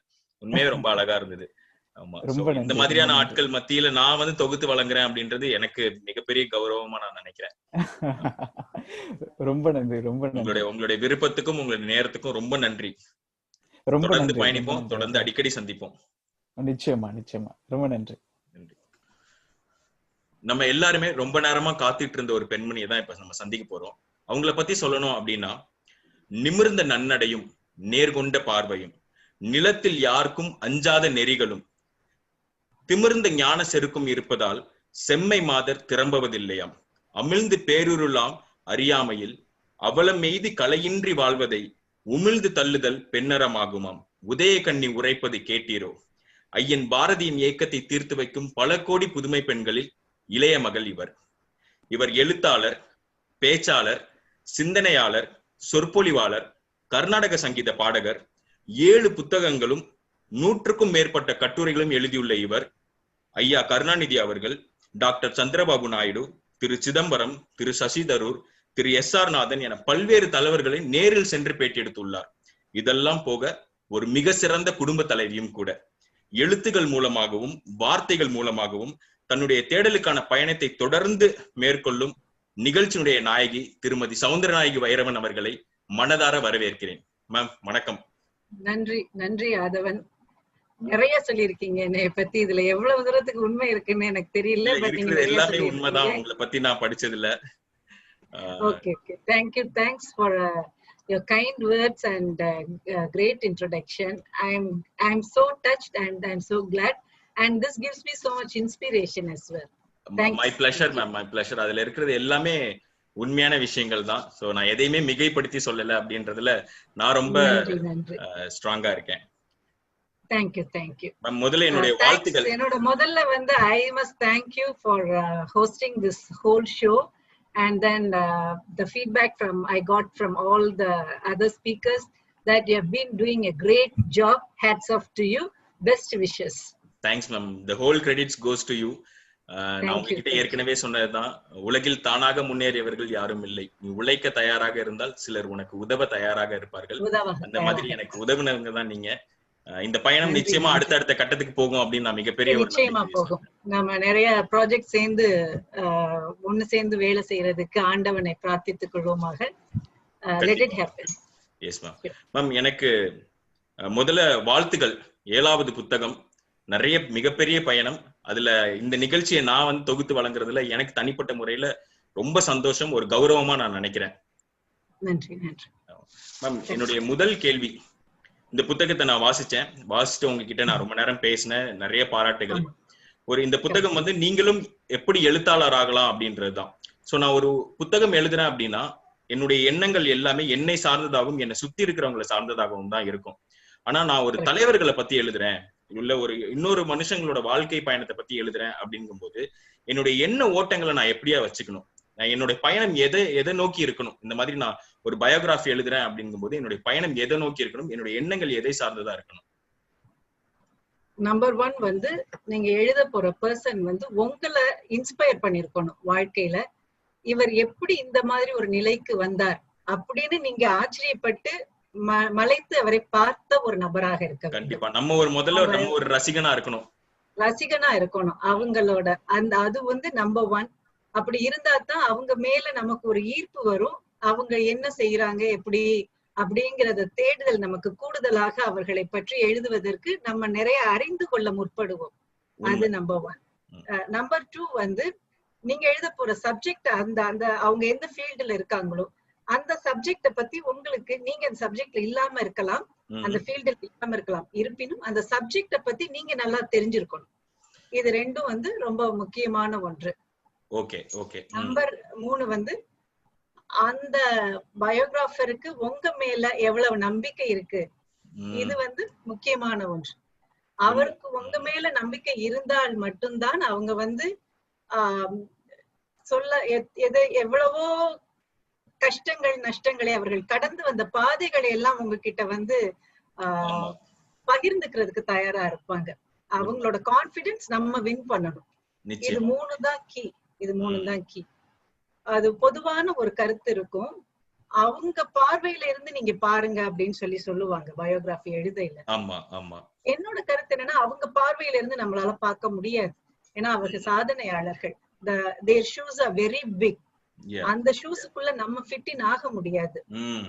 S3: உண்மையே ரொம்ப அழகா இருந்தது. ஆமா, இந்த மாதிரியான ஆட்கள் மத்தியில நான் வந்து தொகுத்து வழங்குறேன் அப்படின்றது எனக்கு மிகப்பெரிய கௌரவமா நான் நினைக்கிறேன்.
S7: ரொம்ப நன்றி.
S3: உங்களுடைய விருப்பத்துக்கும் உங்களுடைய நேரத்துக்கும் ரொம்ப நன்றி. தொடர்ந்து பயணிப்போம், தொடர்ந்து அடிக்கடி சந்திப்போம்.
S7: நிச்சயமா. ரொம்ப நன்றி.
S3: நம்ம எல்லாருமே ரொம்ப நேரமா காத்துட்டு இருந்த ஒரு பெண்மணியை தான் இப்ப நம்ம சந்திக்க போறோம். அவங்கள பத்தி சொல்லணும் அப்படின்னா, நிமிர்ந்த நன்னடையும் நேர்கொண்ட பார்வையும், நிலத்தில் யாருக்கும் அஞ்சாத நெறிகளும், திமிர்ந்த ஞான செருக்கும் இருப்பதால் செம்மை மாதர் திரம்புவதில்லையாம். அமிழ்ந்து பேருருளாம் அறியாமையில் அவலம் மெய்தி கலையின்றி வாழ்வதை உமிழ்ந்து தள்ளுதல் பெண்ணறமாகுமாம். உதய கண்ணி உரைப்பது கேட்டீரோ. ஐயன் பாரதியின் ஏக்கத்தை தீர்த்து வைக்கும் பல கோடி புதுமை பெண்களில் இளைய மகள் இவர் எழுத்தாளர், பேச்சாளர், சிந்தனையாளர், சொற்பொழிவாளர், கர்நாடக சங்கீத பாடகர், 7 புத்தகங்களும் 100க்கும் மேற்பட்ட கட்டுரைகளும் எழுதியுள்ள இவர் ஐயா கருணாநிதி அவர்கள், டாக்டர் சந்திரபாபு நாயுடு, திரு சிதம்பரம், திரு சசி தரூர், திரு SR நாதன் என பல்வேறு தலைவர்களை நேரில் சென்று பேட்டி எடுத்துள்ளார். இதெல்லாம் போக ஒரு மிக சிறந்த குடும்ப தலைவியும் கூட. எழுத்துகள் மூலமாகவும் வார்த்தைகள் மூலமாகவும் தன்னுடைய தேடலுக்கான பயணத்தை தொடர்ந்து மேற்கொள்ளும் நிகழ்ச்சியினுடைய நாயகி திருமதி சௌந்தரநாயகி வைரவன் அவர்களை மனதார வரவேற்கிறேன். மேம் வணக்கம்.
S8: நன்றி நன்றி ஆதவன். நிறைய சொல்லியிருக்கீங்க என்னைய பத்தி. இதுல எவ்வளவு தூரத்துக்கு உண்மை இருக்குன்னு எனக்கு தெரியல.
S3: எல்லாமே உண்மைதான். உங்களை பத்தி நான் படிச்சது இல்ல.
S8: Okay okay, thank you. Thanks for your kind words and great introduction. I'm so touched and I'm so glad, and this gives me so much inspiration as well. Thanks.
S3: My pleasure ma'am, my pleasure. அதுல இருக்கிறது எல்லாமே உண்மையான விஷயங்கள் தான். So நான் எதையுமே மிகைப்படுத்தி சொல்லல அப்படின்றதுல நான் ரொம்ப ஸ்ட்ராங்கா இருக்கேன்.
S8: Thank you, thank you.
S3: Ma'am முதல்ல என்னுடைய வாழ்த்துக்கள்.
S8: என்னோட முதல்ல வந்து I must thank you for hosting this whole show. And then the feedback I got from all the other speakers that you have been doing a great job. Hats off to you. Best wishes.
S3: Thanks ma'am. The whole credits goes to you. நான் உங்ககிட்ட ஏற்கனவே சொன்னதுதான், உலகில் தானாக முன்னேறியவர்கள் யாரும் இல்லை. நீ உழைக்க தயாராக இருந்தால் சிலர் உனக்கு உதவ தயாராக இருப்பார்கள். அந்த மாதிரி எனக்கு உதவுனவங்க தான் நீங்க. இந்த பயணம் நிச்சயமா அடுத்த கட்டத்துக்கு போகும் அப்படின்னு நான் மிகப்பெரிய
S8: நிச்சயமா போகும். நம்ம நிறைய ப்ராஜெக்ட் சேர்ந்து ஒன்னு சேர்ந்து வேலை செய்யறதுக்கு ஆண்டவனை பிரார்த்தித்துக் கொள்வோமாக. Let it happen.
S3: Yes ma'am. Ma'am எனக்கு முதல்ல வாழ்த்துக்கள். 7வது புத்தகம் நிறைய மிகப்பெரிய பயணம். அதுல இந்த நிகழ்ச்சியை நான் வந்து தொகுத்து வழங்குறதுல எனக்கு தனிப்பட்ட முறையில ரொம்ப சந்தோஷம், ஒரு கௌரவமா நான் நினைக்கிறேன்.
S8: நன்றி நன்றி
S3: மேம். என்னுடைய முதல் கேள்வி, இந்த புத்தகத்தை நான் வாசிச்சுட்டு உங்ககிட்ட நான் ரொம்ப நேரம் பேசினேன். நிறைய பாராட்டுகள். இந்த புத்தகம் வந்து நீங்களும் எப்படி எழுத்தாளர் ஆகலாம் அப்படின்றதுதான். சோ நான் ஒரு புத்தகம் எழுதுறேன் அப்படின்னா என்னுடைய எண்ணங்கள் எல்லாமே என்னை சார்ந்ததாகவும் என்னை சுத்தி இருக்கிறவங்களை சார்ந்ததாகவும் தான் இருக்கும். ஆனா நான் ஒரு தலைவர்களை பத்தி எழுதுறேன், இல்ல ஒரு இன்னொரு மனுஷங்களோட வாழ்க்கை பயணத்தை பத்தி எழுதுறேன் அப்படிங்கும் போது என்னுடைய எண்ண ஓட்டங்களை நான் எப்படியா வச்சுக்கணும், என்னுடைய பயணம் எதை நோக்கி இருக்கணும். இந்த மாதிரி நான் ஒரு பயோகிராஃபி எழுதுறேன் அப்படிங்கும் போது என்னுடைய பயணம் எதை நோக்கி இருக்கணும், என்னுடைய எண்ணங்கள் எதை சார்ந்ததா இருக்கணும்.
S8: நம்பர் 1 வந்து நீங்க எழுத போற பர்சன் வந்து உங்களை இன்ஸ்பயர் பண்ணிருக்கணும். வாழ்க்கையில இவர் எப்படி இந்த மாதிரி ஒரு நிலைக்கு வந்தார் அப்படின்னு நீங்க ஆச்சரியப்பட்டு மலைத்து அவரை பார்த்த ஒரு நபராக இருக்க.
S3: கண்டிப்பா நம்ம ஒரு ரசிகனா இருக்கணும்.
S8: அவங்களோட அது வந்து நம்பர் 1. அப்படி இருந்தா தான் அவங்க மேல நமக்கு ஒரு ஈர்ப்பு வரும். அவங்க என்ன செய்யறாங்க எப்படி அப்படிங்கறத தேடுதல் நமக்கு கூடுதலாக அவர்களை பற்றி எழுதுவதற்கு நம்ம நிறைய அறிந்து கொள்ள முற்படுவோம். அது நம்பர் 1. நம்பர் 2 வந்து நீங்க எழுத போற சப்ஜெக்ட் அந்த அவங்க எந்த ஃபீல்டுல இருக்காங்களோ அந்த சப்ஜெக்ட பத்தி உங்களுக்கு, நீங்க அந்த சப்ஜெக்ட்ல இல்லாம இருக்கலாம், அந்த ஃபீல்டுல இல்லாம இருக்கலாம், இருப்பினும் அந்த சப்ஜெக்ட பத்தி நீங்க நல்லா தெரிஞ்சிருக்கணும். இது ரெண்டும் வந்து ரொம்ப முக்கியமான ஒன்று.
S3: Okay okay.
S8: நம்பர் 3 வந்து அந்த பயோகிராஃபருக்கு உங்க மேல எவ்வளவு நம்பிக்கை இருக்கு, இது வந்து முக்கியமான ஒன்று. அவருக்கு உங்க மேல நம்பிக்கை இருந்தால் மட்டும்தான் அவங்க வந்து எவ்வளவோ கஷ்டங்கள் நஷ்டங்களை அவர்கள் கடந்து வந்த பாதைகளை எல்லாம் உங்ககிட்ட வந்து பகிர்ந்துக்கிறதுக்கு தயாரா இருப்பாங்க. அவங்களோட கான்பிடன்ஸ் நம்ம வின் பண்ணணும். இது 3 தான் கீ. அது பொதுவான ஒரு கருத்து இருக்கும். அவங்க பார்வையில இருந்து நீங்க பாருங்க அப்படின்னு சொல்லுவாங்க பயோகிராஃபி எழுதையில. என்னோட கருத்து என்னன்னா, அவங்க பார்வையில இருந்து நம்மளால பார்க்க முடியாது. ஏன்னா அவர்கள் சாதனையாளர்கள். their shoes are very big. அந்த ஷூஸுக்குள்ள நம்ம ஃபிட் இன் ஆக முடியாது.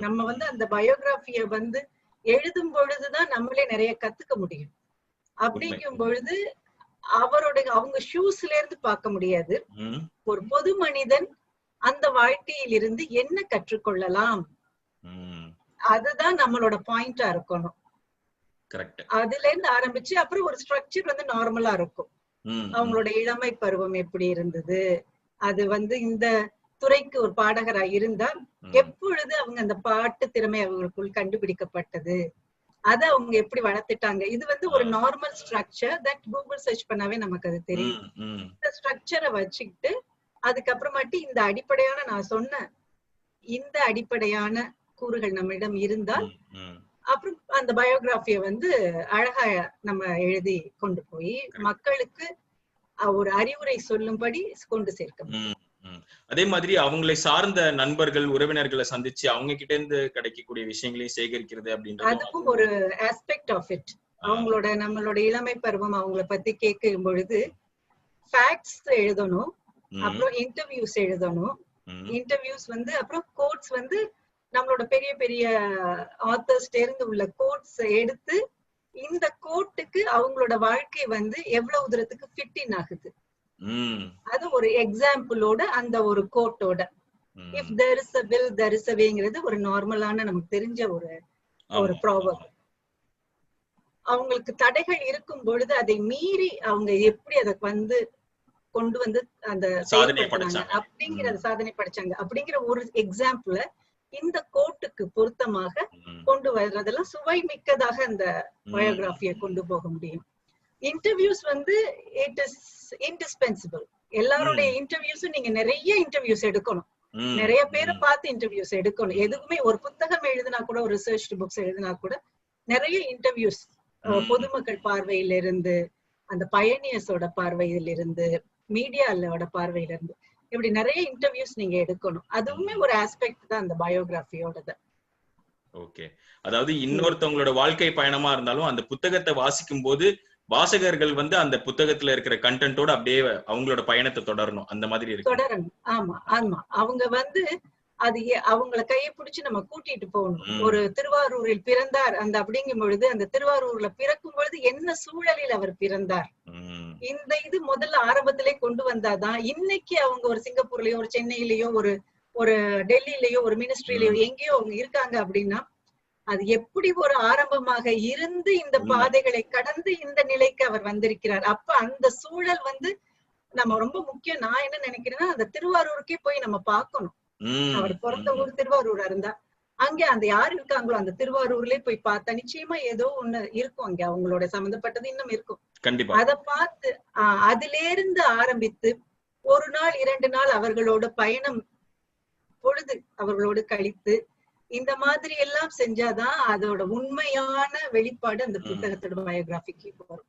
S8: நம்ம வந்து அந்த பயோகிராஃபிய வந்து எழுதும் பொழுதுதான் நம்மளே நிறைய கத்துக்க முடியும். அப்படிங்கும் பொழுது அவங்க ஷூஸ்ல இருந்து பார்க்க முடியாது. ஒரு பொது மனிதன் அந்த வாழ்க்கையில் இருந்து என்ன கற்றுக்கொள்ளலாம், அதுதான் நம்மளோட பாயிண்டா இருக்கணும். அதுல இருந்து ஆரம்பிச்சு அப்புறம் ஒரு ஸ்ட்ரக்சர் வந்து நார்மலா இருக்கும். அவங்களோட இளமை பருவம் எப்படி இருந்தது, அது வந்து இந்த துறைக்கு ஒரு பாடகரா இருந்தா எப்பொழுது அவங்க அந்த பாட்டு திறமை அவங்களுக்குள் கண்டுபிடிக்கப்பட்டது, அத அவங்க எப்படி வளர்த்துட்டாங்க. இது வந்து ஒரு normal structure that Google search பண்ணாவே நமக்கு அது தெரியும். இந்த ஸ்ட்ரக்சரை வச்சுக்கிட்டு அதுக்கப்புறமாட்டி இந்த அடிப்படையான நான் சொன்ன இந்த அடிப்படையான கூறுகள் நம்மிடம் இருந்தால் அப்புறம் அந்த பயோகிராஃபிய வந்து அழகா நம்ம எழுதி கொண்டு போய் மக்களுக்கு ஒரு அறிவுரை சொல்லும்படி கொண்டு சேர்க்க முடியும்.
S3: அதே மாதிரி அவங்களை சார்ந்த நண்பர்கள் உறவினர்களை சந்திச்சு அவங்க கிட்ட இருந்து கிடைக்கக்கூடிய விஷயங்களையும் சேகரிக்கிறது அப்படின்றது
S8: அதுவும் ஒரு ஆஸ்பெக்ட் ஆஃப் இட். அவங்களோட நம்மளோட இளமை பருவம் அவங்கள பத்தி கேட்கும் பொழுது ஃபேக்ட்ஸ் எழுதணும், அப்புறம் இன்டர்வியூஸ் எழுதணும். இன்டர்வியூஸ் வந்து அப்புறம் கோட்ஸ் வந்து நம்மளோட பெரிய பெரிய ஆத்தர்ஸ் இருந்து உள்ள கோட்ஸ் எடுத்து இந்த கோட்டுக்கு அவங்களோட வாழ்க்கை வந்து எவ்வளவு தூரத்துக்கு ஃபிட் இன் ஆகுது, அது ஒரு எக்ஸாம்பிளோட அந்த ஒரு கோட்டோட. If there is a will there is a wayங்கிறது ஒரு நார்மலான நமக்கு தெரிஞ்ச ஒரு ப்ராவர்ப். அவங்களுக்கு தடைகள் இருக்கும் பொழுது அதை மீறி அவங்க எப்படி அதை வந்து கொண்டு வந்து அந்த அப்படிங்கிற சாதனை படைச்சாங்க அப்படிங்கிற ஒரு எக்ஸாம்பிள இந்த கோட்டுக்கு பொருத்தமாக கொண்டு வர்றதெல்லாம் சுவை மிக்கதாக அந்த பயோகிராஃபியை கொண்டு போக முடியும். இன்டர்வியூஸ் வந்து இட் இஸ் இன்டிஸ்பென்சிபிள். எல்லாருடைய இன்டர்வியூஸும் நீங்க நிறைய இன்டர்வியூஸ் எடுக்கணும், நிறைய பேரை பார்த்து இன்டர்வியூஸ் எடுக்கணும். எதுவுமே ஒரு புத்தகம் எழுதினா கூட, ஒரு ரிசர்ச் புக்ஸ் எழுதினா கூட நிறைய இன்டர்வியூஸ் பொதுமக்கள் பார்வையில இருந்து, அந்த பயணியர்ஸோட பார்வையில இருந்து, மீடியாவோட பார்வையில இருந்து, இப்படி நிறைய இன்டர்வியூஸ் நீங்க எடுக்கணும். அதுவுமே ஒரு ஆஸ்பெக்ட் தான் அந்த பயோகிராஃபியோட.
S3: ஓகே, அதாவது இன்னொருத்தவங்களோட வாழ்க்கை பயணமா இருந்தாலும் அந்த புத்தகத்தை வாசிக்கும் போது வாசகர்கள் வந்து அந்த புத்தகத்துல இருக்கிற கண்டென்ட்டோட அப்படியே அவங்களோட பயணத்தை தொடரணும், அந்த மாதிரி இருக்கு.
S8: தொடரணும். ஆமா ஆமா, அவங்க வந்து அது அவங்கள கையை பிடிச்சு நம்ம கூட்டிட்டு போகணும். ஒரு திருவாரூரில் பிறந்தார் அந்த அப்படிங்கும் பொழுது அந்த திருவாரூர்ல பிறக்கும் பொழுது என்ன சூழலில் அவர் பிறந்தார், இந்த இது முதல்ல ஆரம்பத்திலே கொண்டு வந்தாதான் இன்னைக்கு அவங்க ஒரு சிங்கப்பூர்லயோ ஒரு சென்னையிலயோ ஒரு டெல்லியிலயோ ஒரு மினிஸ்ட்ரியிலயோ எங்கேயோ அவங்க இருக்காங்க அப்படின்னா அது எப்படி ஒரு ஆரம்பமாக இருந்து இந்த பாதைகளை கடந்து இந்த நிலைக்கு அவர் வந்திருக்கிறார். அப்ப அந்த சூழல் வந்து நம்ம ரொம்ப முக்கியம். நான் என்ன நினைக்கிறேன்னா அந்த திருவாரூருக்கே போய் நம்ம பார்க்கணும். அவர் பிறந்த ஊர் திருவாரூரா இருந்தா அங்க அந்த யாரு இருக்காங்களோ அந்த திருவாரூர்லயே போய் பார்த்தா நிச்சயமா ஏதோ ஒண்ணு இருக்கும், அங்க அவங்களோட சம்பந்தப்பட்டது இன்னும் இருக்கும். அதை பார்த்து அதுல இருந்து ஆரம்பித்து ஒரு நாள் 2 நாள் அவர்களோட பயணம் பொழுது அவர்களோடு கழித்து இந்த மாதிரி எல்லாம் செஞ்சாதான் அதோட உண்மையான வெளிப்பாடு அந்த புத்தகத்தோட பயோகிராஃபிக்கு வரும்.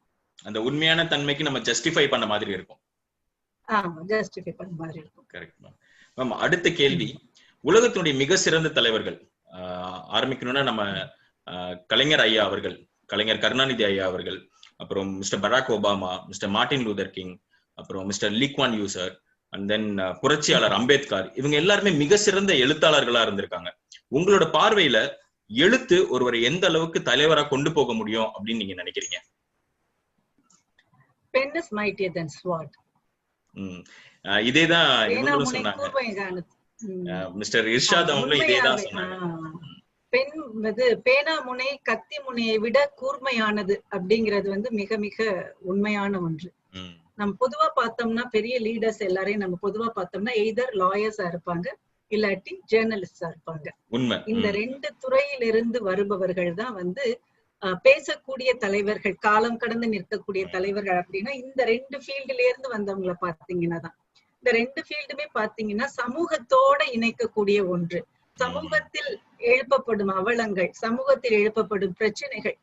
S3: அந்த உண்மையான தன்மைக்கு நம்ம ஜஸ்டிஃபை பண்ண மாதிரி இருக்கும்.
S8: ஜஸ்டிஃபை பண்ண மாதிரி இருக்கும்.
S3: Correct ma'am. அடுத்த கேள்வி, உலகத்தினுடைய மிக சிறந்த தலைவர்கள் ஆரம்பிக்கணும்னா நம்ம கலைஞர் ஐயா அவர்கள், கலைஞர் கருணாநிதி ஐயா அவர்கள், அப்புறம் mister Barack Obama, mister Martin Luther King, அப்புறம் mister Lee Kuan Yew sir, and then புரட்சியாளர் அம்பேத்கர், இவங்க எல்லாருமே மிக சிறந்த எழுத்தாளர்களா இருந்திருக்காங்க. உங்களோட பார்வையில எழுத்து ஒருவரை எந்த அளவுக்கு தலைவரா கொண்டு போக முடியும் அப்படின்னு நீங்க நினைக்கிறீங்க?
S8: Pen is mightier than sword.
S3: இதேதான் இவங்களும் சொன்னாங்க. மிஸ்டர் இர்ஷாத் அவங்களும் இதேதான் சொன்னாங்க.
S8: பேனா முனை கத்தி முனையை விட கூர்மையானது அப்படிங்கிறது வந்து மிக மிக உண்மையான ஒன்று. நம்ம பொதுவா பார்த்தோம்னா பெரிய லீடர்ஸ் எல்லாரையும் நம்ம பொதுவா பார்த்தோம்னா எய்தர் லாயர்ஸா இருப்பாங்க இல்லாட்டி ஜேர்னலிஸ்டா இருப்பாங்க. இந்த 2 துறையிலிருந்து வருபவர்கள் தான் வந்து பேசக்கூடிய தலைவர்கள், காலம் கடந்து நிற்கக்கூடிய தலைவர்கள். அப்படின்னா இந்த 2 ஃபீல்டுல இருந்து வந்தவங்களை பாத்தீங்கன்னா தான் இந்த 2 ஃபீல்டுமே பாத்தீங்கன்னா சமூகத்தோட இணைக்கக்கூடிய ஒன்று. சமூகத்தில் எழுப்பப்படும் அவலங்கள், சமூகத்தில் எழுப்பப்படும் பிரச்சனைகள்,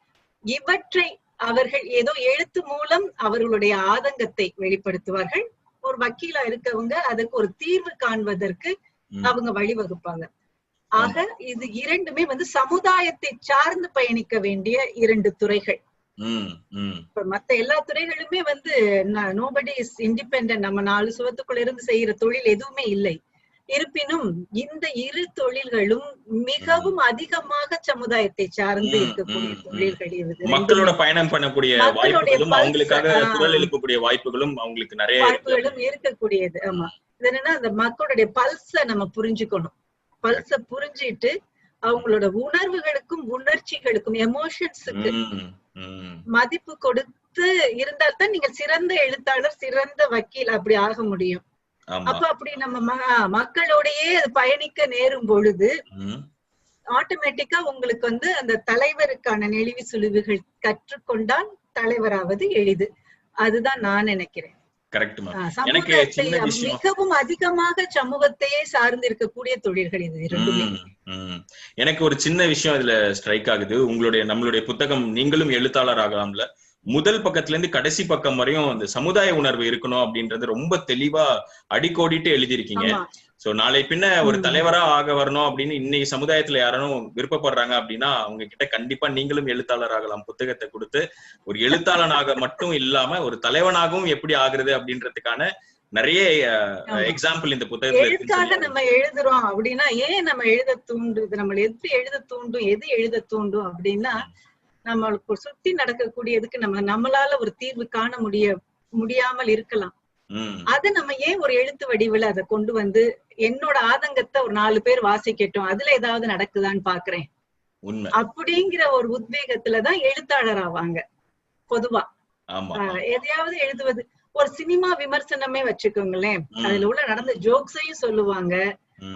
S8: இவற்றை அவர்கள் ஏதோ எழுத்து மூலம் அவர்களுடைய ஆதங்கத்தை வெளிப்படுத்துவார்கள். ஒரு வக்கீலா இருக்கவங்க அதுக்கு ஒரு தீர்வு காண்பதற்கு அவங்க வழிவகுப்பாங்க. ஆக இது 2மே வந்து சமுதாயத்தை சார்ந்து பயணிக்க வேண்டிய 2 துறைகள். மத்த எல்லா துறைகளுமே வந்து நோபடி இஸ் இண்டிபெண்டன்ட். நம்ம 4 சுவத்துக்குள்ள இருந்து செய்யற தொழில் எதுவுமே இல்லை. இருப்பினும் இந்த 2 தொழில்களும் மிகவும் அதிகமாக சமுதாயத்தை சார்ந்து இருக்கக்கூடிய தொழில்கள்.
S3: மக்களோட பயணம் பண்ணக்கூடிய வாய்ப்புகளும் அவங்களுக்காக குரல் எழுப்பக்கூடிய வாய்ப்புகளும் அவங்களுக்கு நிறைய
S8: வாய்ப்புகளும் இருக்கக்கூடியது. ஆமா, இது என்னன்னா அந்த மக்களுடைய பல்ஸ நம்ம புரிஞ்சுக்கணும். பல்ஸ புரிஞ்சிட்டு அவங்களோட உணர்வுகளுக்கும் உணர்ச்சிகளுக்கும் எமோஷன்ஸுக்கு மதிப்பு கொடுத்து இருந்தால்தான் நீங்க சிறந்த எழுத்தாளர், சிறந்த வக்கீல் அப்படி ஆக முடியும். அப்ப அப்படி நம்ம மக்களோடயே பயணிக்க நேரும் பொழுது ஆட்டோமேட்டிக்கா உங்களுக்கு வந்து அந்த தலைவருக்கான நெளிவு சுழிவுகள் கற்றுக்கொண்டால் தலைவராவது எளிது. அதுதான் நான் நினைக்கிறேன். மிகவும் அதிகமாக சமூகத்தையே சார்ந்து இருக்கக்கூடிய தொழில்கள் இது 2மே.
S3: எனக்கு ஒரு சின்ன விஷயம் இதுல ஸ்ட்ரைக் ஆகுது. நம்மளுடைய புத்தகம் நீங்களும் எழுத்தாளர் ஆகலாம்ல, முதல் பக்கத்துல இருந்து கடைசி பக்கம் வரையும் அந்த சமுதாய உணர்வு இருக்கணும் அப்படின்றது ரொம்ப தெளிவா அடிக்கோடிட்டு எழுதியிருக்கீங்க. சோ நாளை பின்ன ஒரு தலைவரா ஆக வரணும் அப்படின்னு இன்னைக்கு சமுதாயத்துல யாரும் விருப்பப்படுறாங்க அப்படின்னா அவங்க கிட்ட கண்டிப்பா நீங்களும் எழுத்தாளர் ஆகலாம். புத்தகத்தை கொடுத்து ஒரு எழுத்தாளனாக மட்டும் இல்லாம ஒரு தலைவனாகவும் எப்படி ஆகுறது அப்படின்றதுக்கான நிறைய எக்ஸாம்பிள் இந்த புத்தகத்துல
S8: எழுத்தாக நம்ம எழுதுறோம் அப்படின்னா ஏன் நம்ம எழுத தூண்டுது, நம்ம எப்படி எழுத தூண்டும், எது எழுத தூண்டும் அப்படின்னா நம்மளுக்கு சுத்தி நடக்கக்கூடியதுக்கு நம்மளால ஒரு தீர்வு காண முடியாமல் இருக்கலாம். அத நம்ம ஏன் ஒரு எழுத்து வடிவில் அதை கொண்டு வந்து என்னோட ஆதங்கத்தை ஒரு 4 பேர் வாசிக்கட்டும், அதுல ஏதாவது நடக்குதான்னு பாக்குறேன் அப்படிங்கிற ஒரு உத்வேகத்துலதான் எழுத்தாளர் ஆவாங்க. பொதுவா எதையாவது எழுதுவது, ஒரு சினிமா விமர்சனமே வச்சுக்கோங்களேன், அதுல உள்ள நடந்த ஜோக்ஸையும் சொல்லுவாங்க,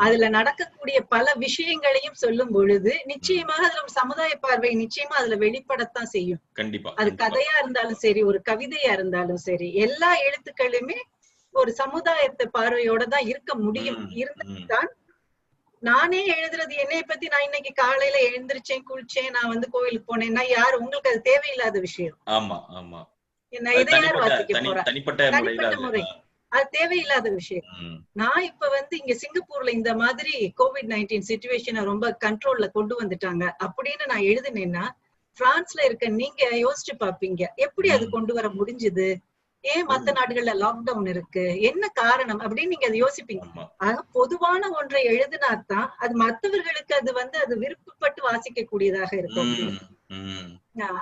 S8: அதுல நடக்கக்கூடிய பல விஷயங்களையும் சொல்லும் பொழுது நிச்சயமாக அதுல ஒரு சமுதாய பார்வை நிச்சயமா அதுல வெளிப்படத்தான் செய்யும்.
S3: கண்டிப்பா
S8: அது கதையா இருந்தாலும் சரி, ஒரு கவிதையா இருந்தாலும் சரி, எல்லா எழுத்துக்களுமே ஒரு சமுதாயத்தை பார்வையோட தான் இருக்க முடியும். இருந்துதான் நானே எழுதுறது என்னைய பத்தி, நான் இன்னைக்கு காலையில எழுந்திருச்சேன், குளிச்சேன், நான் வந்து கோயிலுக்கு போனேன்னா யாரு, உங்களுக்கு அது தேவையில்லாத விஷயம்.
S3: ஆமா ஆமா,
S8: இதை யார் வாசிக்க போறா? தனிப்பட்ட முறை அது தேவையில்லாத விஷயம். நான் இப்ப வந்து இங்க சிங்கப்பூர்ல இந்த மாதிரி COVID-19 சிச்சுவேஷனை ரொம்ப கண்ட்ரோல்ல கொண்டு வந்துட்டாங்க அப்படின்னு நான் எழுதினேன்னா பிரான்ஸ்ல இருக்க நீங்க யோசிச்சு பாப்பீங்க எப்படி அது கொண்டு வர முடிஞ்சது, ஏன் மத்த நாடுகள்ல லாக்டவுன் இருக்கு, என்ன காரணம் அப்படின்னு நீங்க அதை யோசிப்பீங்க. ஆக பொதுவான ஒன்றை எழுதினாத்தான் அது மற்றவர்களுக்கு அது வந்து அது விருப்பப்பட்டு வாசிக்க கூடியதாக இருக்கும்.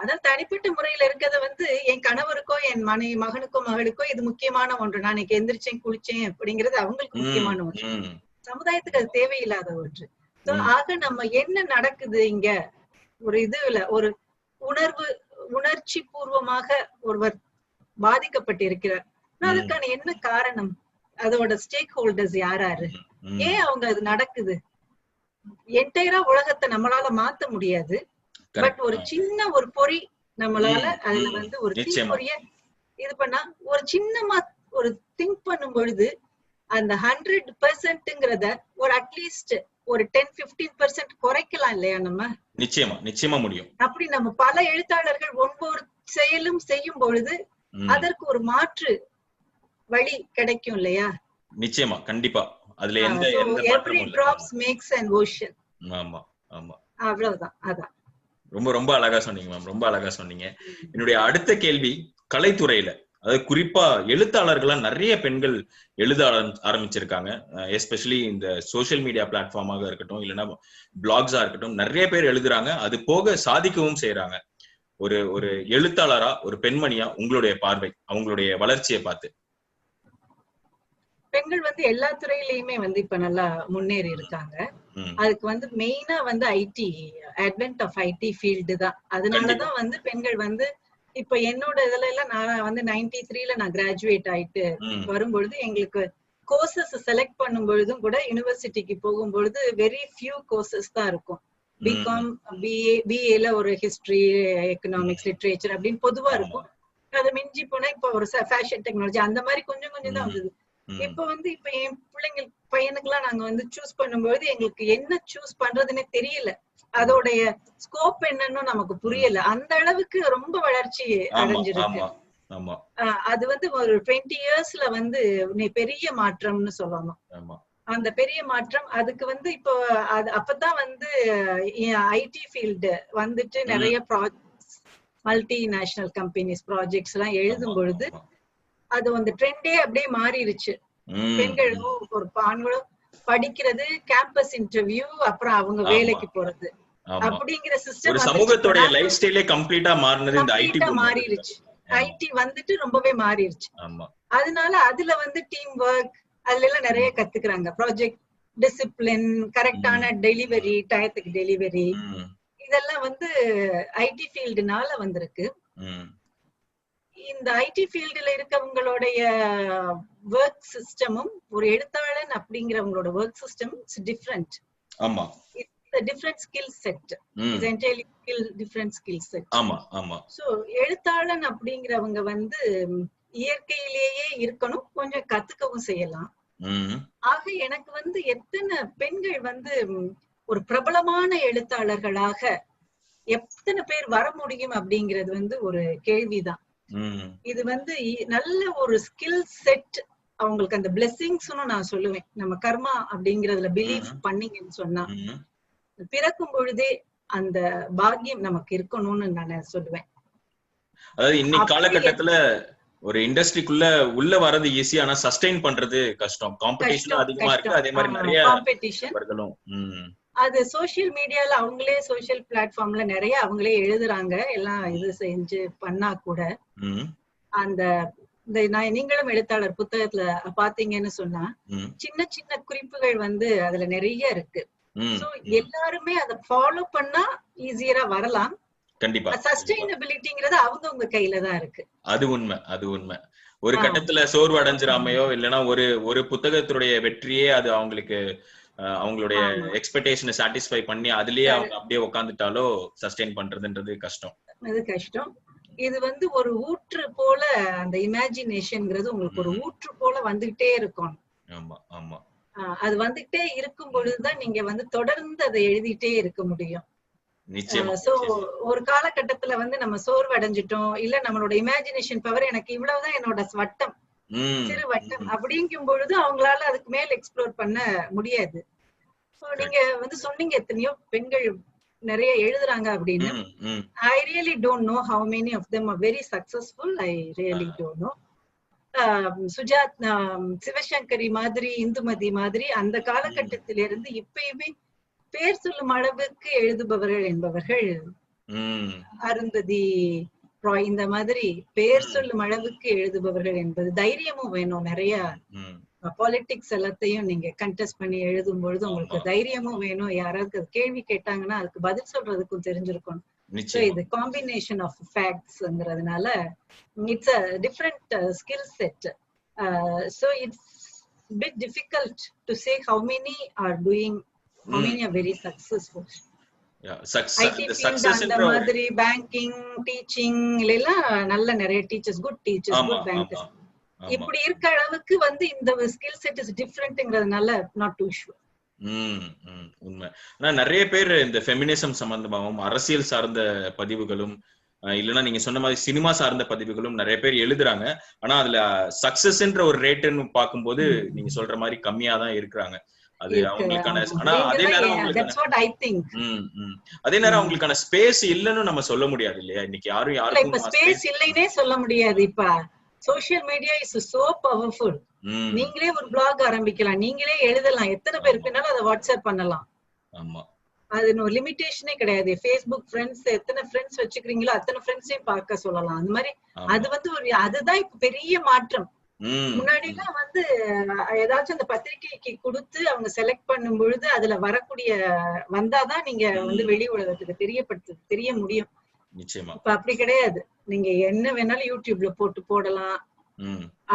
S8: அதான் தனிப்பட்ட முறையில இருக்கிறத வந்து என் கணவருக்கோ என் மகனுக்கோ மகளுக்கோ இது முக்கியமான ஒன்று, நான் இன்னைக்கு எந்திரிச்சேன் குளிச்சேன் அப்படிங்கிறது அவங்களுக்கு முக்கியமான ஒன்று, சமுதாயத்துக்கு அது தேவையில்லாத ஒன்று. ஆக நம்ம என்ன நடக்குது இங்க, ஒரு இதுல ஒரு உணர்ச்சி பூர்வமாக ஒருவர் பாதிக்கப்பட்டிருக்கிறார், அதுக்கான என்ன காரணம், அதோட ஸ்டேக் ஹோல்டர்ஸ் யாராரு, ஏன் அவங்க அது நடக்குது. என்டையரா உலகத்தை நம்மளால மாத்த முடியாது, பட் ஒரு சின்ன ஒரு பொறி நம்மளால அதுல வந்து ஒரு தீப்பொறிய இது பண்ணா ஒரு சின்னமா ஒரு திங்க் பண்ணும் பொழுது அந்த 100%ங்கிறத ஒரு அட்லீஸ்ட் ஒரு 10-15% குறைக்கலாம் இல்லையா நம்ம?
S3: நிச்சயமா முடியும்.
S8: அப்படி நம்ம பல எழுத்தாளர்கள் ஒவ்வொரு செயலும் செய்யும் பொழுது அதற்கு ஒரு மாற்று வழி கிடைக்கும் இல்லையா?
S3: நிச்சயமா, கண்டிப்பா. அதுல எந்த
S8: every drops makes an ocean.
S3: ஆமா ஆமா,
S8: அவ்வளவுதான். அதான்
S3: ரொம்ப அழகா சொன்னீங்க மேம், ரொம்ப அழகா சொன்னீங்க. என்னுடைய அடுத்த கேள்வி, கலைத்துறையில அதாவது குறிப்பா எழுத்தாளர்களா நிறைய பெண்கள் எழுத ஆரம்பிச்சிருக்காங்க. எஸ்பெஷலி இந்த சோசியல் மீடியா பிளாட்ஃபார்மாக இருக்கட்டும், இல்லைன்னா பிளாக்ஸா இருக்கட்டும், நிறைய பேர் எழுதுறாங்க, அது போக சாதிக்கவும் செய்யறாங்க. ஒரு எழுத்தாளரா, ஒரு பெண்மணியா உங்களுடைய பார்வை, அவங்களுடைய வளர்ச்சியை பார்த்து.
S8: பெண்கள் வந்து எல்லா துறையிலயுமே வந்து இப்ப நல்லா முன்னேறி இருக்காங்க. அதுக்கு வந்து மெயினா வந்து IT, advent of IT field தான். அதனாலதான் வந்து பெண்கள் வந்து இப்ப என்னோட இதுல எல்லாம் நான் வந்து 93ல நான் கிராஜுவேட் ஆயிட்டு வரும்பொழுது எங்களுக்கு கோர்சஸ் செலக்ட் பண்ணும் பொழுதும் கூட யூனிவர்சிட்டிக்கு போகும்பொழுது வெரி ஃபியூ கோர்சஸ் தான் இருக்கும். பிகாம், பிஏல ஒரு ஹிஸ்டரி, எக்கனாமிக்ஸ், லிட்ரேச்சர் அப்படின்னு பொதுவா இருக்கும். அதை மிஞ்சி போனா இப்ப ஒரு ஃபேஷன் டெக்னாலஜி அந்த மாதிரி கொஞ்சம் தான் வந்தது. இப்ப வந்து இப்ப என் பையனுக்கு எல்லாம் நாங்க வந்து சூஸ் பண்ணும்போது எங்களுக்கு என்ன சூஸ் பண்றதுன்னே தெரியல, அதோடைய ஸ்கோப் என்னன்னு நமக்கு புரியல. அந்த அளவுக்கு ரொம்ப வளர்ச்சி அடைஞ்சிருக்கு. அது வந்து ஒரு 20 இயர்ஸ்ல வந்து பெரிய மாற்றம்னு சொல்லணும். அந்த பெரிய மாற்றம் அதுக்கு வந்து இப்போ அப்பதான் வந்து ஐடி ஃபீல்டு வந்துட்டு நிறைய மல்டிநேஷனல் கம்பெனிஸ் ப்ராஜெக்ட்ஸ் எல்லாம் எழுதும் பொழுது அது வந்து ட்ரெண்டே அப்படியே மாறிடுச்சு. பெண்களும் ஒரு ஆண்களும் படிக்கிறது, கேம்பஸ் இன்டர்வியூ, அப்புறம் அவங்க வேலைக்கு போறது அப்படிங்கிற சிஸ்டம்
S3: சமூகத்தோட லைஃப் ஸ்டைலே கம்ப்ளீட்டா மாறினது இந்த ஐடி
S8: மாறிடுச்சு. ஐடி வந்துட்டு ரொம்பவே மாறிடுச்சு. அதனால அதுல வந்து டீம் ஒர்க் அதுல எல்லாம் நிறைய கத்துக்கிறாங்க. ப்ராஜெக்ட் டிசிப்ளின், கரெக்டான டெலிவரி, டயத்துக்கு டெலிவரி, இதெல்லாம் வந்து ஐடி ஃபீல்டுனால வந்திருக்கு. இந்த ஐடி ஃபீல்டுல இருக்கவங்களுடைய ஒர்க் சிஸ்டமும் ஒரு எழுத்தாளன் அப்படிங்கிறவங்களோட ஒர்க் சிஸ்டம் டிஃபரெண்ட்.
S3: ஆமா,
S8: different skill set, it's entirely different skill set.
S3: ஆமா ஆமா.
S8: சோ எழுத்தாளன் அப்படிங்கிறவங்க வந்து இயற்கையிலேயே இருக்கணும், கொஞ்சம் கத்துக்கவும் செய்யலாம். ஆக எனக்கு வந்து எத்தனை பெண்கள் வந்து ஒரு பிரபலமான எழுத்தாளர்களாக எத்தனை பேர் வர முடியும் அப்படிங்கிறது வந்து ஒரு கேள்விதான். இது வந்து நல்ல ஒரு ஸ்கில் செட், அவங்களுக்கு அந்த பிளெஸிங்ஸ்னு நான் சொல்லுவேன். நம்ம கர்மா அப்படிங்கறதுல பிலீவ் பண்ணீங்கன்னு சொன்னா பிறக்கும் பொழுதே அந்த பாக்கியம் நமக்கு இருக்கணும்னு நான் சொல்லுவேன்.
S3: அதாவது இன்னைக்கு காலகட்டத்துல ஒரு இண்டஸ்ட்ரிக்குள்ள உள்ள வர்றது ஈஸி, ஆனா சஸ்டெயின் பண்றது கஷ்டம். காம்படிஷன் அதிகமா இருக்கு, அதே மாதிரி நிறைய காம்படிஷன்.
S8: அது சோசியல் மீடியால அவங்களே சோசியல் பிளாட்ஃபார்ம்ல நிறைய அவங்களே எழுதுறாங்க எல்லாம் இது செஞ்சு பண்ணா கூட அந்த நீங்களும் எழுத்தாளர் புத்தகத்துல பாத்தீங்கன்னு சொன்னா சின்ன சின்ன குறிப்புகள் வந்து அதுல நிறைய இருக்கு. சோ எல்லாருமே அதை ஃபாலோ பண்ணா ஈஸியரா வரலாம்.
S3: கண்டிப்பா
S8: சஸ்டைனபிலிட்டிங்கிறது அவங்க கையில தான் இருக்கு.
S3: அது உண்மை, அது உண்மை. ஒரு கட்டத்துல சோர்வு அடைஞ்சிராமையோ இல்லைன்னா ஒரு புத்தகத்துடைய வெற்றியே அது அவங்களுக்கு அவங்களுடைய எக்ஸ்பெக்டேஷனை சாட்டிஸ்ஃபை பண்ணி அதுலயே அவங்க அப்படியே உட்காந்துட்டாலோ சஸ்டெயின் பண்றதுன்றது கஷ்டம்.
S8: அது கஷ்டம். இது வந்து ஒரு ஊற்று போல, அந்த இமேஜினேஷன்ங்கிறது உங்களுக்கு ஒரு ஊற்று போல வந்துகிட்டே இருக்கும்.
S3: ஆமா ஆமா.
S8: அது வந்துகிட்டே இருக்கும் பொழுதுதான் நீங்க வந்து தொடர்ந்து அதை எழுதிட்டே இருக்க முடியும். சோ ஒரு காலகட்டத்துல வந்து நம்ம சோர்வு அடைஞ்சிட்டோம், இல்ல நம்மளோட இமேஜினேஷன் பவர் எனக்கு இவ்வளவுதான் என்னோட வட்டம், சிறு வட்டம் அப்படிங்கும் பொழுது அவங்களால அதுக்கு மேல எக்ஸ்ப்ளோர் பண்ண முடியாது. நீங்க வந்து சொன்னீங்க எத்தனையோ பெண்கள் நிறைய எழுதுறாங்க அப்படின்னு. I really don't know how many of them are very successful. I really don't know. Sujath, Sivasankari மாதிரி, இந்துமதி மாதிரி அந்த காலகட்டத்திலிருந்து இப்பயுமே பேர் சொல்லும் அளவுக்கு எழுதுபவர்கள் என்பவர்கள், அருந்ததி ராய் இந்த மாதிரி பேர் சொல்லும் அளவுக்கு எழுதுபவர்கள் என்பது தைரியமும் வேணும். நிறைய பாலிடிக்ஸ் எல்லாத்தையும் நீங்க கண்டெஸ்ட் பண்ணி எழுதும் பொழுது உங்களுக்கு தைரியமும் வேணும். யாராவது கேள்வி கேட்டாங்கன்னா அதுக்கு பதில் சொல்றதுக்கும் தெரிஞ்சிருக்கணும். இது காம்பினேஷன் ஆஃப் ஃபேக்ட்ஸ்ங்கிறதுனால it's a different skill set. So it's bit difficult to say how many are doing, how many are very successful. அந்த மாதிரி பேங்கிங், டீச்சிங் எல்லாம் நல்ல நிறைய teachers, good teachers, good bankers இப்படி இருக்க அளவுக்கு வந்து இந்த ஸ்கில் செட் இஸ் டிஃபரெண்ட்ங்கிறதுனால நாட் டூ ஷூர்.
S3: உண்மை. ஆனா நிறைய பேர் இந்த ஃபெமினிசம் சம்பந்தமாகவும் அரசியல் சார்ந்த பதிவுகளும் இல்லைன்னா நீங்க சொன்ன மாதிரி சினிமா சார்ந்த பதிவுகளும் நிறைய பேர் எழுதுறாங்க. ஆனா அதுல சக்சஸ்ன்ற ஒரு ரேட்டுன்னு பார்க்கும்போது நீங்க சொல்ற மாதிரி கம்மியா தான் இருக்கிறாங்க. அது அவங்களுக்கான, ஆனா அதே நேரம் அவங்களுக்கான ஸ்பேஸ் இல்லன்னு நம்ம சொல்ல முடியாது இல்லையா? இன்னைக்கு யாருக்கும்
S8: ஸ்பேஸ் இல்லைன்னே சொல்ல முடியாது. இப்ப social media is so powerful. நீங்களே ஒரு பிளாக் ஆரம்பிக்கலாம், நீங்களே எழுதலாம், எத்தனை பேருக்கு வேணாலும் அதை வாட்ஸ்அப் பண்ணலாம்.
S3: ஆமா,
S8: அது ஒரு லிமிடேஷனே கிடையாது. ஃபேஸ்புக் ஃப்ரெண்ட்ஸ் எத்தனை ஃப்ரெண்ட்ஸ் வச்சுக்கிறீங்களோ அத்தனை ஃப்ரெண்ட்ஸையும் பார்க்க சொல்லலாம். அந்த மாதிரி அது வந்து ஒரு அதுதான் இப்ப பெரிய மாற்றம். முன்னாடி எல்லாம் வந்து ஏதாச்சும் அந்த பத்திரிகைக்கு கொடுத்து அவங்க செலக்ட் பண்ணும் பொழுது அதுல வரக்கூடிய வந்தாதான் நீங்க வந்து வெளி உலகத்துக்கு தெரிய முடியும். இப்ப அப்படி கிடையாது. நீங்க என்ன வேணாலும் யூடியூப்ல போடலாம்.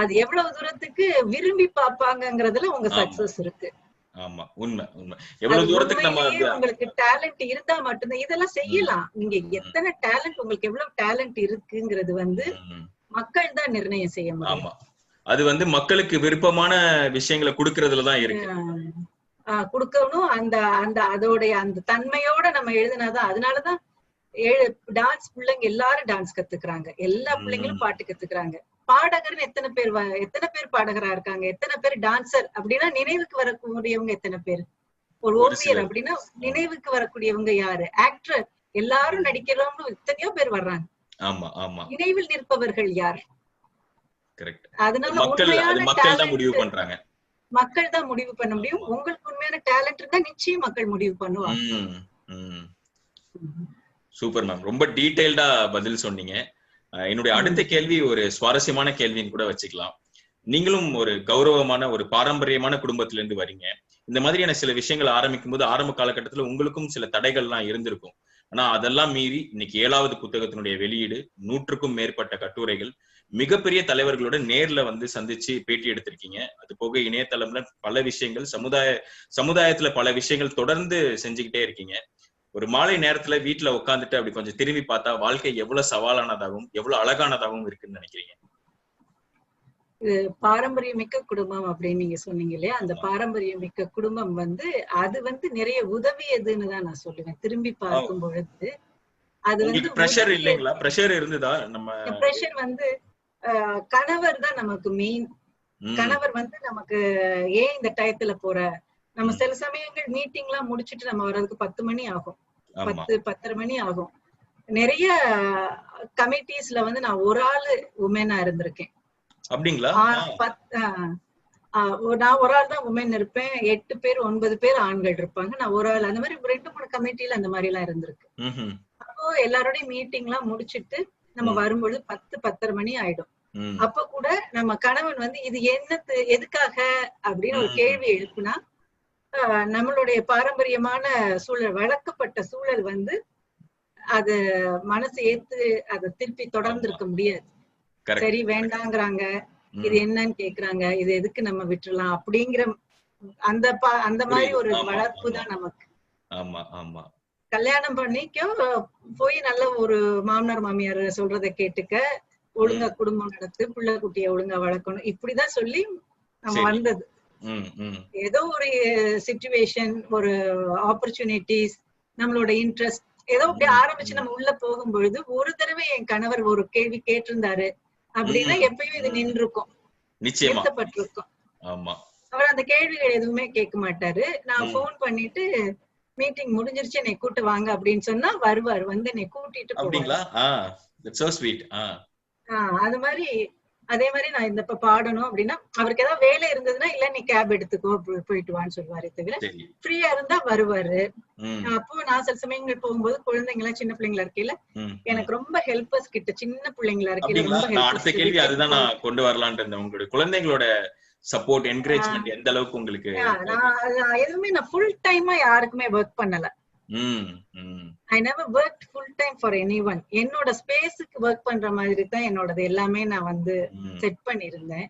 S8: அது எவ்வளவு தூரத்துக்கு விரும்பி பாப்பாங்கங்கறதுல உங்க சக்சஸ் இருக்கு.
S3: ஆமா, உண்மை உண்மை. எவ்வளவு தூரத்துக்கு நம்ம
S8: உங்களுக்கு டேலண்ட் இருந்தா மட்டும்தான் இதெல்லாம் செய்யலாம். நீங்க எத்தனை டேலண்ட், உங்களுக்கு எவ்வளவு டேலண்ட் இருக்குங்கிறது வந்து மக்கள் தான் நிர்ணயம் செய்ய முடியும்.
S3: அது வந்து மக்களுக்கு விருப்பமான விஷயங்களை கொடுக்கறதுலதான் இருக்கு.
S8: கொடுக்கணும். அதோடைய அந்த தன்மையோட நம்ம எழுதினாதான். அதனாலதான் டான்ஸ் பிள்ளைங்க எல்லாரும் டான்ஸ் கத்துக்கிறாங்க, எல்லா பிள்ளைங்களும் பாட்டு கத்துக்கிறாங்க. பாடகர்னு எத்தனை பேர் பாடகரா இருக்காங்க, எத்தனை பேர் டான்சர் அப்படின்னா நினைவுக்கு வரக்கூடியவங்க எத்தனை பேர்? ஒரு ஓவியர் அப்படின்னா நினைவுக்கு வரக்கூடியவங்க யாரு? ஆக்டர் எல்லாரும் நடிக்கிறவங்க எத்தனையோ பேர் வர்றாங்க. நினைவில் நிற்பவர்கள் யார்? அதனால
S3: மக்கள் தான் முடிவு பண்றாங்க.
S8: மக்கள் தான் முடிவு பண்ண முடியும். உங்களுக்கு உண்மையான டேலண்ட் இருந்தா நிச்சயம் மக்கள் முடிவு பண்ணுவாங்க.
S3: சூப்பர் மேம், ரொம்ப டீடைல்டா பதில் சொன்னீங்க. என்னுடைய அடுத்த கேள்வி ஒரு சுவாரஸ்யமான கேள்வின்னு கூட வச்சுக்கலாம். நீங்களும் ஒரு கௌரவமான ஒரு பாரம்பரியமான குடும்பத்திலிருந்து வரீங்க. இந்த மாதிரியான சில விஷயங்கள் ஆரம்பிக்கும் போது ஆரம்ப காலகட்டத்துல உங்களுக்கும் சில தடைகள்லாம் இருந்திருக்கும். ஆனா அதெல்லாம் மீறி இன்னைக்கு 7வது புத்தகத்தினுடைய வெளியீடு, 100க்கும் மேற்பட்ட கட்டுரைகள், மிகப்பெரிய தலைவர்களோட நேர்ல வந்து சந்திச்சு பேட்டி எடுத்திருக்கீங்க. அது போக இணையதளம்ல பல விஷயங்கள், சமுதாயத்துல பல விஷயங்கள் தொடர்ந்து செஞ்சுக்கிட்டே இருக்கீங்க. ஒரு மாலை நேரத்துல வீட்டுல உட்காந்துட்டு அப்படி கொஞ்சம் திரும்பி பார்த்தா வாழ்க்கை எவ்வளவு சவாலானதாகவும் எவ்வளவு அழகானதாகவும் இருக்குன்னு நினைக்கிறீங்க?
S8: இது பாரம்பரியமிக்க குடும்பம் அப்படின்னு நீங்க சொன்னீங்க இல்லையா? அந்த பாரம்பரியமிக்க குடும்பம் வந்து அது வந்து நிறைய உதவியதுன்னு தான் நான் சொல்லுவேன். திரும்பி பார்க்கும் பொழுது அது வந்து
S3: பிரஷர் இல்லைங்களா? பிரஷர் இருந்ததா? நம்ம
S8: பிரஷர் வந்து கணவர் தான் நமக்கு மெயின். கணவர் வந்து நமக்கு ஏன் இந்த டயத்துல போற, நம்ம சில சமயங்கள் மீட்டிங் எல்லாம் முடிச்சிட்டு நம்ம வர்றதுக்கு 10 மணி ஆகும், 10-10:30 மணி ஆகும். நிறைய கமிட்டிஸ்ல வந்து நான் ஒரு ஆளு உமனா இருந்திருக்கேன்.
S3: அப்படிங்களா?
S8: நான் ஒரு ஆள் தான் உமன் இருப்பேன், 8 பேர் 9 பேர் ஆண்கள் இருப்பாங்க, நான் ஒரு ஆள். அந்த மாதிரி 2-3 கமிட்டில அந்த மாதிரி எல்லாம் இருந்திருக்கு. அப்போ எல்லாரோடையும் மீட்டிங் எல்லாம் முடிச்சிட்டு நம்ம வரும்பொழுது 10-10:30 மணி ஆயிடும். அப்ப கூட நம்ம கணவன் வந்து இது எதுக்காக அப்படின்னு ஒரு கேள்வி எழுப்புனா, நம்மளுடைய பாரம்பரியமான சூழல், வளர்க்கப்பட்ட சூழல் வந்து அது மனசு ஏத்து அதை திருப்பி தொடர்ந்து இருக்க முடியாது. சரி வேண்டாங்கிறாங்க, இது என்னன்னு கேக்குறாங்க, இது எதுக்கு நம்ம விட்டுறலாம் அப்படிங்கிற அந்த மாதிரி ஒரு வளர்ப்பு தான் நமக்கு. கல்யாணம் பண்ணிக்க போய் நல்ல ஒரு மாமனார் மாமியார் சொல்றதை கேட்டுக்க, ஒழுங்கா குடும்பம் நடத்து, பிள்ளை குட்டிய ஒழுங்கா வளர்க்கணும், இப்படிதான் சொல்லி நம்ம வந்தது. ஏதோ ஒரு சிச்சுவேஷன், ஒரு ஆப்பர்ச்சுனிட்டிஸ், நம்மளோட இன்ட்ரெஸ்ட் ஏதோ அப்படி ஆரம்பிச்சு நம்ம உள்ள போகும் பொழுது ஒரு தடவை என் கணவர் ஒரு கேள்வி கேட்டிருந்தாரு அப்படின்னா எப்பயும் இது நின்றுக்கும், நிறுத்தப்பட்டிருக்கும். அவர் அந்த கேள்விகள் எதுவுமே கேட்க மாட்டாரு. நான் போன் பண்ணிட்டு மீட்டிங் முடிஞ்சிருச்சு என்னை கூட்டு வாங்க அப்படின்னு சொன்னா வருவார், வந்து என்னை கூட்டிட்டு போவாங்க. அது மாதிரி அதே மாதிரி நான் இந்த பாடணும் அப்படின்னா அவருக்கு ஏதாவது வேலை இருந்ததுன்னா இல்ல நீ கேப் எடுத்துக்கோ போயிட்டு வான்னு சொல்லுவாரு, தவிர ஃப்ரீயா இருந்தா வருவாரு. அப்போ நான் சில சமயங்கள் போகும்போது குழந்தைங்க எல்லாம் சின்ன பிள்ளைங்களா இருக்கையில எனக்கு ரொம்ப ஹெல்பர்ஸ் கிட்ட, சின்ன பிள்ளைங்களா இருக்கையில ரொம்ப
S3: அடுத்த கேள்வி அதுதான் நான் கொண்டு வரலான்னு இருந்தேன். உங்களுடைய குழந்தைங்களோட சப்போர்ட், என்கரேஜ்மெண்ட் எந்த அளவுக்கு உங்களுக்கு?
S8: எதுவுமே நான் ஃபுல் டைமா யாருக்குமே ஒர்க் பண்ணல. I never worked full time for anyone. என்னோட ஸ்பேஸுக்கு ஒர்க் பண்ற மாதிரி தான் என்னோடது எல்லாமே நான் வந்து செட் பண்ணிருந்தேன்.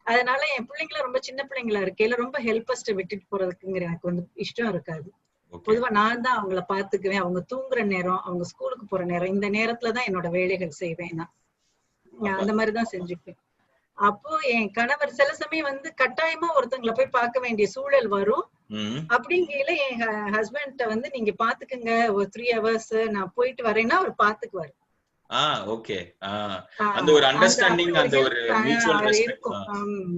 S8: அதனால என் பிள்ளைங்கள ரொம்ப சின்ன பிள்ளைங்களா இருக்கையில ரொம்ப ஹெல்பர்ஸ்ட விட்டுட்டு போறதுக்குங்கிற எனக்கு வந்து இஷ்டம் இருக்காது. பொதுவா நான் தான் அவங்கள பாத்துக்குவேன். அவங்க தூங்குற நேரம், அவங்க ஸ்கூலுக்கு போற நேரம், இந்த நேரத்துலதான் என்னோட வேலைகள் செய்வேன். நான் அந்த மாதிரிதான் செஞ்சுப்பேன். அப்போ என் கணவர் சில சமயம் வந்து கட்டாயமா ஒருத்தங்களை போய் பார்க்க வேண்டிய சூழல் வரும். அப்படிங்கையில என் ஹஸ்பண்ட வந்து நீங்க பாத்துக்குங்க ஒரு 3 hours நான் போயிட்டு வரேன்னா அவர் பாத்துக்குவாரு.
S3: அந்த ஒரு அண்டர்ஸ்டாண்டிங், அந்த ஒரு மியூச்சுவல் ரெஸ்பெக்ட்
S8: இருக்கும்.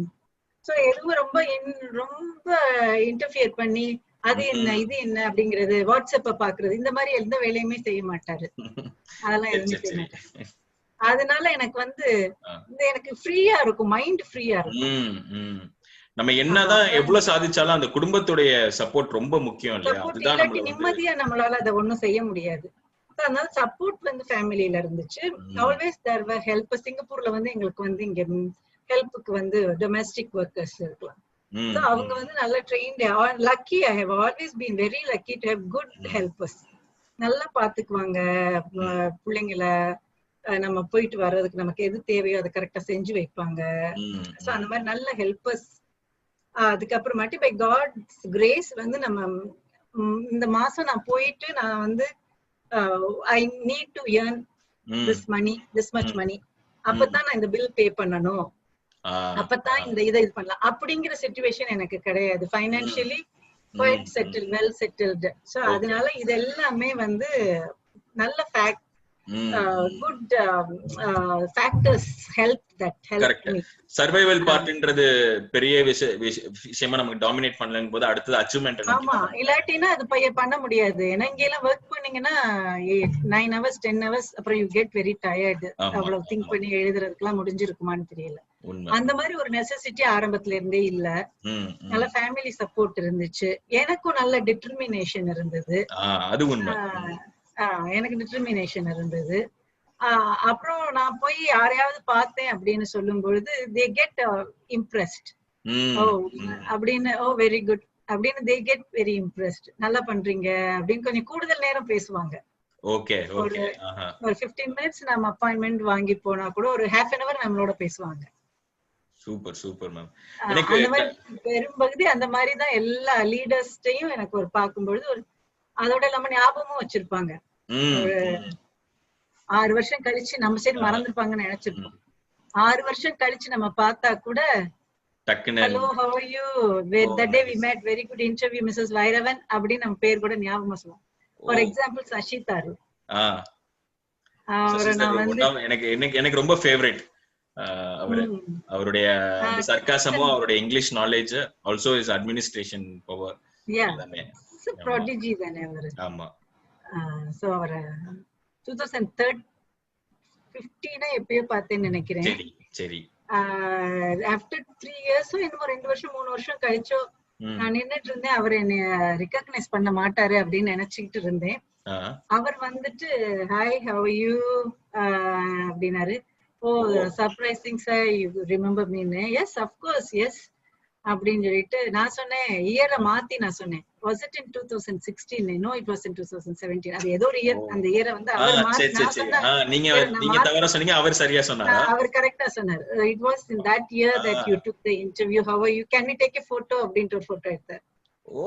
S8: சோ எதுவும் ரொம்ப இன்டர்ஃபியர் பண்ணி அது என்ன இது என்ன அப்படிங்கறது, வாட்ஸ்அப்ப பாக்குறது, இந்த மாதிரி எந்த வேலையுமே செய்ய மாட்டாரு. அதெல்லாம் எதுவுமே செய்ய மாட்டாரு. அதனால எனக்கு வந்து எனக்கு ஃப்ரீயா இருக்கும், மைண்ட் ஃப்ரீயா இருக்கும்.
S3: நம்ம என்னதான் எவ்வளவு சாதிச்சாலும் அந்த குடும்பத்துடைய சப்போர்ட் ரொம்ப முக்கியம் இல்லையா? அதுதான் நம்ம
S8: நிம்மதியா நம்மளால அதை ஒண்ணும் செய்ய முடியாது. அதனால சப்போர்ட் வந்து ஃபேமிலில இருந்துச்சு. Always there for help. சிங்கப்பூர்ல வந்து எங்களுக்கு வந்து இங்க ஹெல்ப்புக்கு வந்து டொமெஸ்டிக் ஒர்க்கர்ஸ் இருக்கலாம். அவங்க வந்து நல்ல trained, lucky. I have always been very lucky to have good helpers. நல்லா பாத்துக்குவாங்க பிள்ளைங்களை. நம்ம போயிட்டு வர்றதுக்கு நமக்கு எது தேவையோ அதை கரெக்டா செஞ்சு வைப்பாங்க. சோ அந்த மாதிரி நல்ல ஹெல்பர்ஸ். அதுக்கப்புறமாட்டி பை காட்ஸ் கிரேஸ் வந்து நம்ம இந்த மாசம் நான் போயிட்டு நான் வந்து I need to earn this much money, அப்பதான் நான் இந்த பில் பே பண்ணணும், அப்பதான் இந்த இதை இது பண்ணலாம் அப்படிங்கிற சிச்சுவேஷன் எனக்கு கிடையாது. Financially quite settle, well settled. So அதனால இது எல்லாமே வந்து நல்ல fact, good factors help me.
S3: Survival பார்ட்ன்றது பெரிய விஷயமா நமக்கு டாமினேட் பண்ணலங்கும் போது அடுத்து அச்சீவ்மென்ட்.
S8: ஆமா, இல்லாட்டினா அது பண்ண முடியாது. ஏன்னா இங்க எல்லாம் ஒர்க் பண்ணீங்கன்னா 9 hours 10 hours அப்புறம் யூ கெட் வெரி டயர்டு. அவ்வளவு திங்க் பண்ணி எழுதுறதுக்குலாம் முடிஞ்சிருக்குமான்னு தெரியல. அந்த மாதிரி ஒரு நெசசிட்டி ஆரம்பத்துல இருந்தே இல்ல. நல்ல ஃபேமிலி சப்போர்ட் இருந்துச்சு. எனக்கும் நல்ல டிட்டர்மினேஷன் இருந்தது.
S3: அது உண்மை.
S8: எனக்கு டிட்டர்மினேஷன் இருந்தது. அப்புறம் நான் போய் யாரையாவது பார்த்தேன் அப்படின்னு சொல்லும் பொழுது they get impressed. அப்படின்னு வெரி குட் அப்படின்னு they get very impressed. நல்லா பண்றீங்க அப்படின்னு கொஞ்சம் கூடுதல் நேரம் பேசுவாங்க. ஒரு 15 minutes நம்ம அப்பாயின்மெண்ட் வாங்கி போனா கூட ஒரு half an hour நம்மளோட பேசுவாங்க.
S3: Super ma'am.
S8: எனக்கு பெரும்பகுதி அந்த மாதிரி தான் எல்லா லீடர்ஸ்டையும் எனக்கு ஒரு பார்க்கும்பொழுது ஒரு அதோட நம்ம ஞாபகமும் வச்சிருப்பாங்க. ஒரு 6 வருஷம் கழிச்சு நம்ம சரி மறந்துருப்பாங்கன்னு நினைச்சிருப்போம். 6 வருஷம் கழிச்சு நம்ம பார்த்தா கூட hello how are you, that day we met, very good interview Mrs. Vairavan அப்படி நம்ம பேர் கூட ஞாபகம் சொல்லுவோம். ஃபார் எக்ஸாம்பிள் சசி தாரு. அவரை நான் வந்து
S3: எனக்கு ரொம்ப ஃபேவரட் அவரு. அவருடைய சர்க்காசமும் அவருடைய English knowledge, also is administration power எல்லாமே
S8: ப்ராடிஜி தானே அவரு.
S3: ஆமா.
S8: சோ அவரை 2015 எப்பயோ பார்த்தேன்னு நினைக்கிறேன்.
S3: சரி சரி.
S8: ஆஃப்டர் 3 இயர்ஸோ என்னமோ 2 வருஷம் 3 வருஷம் கழிச்சோ நான் நின்னுட்டு இருந்தேன். அவர் என்ன ரெகக்னைஸ் பண்ண மாட்டாரு அப்படின்னு நினைச்சுக்கிட்டு இருந்தேன். அவர் வந்துட்டு ஹாய் ஹவ் யூ அப்படின்னாரு. Oh surprising sir, you remember மீன்னு. எஸ் அஃப்கோர்ஸ் எஸ் அப்படின்னு சொல்லிட்டு நான் சொன்னேன், இயரை மாத்தி நான் சொன்னேன். Was it in 2016? No, it was in 2017. அது ஏதோ ஒரு இயர், அந்த இயரை வந்து அவர் மாத்தி நான் சொன்னேன்.
S3: நீங்க தவறா சொன்னீங்க, அவர் சரியா சொன்னாரா?
S8: அவர் கரெக்ட்டா சொன்னார். It was in that year that you took the interview. How are you? Can we take a photo? அப்படின்ற ஒரு போட்டோ எடுத்தார்.
S3: ஓ,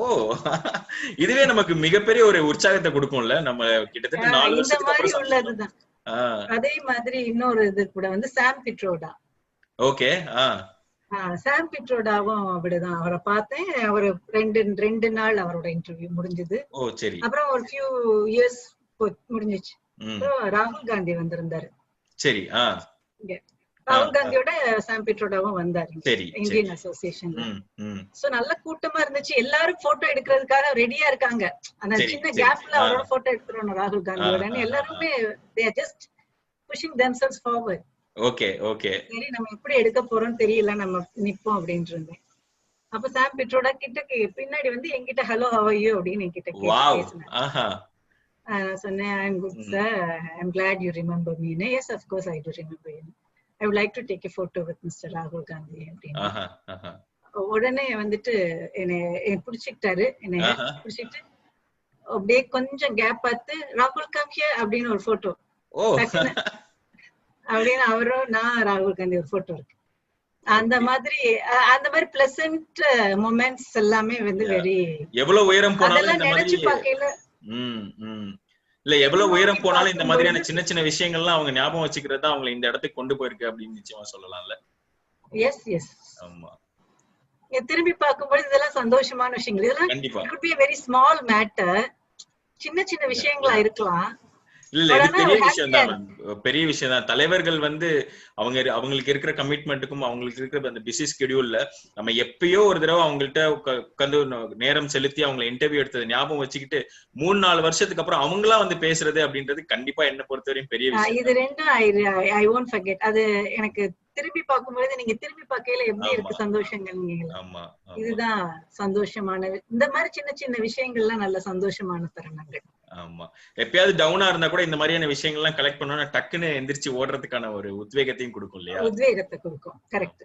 S3: இதுவே நமக்கு மிகப்பெரிய ஒரு உற்சாகத்தை கொடுக்கும்ல. நம்ம கிட்டத்தட்ட 4 வருஷத்துக்கு
S8: அப்புறம் இந்த மாதிரி உள்ளதுதான். அதே மாதிரி இன்னொரு இது கூட வந்து சாம் பிட்ரோடா.
S3: ஓகே.
S8: சாம் பிட்ரோடாவும் அப்படிதான். அவரை பார்த்தேன். அவரு 2 நாள் அவரோட இன்டர்வியூ முடிஞ்சது.
S3: ஓ சரி.
S8: அப்புறம் ஒரு ஃபியூ இயர்ஸ் முடிஞ்சிச்சு. அப்புறம் ராகுல் காந்தி வந்திருந்தாரு.
S3: சரி.
S8: ராகுல் காந்தியோட சாம் பிட்ரோடாவும் வந்தாரு இந்தியன் அசோசியேஷன்ல. சோ நல்ல கூட்டமா இருந்துச்சு. எல்லாரும் போட்டோ எடுக்கிறதுக்காக ரெடியா இருக்காங்க. அந்த சின்ன கேப்ல அவரோட போட்டோ எடுக்கிறோம் ராகுல் காந்தியோட. எல்லாருமே they are just pushing themselves forward.
S3: Okay okay.
S8: சரி நம்ம எப்படி எடுக்க போறோம் தெரியல, நம்ம நிப்போம் அப்படின்னு இருந்தேன். அப்ப சாம் பிட்ரோடா கிட்ட பின்னாடி வந்து என்கிட்ட ஹலோ ஹவ் ஆர் யூ அப்படின்னு என்கிட்ட சொன்னேன். I am good sir, I am glad you remember me. Yes of course I do remember you. I would like to take a photo with Mr. Rahul Gandhi அப்படின்னு. உடனே வந்துட்டு என்னை பிடிச்சிக்கிட்டாரு. என்னை பிடிச்சிட்டு அப்படியே கொஞ்சம் கேப் பார்த்து ராகுல் காந்தி அப்படின்னு ஒரு போட்டோ அப்படின்னு அவரும் நான் ராகுல் காந்தி ஒரு போட்டோ இருக்கு. அந்த மாதிரி பிளசன்ட் மொமெண்ட்ஸ் எல்லாமே வந்து வெரி
S3: எவ்வளவு உயரம் போனாலும்
S8: நினைச்சு பார்க்கல.
S3: இல்ல எவ்வளவு உயரம் போனாலும் இந்த மாதிரியான சின்ன சின்ன விஷயங்கள்லாம் அவங்க ஞாபகம் வச்சுக்கிறது தான் அவங்களை இந்த இடத்துக்கு கொண்டு போயிருக்கு அப்படின்னு நிச்சயமா சொல்லலாம்ல.
S8: Yes yes. ஆமா. திரும்பி பார்க்கும்போது இதெல்லாம் சந்தோஷமான விஷயங்கள். இதெல்லாம் it could be a very small matter. சின்ன சின்ன விஷயங்களா இருக்கலாம்.
S3: இல்ல இது பெரிய விஷயம் தான், பெரிய விஷயம் தான். தலைவர்கள் வந்து அவங்களுக்கு இருக்கிற கமிட்மெண்ட்டுக்கும் அவங்களுக்கு இருக்கிற அந்த பிஸி ஸ்கெடியூல்ல நம்ம எப்பயோ ஒரு தடவை அவங்கள்ட்ட உட்காந்து நேரம் செலுத்தி அவங்களை இன்டர்வியூ எடுத்தது ஞாபகம் வச்சுக்கிட்டு 3-4 வருஷத்துக்கு அப்புறம் அவங்களா வந்து பேசுறது அப்படின்றது கண்டிப்பா என்ன பொறுத்தவரையும் பெரிய விஷயம்.
S8: இது ரெண்டும் ஐ won't forget. அது எனக்கு திரும்பி பார்க்கும்போது நீங்க திரும்பி பார்க்கையில எப்படி இருக்கு சந்தோஷங்கள். இதுதான் சந்தோஷமான, இந்த மாதிரி சின்ன சின்ன விஷயங்கள்லாம் நல்ல சந்தோஷமான தருணங்கள்.
S3: ஆமா. எப்பயாவது டவுனா இருந்தா கூட இந்த மாதிரியான விஷயங்கள் எல்லாம் கலெக்ட் பண்ணோம்னா டக்குன்னு எந்திரிச்சு ஓடுறதுக்கான ஒரு உத்வேகத்தையும் கொடுக்கும் இல்லையா?
S8: உத்வேகத்தை கொடுக்கும். கரெக்ட்.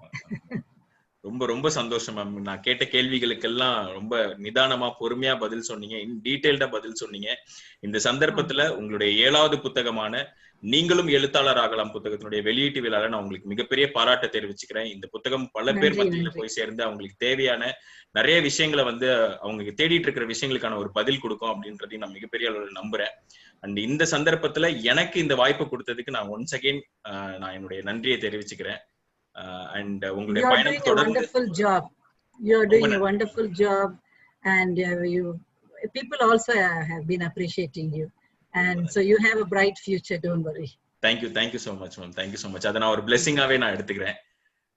S3: ரொம்ப ரொம்ப சந்தோஷம் மேம். நான் கேட்ட கேள்விகளுக்கெல்லாம் ரொம்ப நிதானமா பொறுமையா பதில் சொன்னீங்க, டீடைல்டா பதில் சொன்னீங்க. இந்த சந்தர்ப்பத்துல உங்களுடைய 7வது புத்தகமான நீங்களும் எழுத்தாளர் ஆகலாம் புத்தகத்தினுடைய வெளியீட்டு விழால நான் உங்களுக்கு மிகப்பெரிய பாராட்ட தெரிவிச்சுக்கிறேன். இந்த புத்தகம் பல பேர் மத்தியில போய் சேர்ந்து அவங்களுக்கு தேவையான நிறைய விஷயங்களை வந்து அவங்க தேடிட்டு இருக்கிற விஷயங்களுக்கான ஒரு பதில் கொடுக்கும் அப்படின்றதையும் நான் மிகப்பெரிய அளவில் நம்புறேன். அண்ட் இந்த சந்தர்ப்பத்துல எனக்கு இந்த வாய்ப்பு கொடுத்ததுக்கு நான் ஒன்ஸ் அகைன் நான் என்னுடைய நன்றியை தெரிவிச்சுக்கிறேன். அண்ட் உங்களுடைய பயணம் தொடர்ந்து
S8: you are doing a wonderful job and people also have been appreciating you. And so you have a bright future, don't worry.
S3: Thank you so much ma'am. Thank you so much. அத நான் ஒரு blessing-ஆவே நான் எடுத்துக்கிறேன்.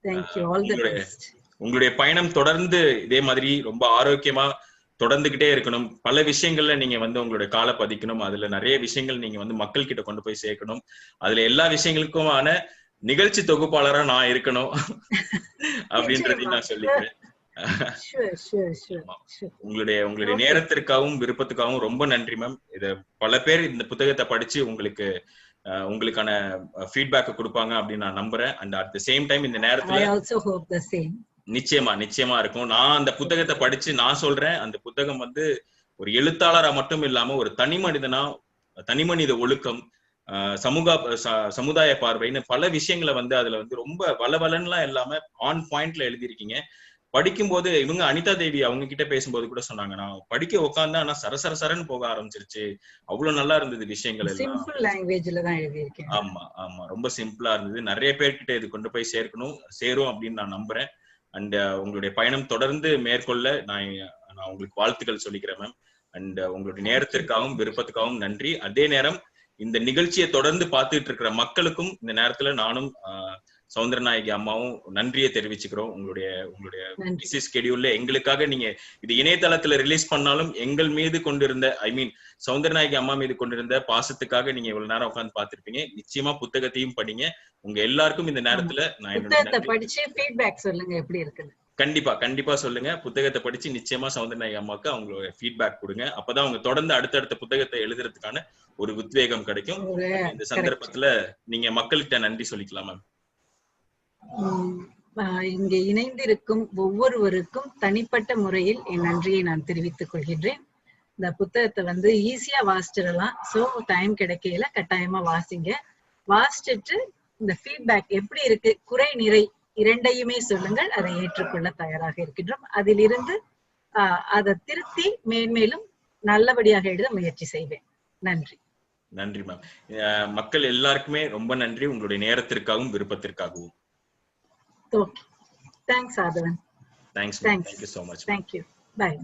S8: Thank you, all the best.
S3: உங்களுடைய பயணம் தொடர்ந்து இதே மாதிரி ரொம்ப ஆரோக்கியமா தொடர்ந்துகிட்டே இருக்கணும். பல விஷயங்கள்ல நீங்க வந்து உங்களுடைய காலை பதிக்கணும். அதுல நிறைய விஷயங்கள் நீங்க வந்து மக்கள் கிட்ட கொண்டு போய் சேர்க்கணும். அதுல எல்லா விஷயங்களுக்குமான நிகழ்ச்சி தொகுப்பாளரா நான் இருக்கணும் அப்படின்றதையும் நான் சொல்லிக்கிறேன். உங்களுடைய நேரத்திற்காகவும் விருப்பத்துக்காகவும் ரொம்ப நன்றி மேம். இத பல பேர் இந்த புத்தகத்தை படிச்சு உங்களுக்கான ஃபீட்பேக் கொடுப்பாங்க அப்படின்னு நான் நம்புறேன். And at the same time இந்த நேரத்துல நிச்சயமா இருக்கும். நான் அந்த புத்தகத்தை படிச்சு நான் சொல்றேன், அந்த புத்தகம் வந்து ஒரு எழுத்தாளரா மட்டும் இல்லாம ஒரு தனிமனித ஒழுக்கம், சமுதாய பார்வைன்னு பல விஷயங்களை வந்து அதுல வந்து ரொம்ப வளவலன்லாம் இல்லாம ஆன் பாயிண்ட்ல எழுதியிருக்கீங்க. படிக்கும்போது இவங்க அனிதா தேவி அவங்க கிட்ட பேசும்போது கூட சொன்னாங்க, நான் படிக்க உட்கார்ந்தா ஆனா சரசரன்னு போக ஆரம்பிச்சிருச்சு, அவ்வளவு நல்லா இருந்தது விஷயங்கள் எல்லாம்.
S8: சிம்பிள் லாங்குவேஜ்ல தான் எழுதியிருக்கேன்.
S3: ஆமா ரொம்ப சிம்பிளா இருந்தது. நிறைய பேர்கிட்ட இது கொண்டு போய் சேரும் அப்படின்னு நான் நம்புறேன். அண்ட் உங்களுடைய பயணம் தொடர்ந்து மேற்கொள்ள நான் உங்களுக்கு வாழ்த்துக்கள் சொல்லிக்கிறேன் மேம். அண்ட் உங்களுடைய நேரத்திற்காகவும் விருப்பத்துக்காகவும் நன்றி. அதே நேரம் இந்த நிகழ்ச்சியை தொடர்ந்து பார்த்துட்டு இருக்கிற மக்களுக்கும் இந்த நேரத்துல நானும் சௌந்தரநாயகி அம்மாவும் நன்றியை தெரிவிச்சுக்கிறோம். உங்களுடைய பிஸி ஸ்கெடியூல்ல எங்களுக்காக நீங்க இது இணையதளத்துல ரிலீஸ் பண்ணாலும் எங்கள் மீது கொண்டிருந்த சௌந்தரநாயகி அம்மா மீது கொண்டிருந்த பாசத்துக்காக நீங்க இவ்வளவு நேரம் உட்கார்ந்து பார்த்திருப்பீங்க. நிச்சயமா புத்தகத்தையும் படிங்க. உங்க எல்லாருக்கும் இந்த நேரத்துல நான்
S8: படிச்சு ஃபீட்பேக் சொல்லுங்க எப்படி இருக்குன்னு.
S3: கண்டிப்பா சொல்லுங்க. புத்தகத்தை படிச்சு நிச்சயமா சௌந்தரநாயகி அம்மாவுக்கு அவங்களோட ஃபீட்பேக் கொடுங்க. அப்பதான் அவங்க தொடர்ந்து அடுத்தடுத்த புத்தகத்தை எழுதுறதுக்கான ஒரு உத்வேகம் கிடைக்கும். இந்த சந்தர்ப்பத்துல நீங்க மக்கள்கிட்ட நன்றி சொல்லிக்கலாம் மேம்.
S8: இங்க இணைந்திருக்கும் ஒவ்வொருவருக்கும் தனிப்பட்ட முறையில் என் நன்றியை நான் தெரிவித்துக் கொள்கின்றேன். இந்த புத்தகத்தை ஈஸியா வாசிச்சிடலாம். சோ டைம் கிடைக்கையில கட்டாயமா வாசிங்க. வாசிச்சுட்டு இந்த ஃபீட்பேக் எப்படி இருக்கு, குறை நிறை இரண்டையுமே சொல்லுங்கள். அதை ஏற்றுக்கொள்ள தயாராக இருக்கின்றோம். அதிலிருந்து அதை திருத்தி மேன்மேலும் நல்லபடியாக எழுத முயற்சி செய்வேன். நன்றி.
S3: நன்றி மேம். மக்கள் எல்லாருக்குமே ரொம்ப நன்றி, உங்களுடைய நேரத்திற்காகவும் விருப்பத்திற்காகவும்.
S8: Okay, thanks Aadhavan.
S3: Thanks. Thank you so much.
S8: Thank you. Bye.